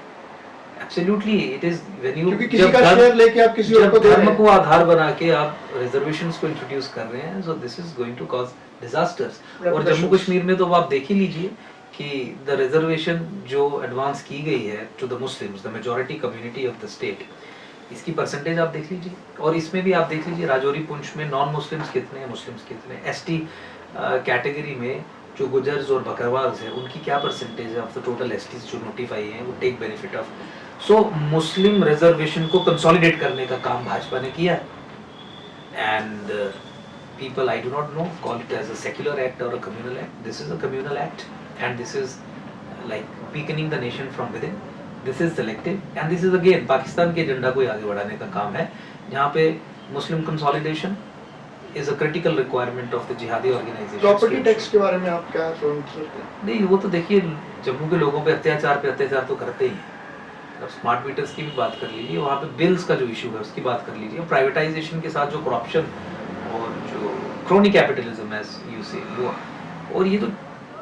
Absolutely, it is when you क्योंकि किसी का share लेके आप किसी और जब को दे रहे धर्म हैं. को आधार बना के आप रिजर्वेशंस को इंट्रोड्यूस कर रहे हैं, so this is going to cause disasters. और जम्मू Repercussions. कश्मीर में तो आप देख ही लीजिए कि द रिजर्वेशन जो एडवांस की गई है to the Muslims, the majority community of the state, इसकी परसेंटेज आप देख लीजिए. और इसमें भी आप देख लीजिए राजौरी, पुंछ में नॉन मुस्लिम्स कितने हैं, मुस्लिम्स कितने हैं. ST कैटेगरी में जो गुजर्स और बकरवाल्स हैं उनकी क्या परसेंटेज है ऑफ द टोटल STs जो नोटिफाई हैं, वो take benefit of. So Muslim reservation को कंसोलिडेट करने का काम भाजपा ने किया. And people, I do not know, call it as a secular act or a communal act. This is a communal act, and this is like weakening the nation from within. This is selective, and this is again Pakistan के agenda को आगे बढ़ाने का काम है, जहाँ पे Muslim consolidation is a critical requirement of the jihadi organization. Property tax के बारे में आप क्या सोचते हैं? नहीं, वो तो देखिए जम्मू के लोगों पे अत्याचार तो करते ही हैं. अब स्मार्ट मीटर्स की भी बात कर लीजिए, वहाँ पे बिल्स का जो इशू है उसकी बात कर लीजिए, प्राइवेटाइजेशन के साथ जो करप्शन और जो क्रोनी कैपिटलिज्म है यू से वो, और ये तो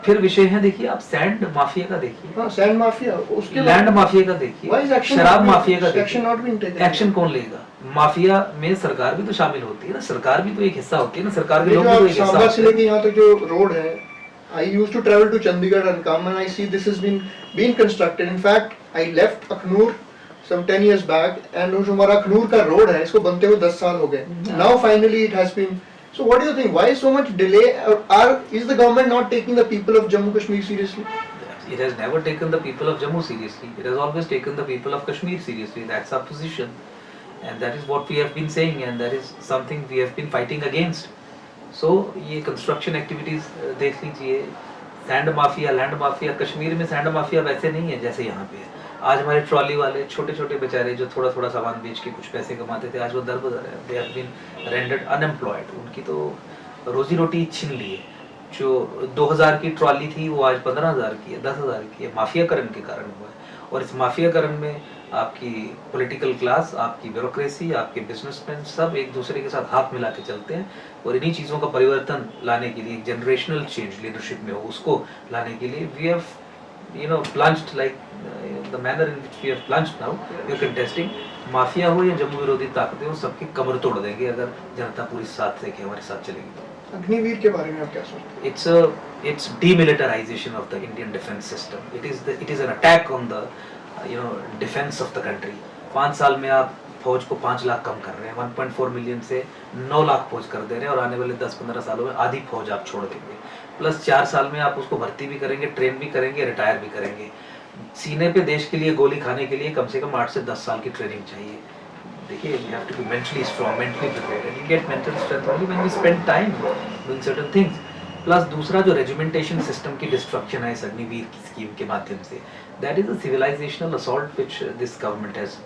फिर विषय है. देखिए आप सैंड माफिया का देखिए, हाँ, सैंड माफिया, उसके लैंड माफिया का Why is देखिए, action शराब not being- माफिया का action not being देखिए. taken? एक्शन कौन लेगा? माफिया में सरकार भी तो शामिल होती है ना, सरकार भी तो एक हिस्सा होती है ना, सरकार के ये लोग जो भी तो आप एक हिस्सा सांबा से होते हैं. लेके यहाँ तक जो रोड है, I used to travel to Chandigarh and come, and I see this has been constructed. In fact, I left Aknoor some 10 years back, and जो हमारा अखनूर का रोड है इसको बनते हुए 10 साल हो गए. Now finally it has been. So what do you think? Why so much delay? Is the government not taking the people of Jammu Kashmir seriously? It has never taken the people of Jammu seriously. It has always taken the people of Kashmir seriously. That's our position, and that is what we have been saying, and that is something we have been fighting against. So ये construction activities देख लीजिए, sand mafia, land mafia. Kashmir में sand mafia वैसे नहीं है जैसे यहाँ पे है. आज हमारे ट्रॉली वाले छोटे छोटे बेचारे जो थोड़ा थोड़ा सामान बेच के कुछ पैसे कमाते थे, आज वो दर बदर है. They have been rendered unemployed. उनकी तो रोजी रोटी छीन ली है. जो 2000 की ट्रॉली थी वो आज 15,000 की है, 10,000 की है. माफियाकरण के कारण हुआ है. और इस माफियाकरण में आपकी पॉलिटिकल क्लास, आपकी ब्यूरोक्रेसी, आपके बिजनेसमैन सब एक दूसरे के साथ हाथ मिला के चलते हैं. और इन्हीं चीज़ों का परिवर्तन लाने के लिए, जनरेशनल चेंज लीडरशिप में हो उसको लाने के लिए we have plunged like the manner in which we have plunged now, we are contesting. Mafia हो या जम्मू विरोधी ताकतें हो, सबकी कमर तोड़ देंगे अगर जनता पूरी साथ लेके हमारे साथ चलेगी तो। अग्निवीर के बारे में आप क्या सोचते हैं? It's demilitarization of the Indian defense system. It is an attack on the defense of the country. 5 साल में आप फौज को 5 लाख कम कर रहे हैं, 1.4 मिलियन से 9 लाख फौज कर दे रहे हैं और आने वाले 10-15 सालों में आधी फौज आप छोड़ देंगे। प्लस 4 साल में आप उसको भर्ती भी करेंगे, ट्रेन भी करेंगे, रिटायर भी करेंगे। सीने पे देश के लिए गोली खाने के लिए कम से कम 8 से 10 साल की ट्रेनिंग चाहिए। देखिए, you have to be mentally strong, mentally prepared, and you get mental strength only when we spend time doing certain things. Plus दूसरा जो रेजिमेंटेशन सिस्टम की डिस्ट्रक्शन है इस अग्निवीर की स्कीम के माध्यम से, that is a civilisational assault which this government has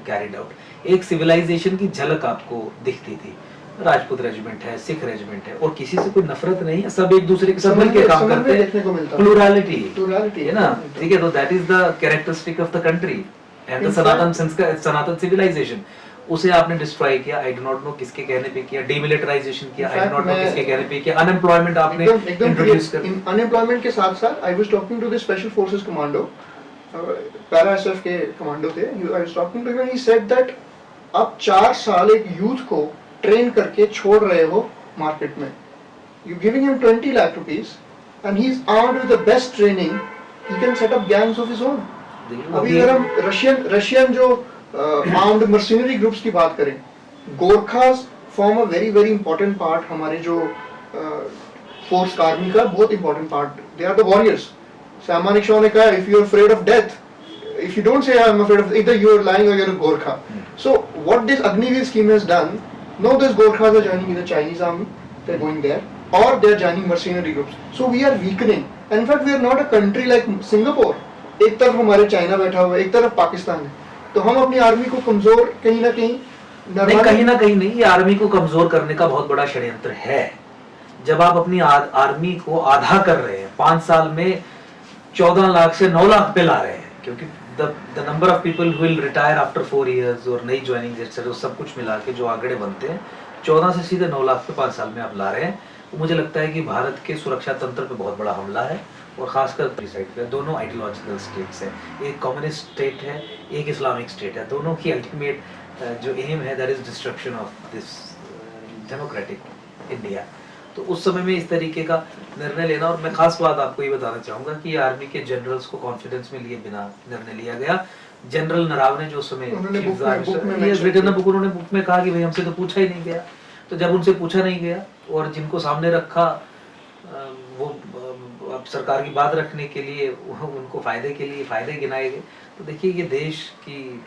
carried out. एक सिविलाइजेशन की झलक आपको दिखती थी। राजपूत रेजिमेंट है, सिख रेजिमेंट है, और किसी से कोई नफरत नहीं है, सब एक दूसरे के साथ मिलकर काम करते हैं। प्लुरैलिटी है ना, ठीक है। तो that is the characteristic of the country and the Sanatan civilisation. उसे आपने डिस्ट्रॉय किया, आई डू नॉट नो किसके कहने पे किया, डीमिलिटराइजेशन किया, आई डू नॉट नो किसके कहने पे किया, अनएम्प्लॉयमेंट आपने इंट्रोड्यूस कर। अनएम्प्लॉयमेंट के साथ साथ I was talking to the special forces commando, para SF के कमांडो थे, I was talking to him, he said that आप 4 साल एक यूथ को ट्रेन करके छोड़ रहे हो मार्केट में, you giving him 20 lakh rupees and he is armed with the best training, he can set up gangs of his own. अभी अगर हम रशियन जो आर्म्ड मर्सिनरी ग्रुप्स की बात करें, Gorkhas form a very very important part, हमारे जो फोर्स आर्मी का बहुत important part, they are the warriors. सामानिक Shaw ने कहा, if you are afraid of death, if you don't say I am afraid of, either you are lying or you are a Gorkha. So what this Agniveer scheme has done, now those Gorkhas are joining either Chinese army, they are going there, or they are joining mercenary groups. So we are weakening. And in fact we are not a country like Singapore. एक तरफ हमारे China बैठा हुआ है, एक तरफ पाकिस्तान है, तो हम अपनी आर्मी को कमजोर कहीं ना कहीं नहीं, ये आर्मी को कमजोर करने का बहुत बड़ा षड्यंत्र है। जब आप अपनी आर्मी को आधा कर रहे हैं, 5 साल में 14 लाख से 9 लाख पे ला रहे हैं, क्योंकि the number of people who will retire after 4 years और नई ज्वाइनिंग etc सब कुछ मिला के जो आंकड़े बनते हैं, 14 से सीधे 9 लाख पे 5 साल में आप ला रहे हैं। तो मुझे लगता है कि भारत के सुरक्षा तंत्र पे बहुत बड़ा हमला है, और खासकर साइड पे दोनों आइडियोलॉजिकल स्टेट्स हैं, एक कम्युनिस्ट स्टेट है, एक इस्लामिक स्टेट है, दोनों की अल्टीमेट जो एम है that is destruction of this democratic India. तो उस समय में इस तरीके का निर्णय लेना, और मैं खास बात आपको ये बताना चाहूंगा कि आर्मी के जनरल्स को कॉन्फिडेंस में लिए बिना निर्णय लिया गया। जनरल नरावने जो समय उन्होंने बुक में कहा कि भाई हमसे तो पूछा ही नहीं गया। तो जब उनसे पूछा नहीं गया और जिनको सामने रखा वो अब सरकार की बात रखने के लिए उनको फायदे के लिए फायदे गिनाए गए, तो देखिए ये देश की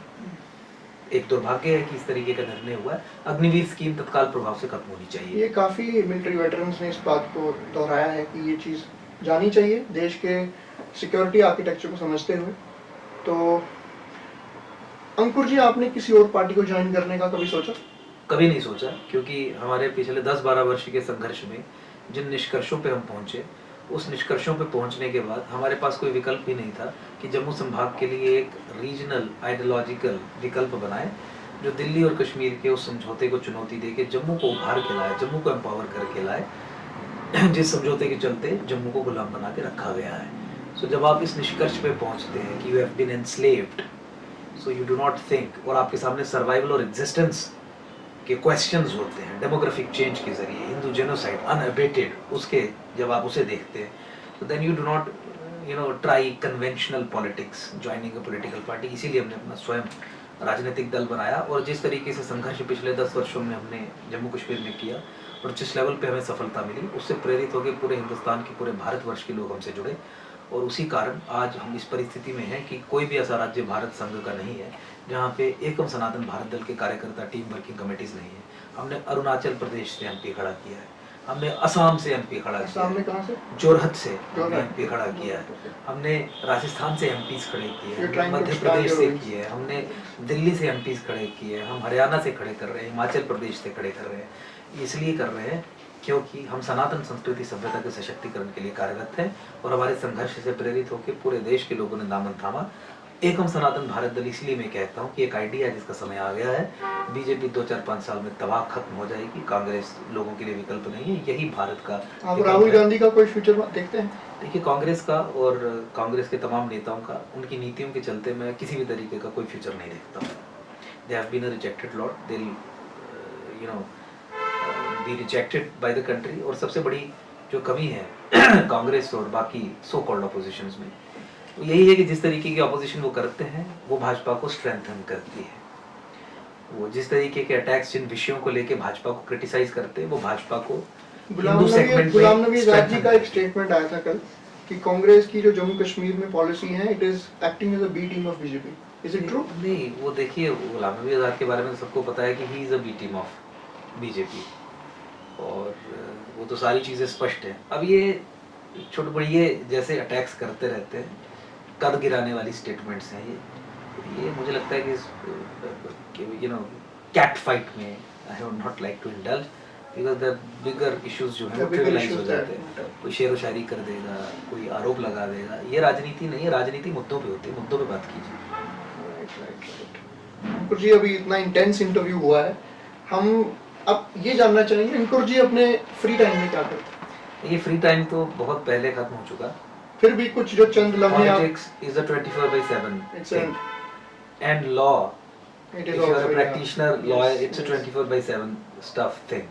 एक दुर्भाग्य है कि इस तरीके का निर्णय हुआ है। अग्निवीर स्कीम तत्काल प्रभाव से खत्म होनी चाहिए। ये काफ़ी मिलिट्री वेटरन्स ने इस बात को दोहराया है कि ये चीज़ जानी चाहिए, देश के सिक्योरिटी आर्किटेक्चर को समझते हुए। तो अंकुर जी, आपने किसी और पार्टी को ज्वाइन करने का कभी सोचा? कभी नहीं सोचा, क्योंकि हमारे पिछले 10-12 वर्ष के संघर्ष में जिन निष्कर्षों पे हम पहुंचे, उस निष्कर्षों पे पहुंचने के बाद हमारे पास कोई विकल्प ही नहीं था कि जम्मू संभाग के लिए एक रीजनल आइडियोलॉजिकल विकल्प बनाए जो दिल्ली और कश्मीर के उस समझौते को चुनौती दे के जम्मू को उभार के लाए, जम्मू को एम्पावर करके लाए, जिस समझौते के चलते जम्मू को गुलाम बना के रखा गया है। सो जब आप इस निष्कर्ष पे पहुंचते हैं कि you have been enslaved, so you do not think, और आपके सामने सर्वाइवल और एग्जिस्टेंस के क्वेश्चंस होते हैं डेमोग्राफिक चेंज के जरिए, हिंदू जेनोसाइड अनअबेटेड, उसके जब आप उसे देखते हैं तो then you do not try conventional politics, joining a political party. इसीलिए हमने अपना स्वयं राजनीतिक दल बनाया, और जिस तरीके से संघर्ष पिछले 10 वर्षों में हमने जम्मू कश्मीर में किया और जिस लेवल पे हमें सफलता मिली, उससे प्रेरित होकर पूरे हिंदुस्तान के पूरे भारतवर्ष के लोग हमसे जुड़े, और उसी कारण आज हम इस परिस्थिति में हैं कि कोई भी ऐसा राज्य भारत संघ का नहीं है जहाँ पे एकम सनातन भारत दल के कार्यकर्ता टीम वर्किंग कमेटीज नहीं है। हमने अरुणाचल प्रदेश से एमपी खड़ा किया है, हमने असम से एमपी खड़ा किया है, जोरहट से एमपी खड़ा किया है, हमने राजस्थान से एमपीज खड़े किए हैं, मध्य प्रदेश से किए हैं, हमने दिल्ली से एमपीज खड़े किए हैं, हम हरियाणा से खड़े कर रहे हैं, हिमाचल प्रदेश से खड़े कर रहे हैं। इसलिए कर रहे हैं क्योंकि हम सनातन संस्कृति सभ्यता के सशक्तिकरण के लिए कार्यरत हैं, और हमारे संघर्ष से प्रेरित होकर पूरे देश के लोगों ने दामन थामा। एक हम सनातन भारत दल इसलिए मैं कहता हूँ कि एक आइडिया है जिसका समय आ गया है। बीजेपी 2-4-5 साल में तबाह खत्म हो जाएगी, कांग्रेस लोगों के लिए विकल्प नहीं है, यही भारत का आप विकल्प राहुल है। गांधी का कोई फ्यूचर देखते हैं? देखिए, कांग्रेस का और कांग्रेस के तमाम नेताओं का उनकी नीतियों के चलते मैं किसी भी तरीके का कोई फ्यूचर नहीं देखता हूँ। They have been a rejected lot, they you know be rejected by the country. और सबसे बड़ी जो कमी है कांग्रेस और बाकी सो कॉल्ड ऑपोजिशंस में, वो यही है कि जिस तरीके की ऑपोजिशन वो करते हैं वो भाजपा को स्ट्रेंथन करती है। वो जिस तरीके के अटैक्स जिन विषयों को लेके भाजपा को क्रिटिसाइज करते हैं वो भाजपा को गुलाम हिंदू सेगमेंट गुलाम में नबी आजाद जी strengthen का एक करते हैं। स्टेटमेंट आया था कल कि कांग्रेस की जो जम्मू कश्मीर में पॉलिसी है, it is acting as a B team of BJP. Is it true? नहीं, वो देखिए, गुलाम नबी आजाद के बारे में सबको पता है कि he is a B team of BJP, और वो तो सारी चीज़ें स्पष्ट है। अब ये छोटे बड़ी ये जैसे अटैक्स करते रहते हैं, कद गिराने वाली स्टेटमेंट्स हैं ये मुझे लगता है कि यू नो कैट फाइट में I would not like to indulge, because the bigger issues जो है वो ट्रिविलाइज हो जाते हैं। कोई शेर व शायरी कर देगा, कोई आरोप लगा देगा, ये राजनीति नहीं है। राजनीति मुद्दों पे होती है, मुद्दों पे बात कीजिए। अंकुर जी, अभी इतना इंटेंस इंटरव्यू हुआ है, हम अब ये जानना चाहेंगे अंकुर जी अपने फ्री टाइम में क्या करते हैं? ये फ्री टाइम तो बहुत पहले खत्म हो चुका। फिर भी कुछ जो चंद लम्हे आप Politics is a 24/7 It's thing. And law, it if is you are also, a yeah. practitioner lawyer, Yes, it's a yes. 24/7 stuff thing.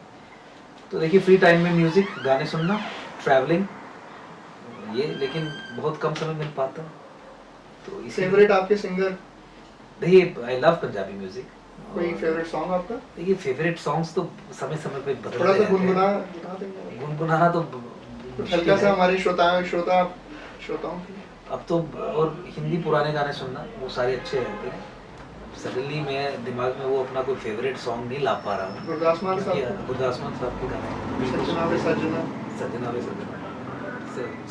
तो देखिए, फ्री टाइम में म्यूजिक, गाने सुनना, ट्रैवलिंग, ये लेकिन बहुत कम समय मिल पाता। तो इसीलिए फेवरेट आपके सिंगर? देखिए, आई लव पंजाबी म्यूजिक। कोई फेवरेट सॉन्ग आपका? देखिए, फेवरेट सॉन्ग्स तो समय समय पे बदलते थोड़ा सा रहते हैं। गुनगुना देंगे? गुनगुनाना तो कुछ मुश्किल हल्का सा है। हमारे श्रोताओं के लिए। अब तो और हिंदी पुराने गाने सुनना, वो सारे अच्छे रहते हैं। सडनली मैं दिमाग में वो अपना कोई फेवरेट सॉन्ग नहीं ला पा रहा हूँ। गुरदास मान क्योंकि साहब? गुरदास मान साहब के गाने सजना वे सजना? सजना वे सजना,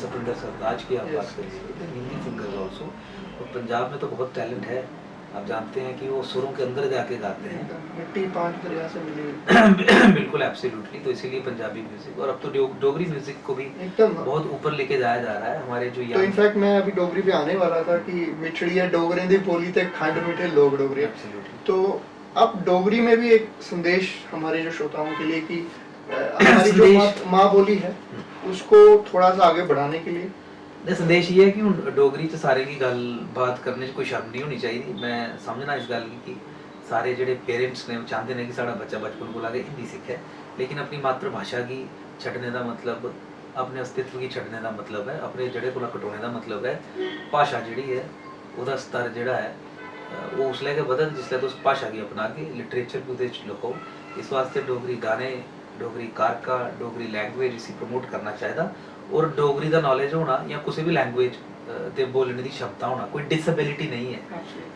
सतिंदर सरताज की आप Yes. बात करिए, हिंदी सिंगर ऑल्सो। और पंजाब में तो बहुत टैलेंट है, आप जानते हैं कि वो सुरों के अंदर जाके गाते हैं। मिट्टी 5 दरिया से मिली हुई। बिल्कुल, एब्सोल्युटली। तो इसीलिए पंजाबी म्यूजिक, और अब तो डोगरी म्यूजिक को भी एकदम। बहुत ऊपर लेके जाया जा रहा है। हमारे जो तो young- इनफैक्ट मैं अभी डोगरी पे आने वाला था कि मिठड़ी है डोगरे दी बोली ते खंड मिठे लोग डोगरे। Absolutely. तो अब डोगरी में भी एक संदेश हमारे जो श्रोताओं के लिए कि हमारी जो संदेश- माँ बोली है उसको थोड़ा सा आगे बढ़ाने के लिए ने संदेश ये है कि हुण डोगरी च सारे की गल बात करने च कोई शर्म नहीं होनी चाहिए। मैं समझना इस गल की कि सारे जेडे पेरेंट्स ने चाहते हैं कि साड़ा बच्चा बचपन को लागे हिंदी सीखे, लेकिन अपनी मातृभाषा की छड्डने का मतलब, अपने अस्तित्व की छड्डने का मतलब है, अपने जड़े को कटोने का मतलब है। भाषा जिहड़ी है ਉਹਦਾ स्तर जिहड़ा है वो उसलै गै बधग जिसलै तुस भाषा गी अपना के लिटरेचर भी ਉਹਦੇ च लिखो। इस वास्ते डोगरी गाने, डोगरी कारका, डोगरी लैंग्वेज इसी प्रमोट करना चाहिए। और डोगरी का नॉलेज होना या किसी भी लैंग्वेज ते बोलने की क्षमता होना कोई डिसेबिलिटी नहीं है,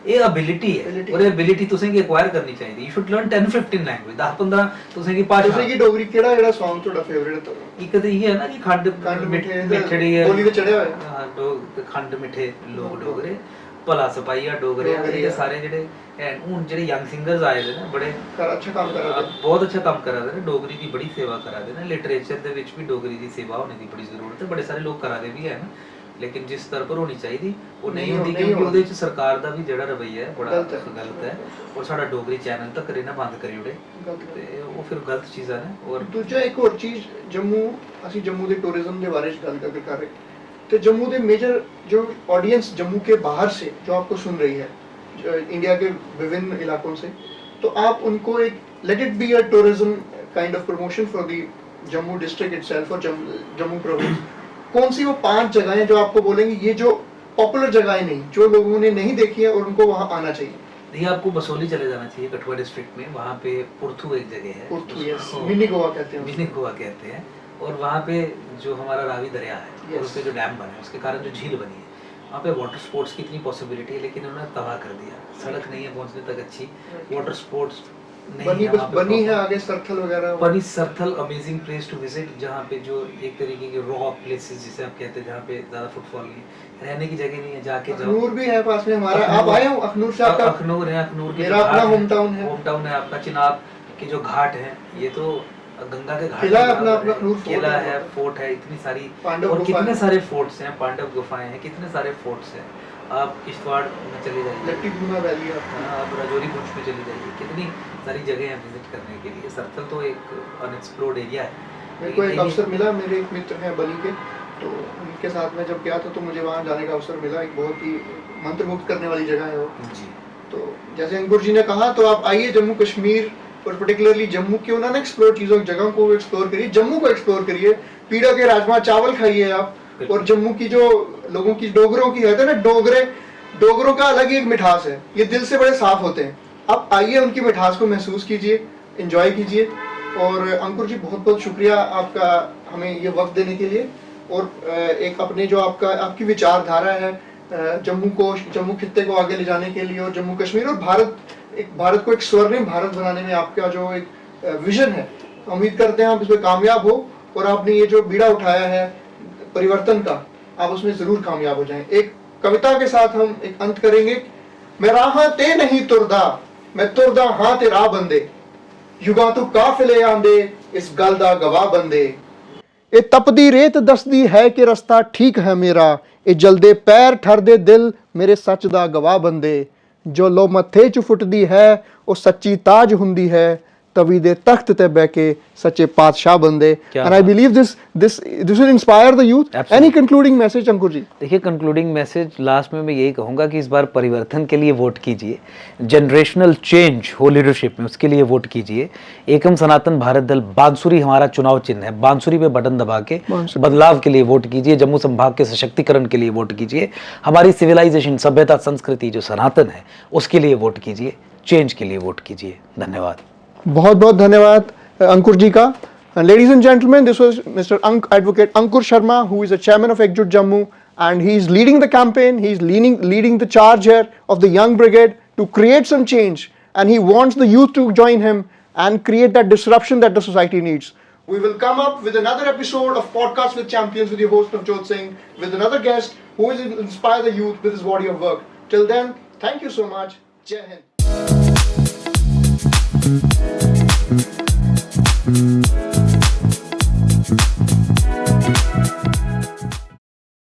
ये एबिलिटी है। Ability. और एबिलिटी तुसें की एक्वायर करनी चाहिए। यू शुड लर्न 10-15 लैंग्वेज, 10-15 तुसें की भाषा। जैसे कि डोगरी केड़ा जेड़ा सॉन्ग ਤੁਹਾਡਾ ਫੇਵਰਿਟ ਹੈ? एक तो ये है ना कि खंड खंड मिठे मिठड़ी है, बोली ते चढ़िया होया। हाँ, खंड मिठे लोग डोगरे, भला सपाईया डोगरे, डोगरे ये आ। सारे जेडे हैं हुन जेडे यंग सिंगर्स आए दे ने बड़े अच्छा काम कर रहे थे। बहुत अच्छा काम करा दे ने, डोगरी की बड़ी सेवा करा दे ने। लिटरेचर दे विच भी डोगरी की सेवा होने की बड़ी जरूरत है। बड़े सारे लोग करा दे भी है ना, लेकिन जिस स्तर पर होनी चाहिए वो नहीं होती, क्योंकि ਉਹਦੇ ਚ ਸਰਕਾਰ ਦਾ ਵੀ ਜਿਹੜਾ ਰਵੱਈਆ ਹੈ ਬੜਾ ਗਲਤ ਹੈ। और ਸਾਡਾ ਡੋਗਰੀ ਚੈਨਲ ਤੱਕ ਇਹਨਾਂ ਬੰਦ ਕਰੀ ਉੜੇ ਤੇ ਉਹ ਫਿਰ ਗਲਤ ਚੀਜ਼ਾਂ ਨੇ। और ਦੂਜਾ ਇੱਕ ਹੋਰ ਚੀਜ਼, ਜੰਮੂ, ਅਸੀਂ ਜੰਮੂ ਦੇ ਟੂਰਿਜ਼ਮ ਦੇ ਬਾਰੇ ਗੱਲ ਕਰ ਰਹੇ तो जम्मू के मेजर जो ऑडियंस जम्मू के बाहर से जो आपको सुन रही है, इंडिया के विभिन्न इलाकों से, तो आप उनको एक let it be a tourism kind of promotion for the Jammu district itself और जम्मू प्रोविंस। कौन सी वो 5 जगहें जो आपको बोलेंगे ये जो पॉपुलर जगहें नहीं, जो लोगों ने नहीं देखी है और उनको वहाँ आना चाहिए? देखिए, आपको बसोली चले जाना चाहिए, कठुआ डिस्ट्रिक्ट में। वहाँ पे पुरथू एक जगह है, पुरथू, यस, मिनी गोवा कहते हैं। मिनी गोवा कहते हैं। और वहाँ पे जो हमारा रावी दरिया है और उस पे जो डैम बना है उसके कारण जो झील बनी है, वहाँ पे वाटर स्पोर्ट्स की इतनी पॉसिबिलिटी है, लेकिन उन्होंने तबाह कर दिया। सड़क नहीं है पहुँचने तक अच्छी, वाटर स्पोर्ट्स नहीं है वहाँ पे बनी है proper। आगे सरथल वगैरह। Bani Sarthal amazing place to visit, जहाँ पे जो एक तरीके के रॉ प्लेसेस जिसे आप कहते हैं, जहाँ पे ज़्यादा फुटफॉल नहीं है, रहने की जगह नहीं है, जाके जाओ। अखनूर भी है पास में हमारा, आप आए हो अखनूर से? आपका अखनूर है, अखनूर के मेरा अपना होम टाउन है। होम टाउन है आपका। चिनाब के जो घाट है, ये तो गंगा के घाट किला के अपना बराबर है। अखनूर फोर्ट किला है, है, फोर्ट है, इतनी सारी पांडव और गुफा कितने है। सारे फोर्ट्स हैं, पांडव गुफाएं हैं, कितने सारे फोर्ट्स हैं। आप किश्तवाड़ में चले जाइए, लट्टी भूना वैली है। आप राजौरी पुंछ में चले जाइए, कितनी सारी जगह हैं विजिट करने के लिए। सरथल तो एक अनएक्सप्लोर्ड एरिया है। मेरे को एक अवसर मिला, मेरे एक मित्र हैं बली के, तो उनके साथ में जब गया था तो मुझे वहाँ जाने का अवसर मिला। एक बहुत ही मंत्रमुग्ध करने वाली जगह है वो जी। तो जैसे अंकुर जी ने कहा, तो आप आइए जम्मू कश्मीर और पर्टिकुलरली जम्मू की उन्होंने एक्सप्लोर चीज़ों जगह को एक्सप्लोर करिए, जम्मू को एक्सप्लोर करिए। पीड़ा के राजमा चावल खाइए आप, और जम्मू की जो लोगों की डोगरों की कहते हैं ना, डोगरों का अलग ही एक मिठास है, ये दिल से बड़े साफ होते हैं। आप आइए उनकी मिठास को महसूस कीजिए, एंजॉय कीजिए। और अंकुर जी बहुत बहुत शुक्रिया आपका हमें ये वक्त देने के लिए, और एक अपने जो आपकी विचारधारा है जम्मू खित्ते को आगे ले जाने के लिए, और जम्मू कश्मीर और भारत को एक स्वर्णिम भारत बनाने में आपका जो एक विजन है, उम्मीद करते हैं आप इसमें कामयाब हो, और आपने ये जो बीड़ा उठाया है परिवर्तन का, आप उसमें जरूर कामयाब हो जाएं। एक कविता के साथ हम एक अंत करेंगे। मैं राह ते नहीं तुरदा, मैं तुरदा हां ते राह बंदे, युगा तू काफिले आंदे, इस गल दा गवाह बंदे। ए तपदी रेत दसदी है कि रस्ता ठीक है मेरा, ए जलदे पैर ठरदे दिल मेरे सच दा गवाह बंदे। जो लो मत्थे च फुटदी है ओ सच्ची ताज हुंदी है, तवी दे तख्त ते बह के सच्चे पातशाह बंदे। And I believe this will inspire the youth. Any concluding message Ankur ji? देखिए, कंक्लूडिंग मैसेज लास्ट में मैं यही कहूँगा कि इस बार परिवर्तन के लिए वोट कीजिए, जनरेशनल चेंज हो लीडरशिप में, उसके लिए वोट कीजिए। एकम सनातन भारत दल बांसुरी हमारा चुनाव चिन्ह है, बांसुरी पे बटन दबा के बदलाव के लिए वोट कीजिए, जम्मू संभाग के सशक्तिकरण के लिए वोट कीजिए, हमारी सिविलाइजेशन, सभ्यता, संस्कृति जो सनातन है उसके लिए वोट कीजिए, चेंज के लिए वोट कीजिए। धन्यवाद। बहुत बहुत धन्यवाद अंकुर जी का। Ladies and gentlemen, this was Mr. Advocate Ankur Sharma, who is the chairman of Ekjut Jammu, and he is leading the campaign. He is leading the charge here of the Young Brigade to create some change, and he wants the youth to join him and create that disruption that the society needs. We will come up with another episode of Podcast with Champions with your host Navjot Singh, with another guest who will inspire the youth with his body of work. Till then, thank you so much. Jai Hind.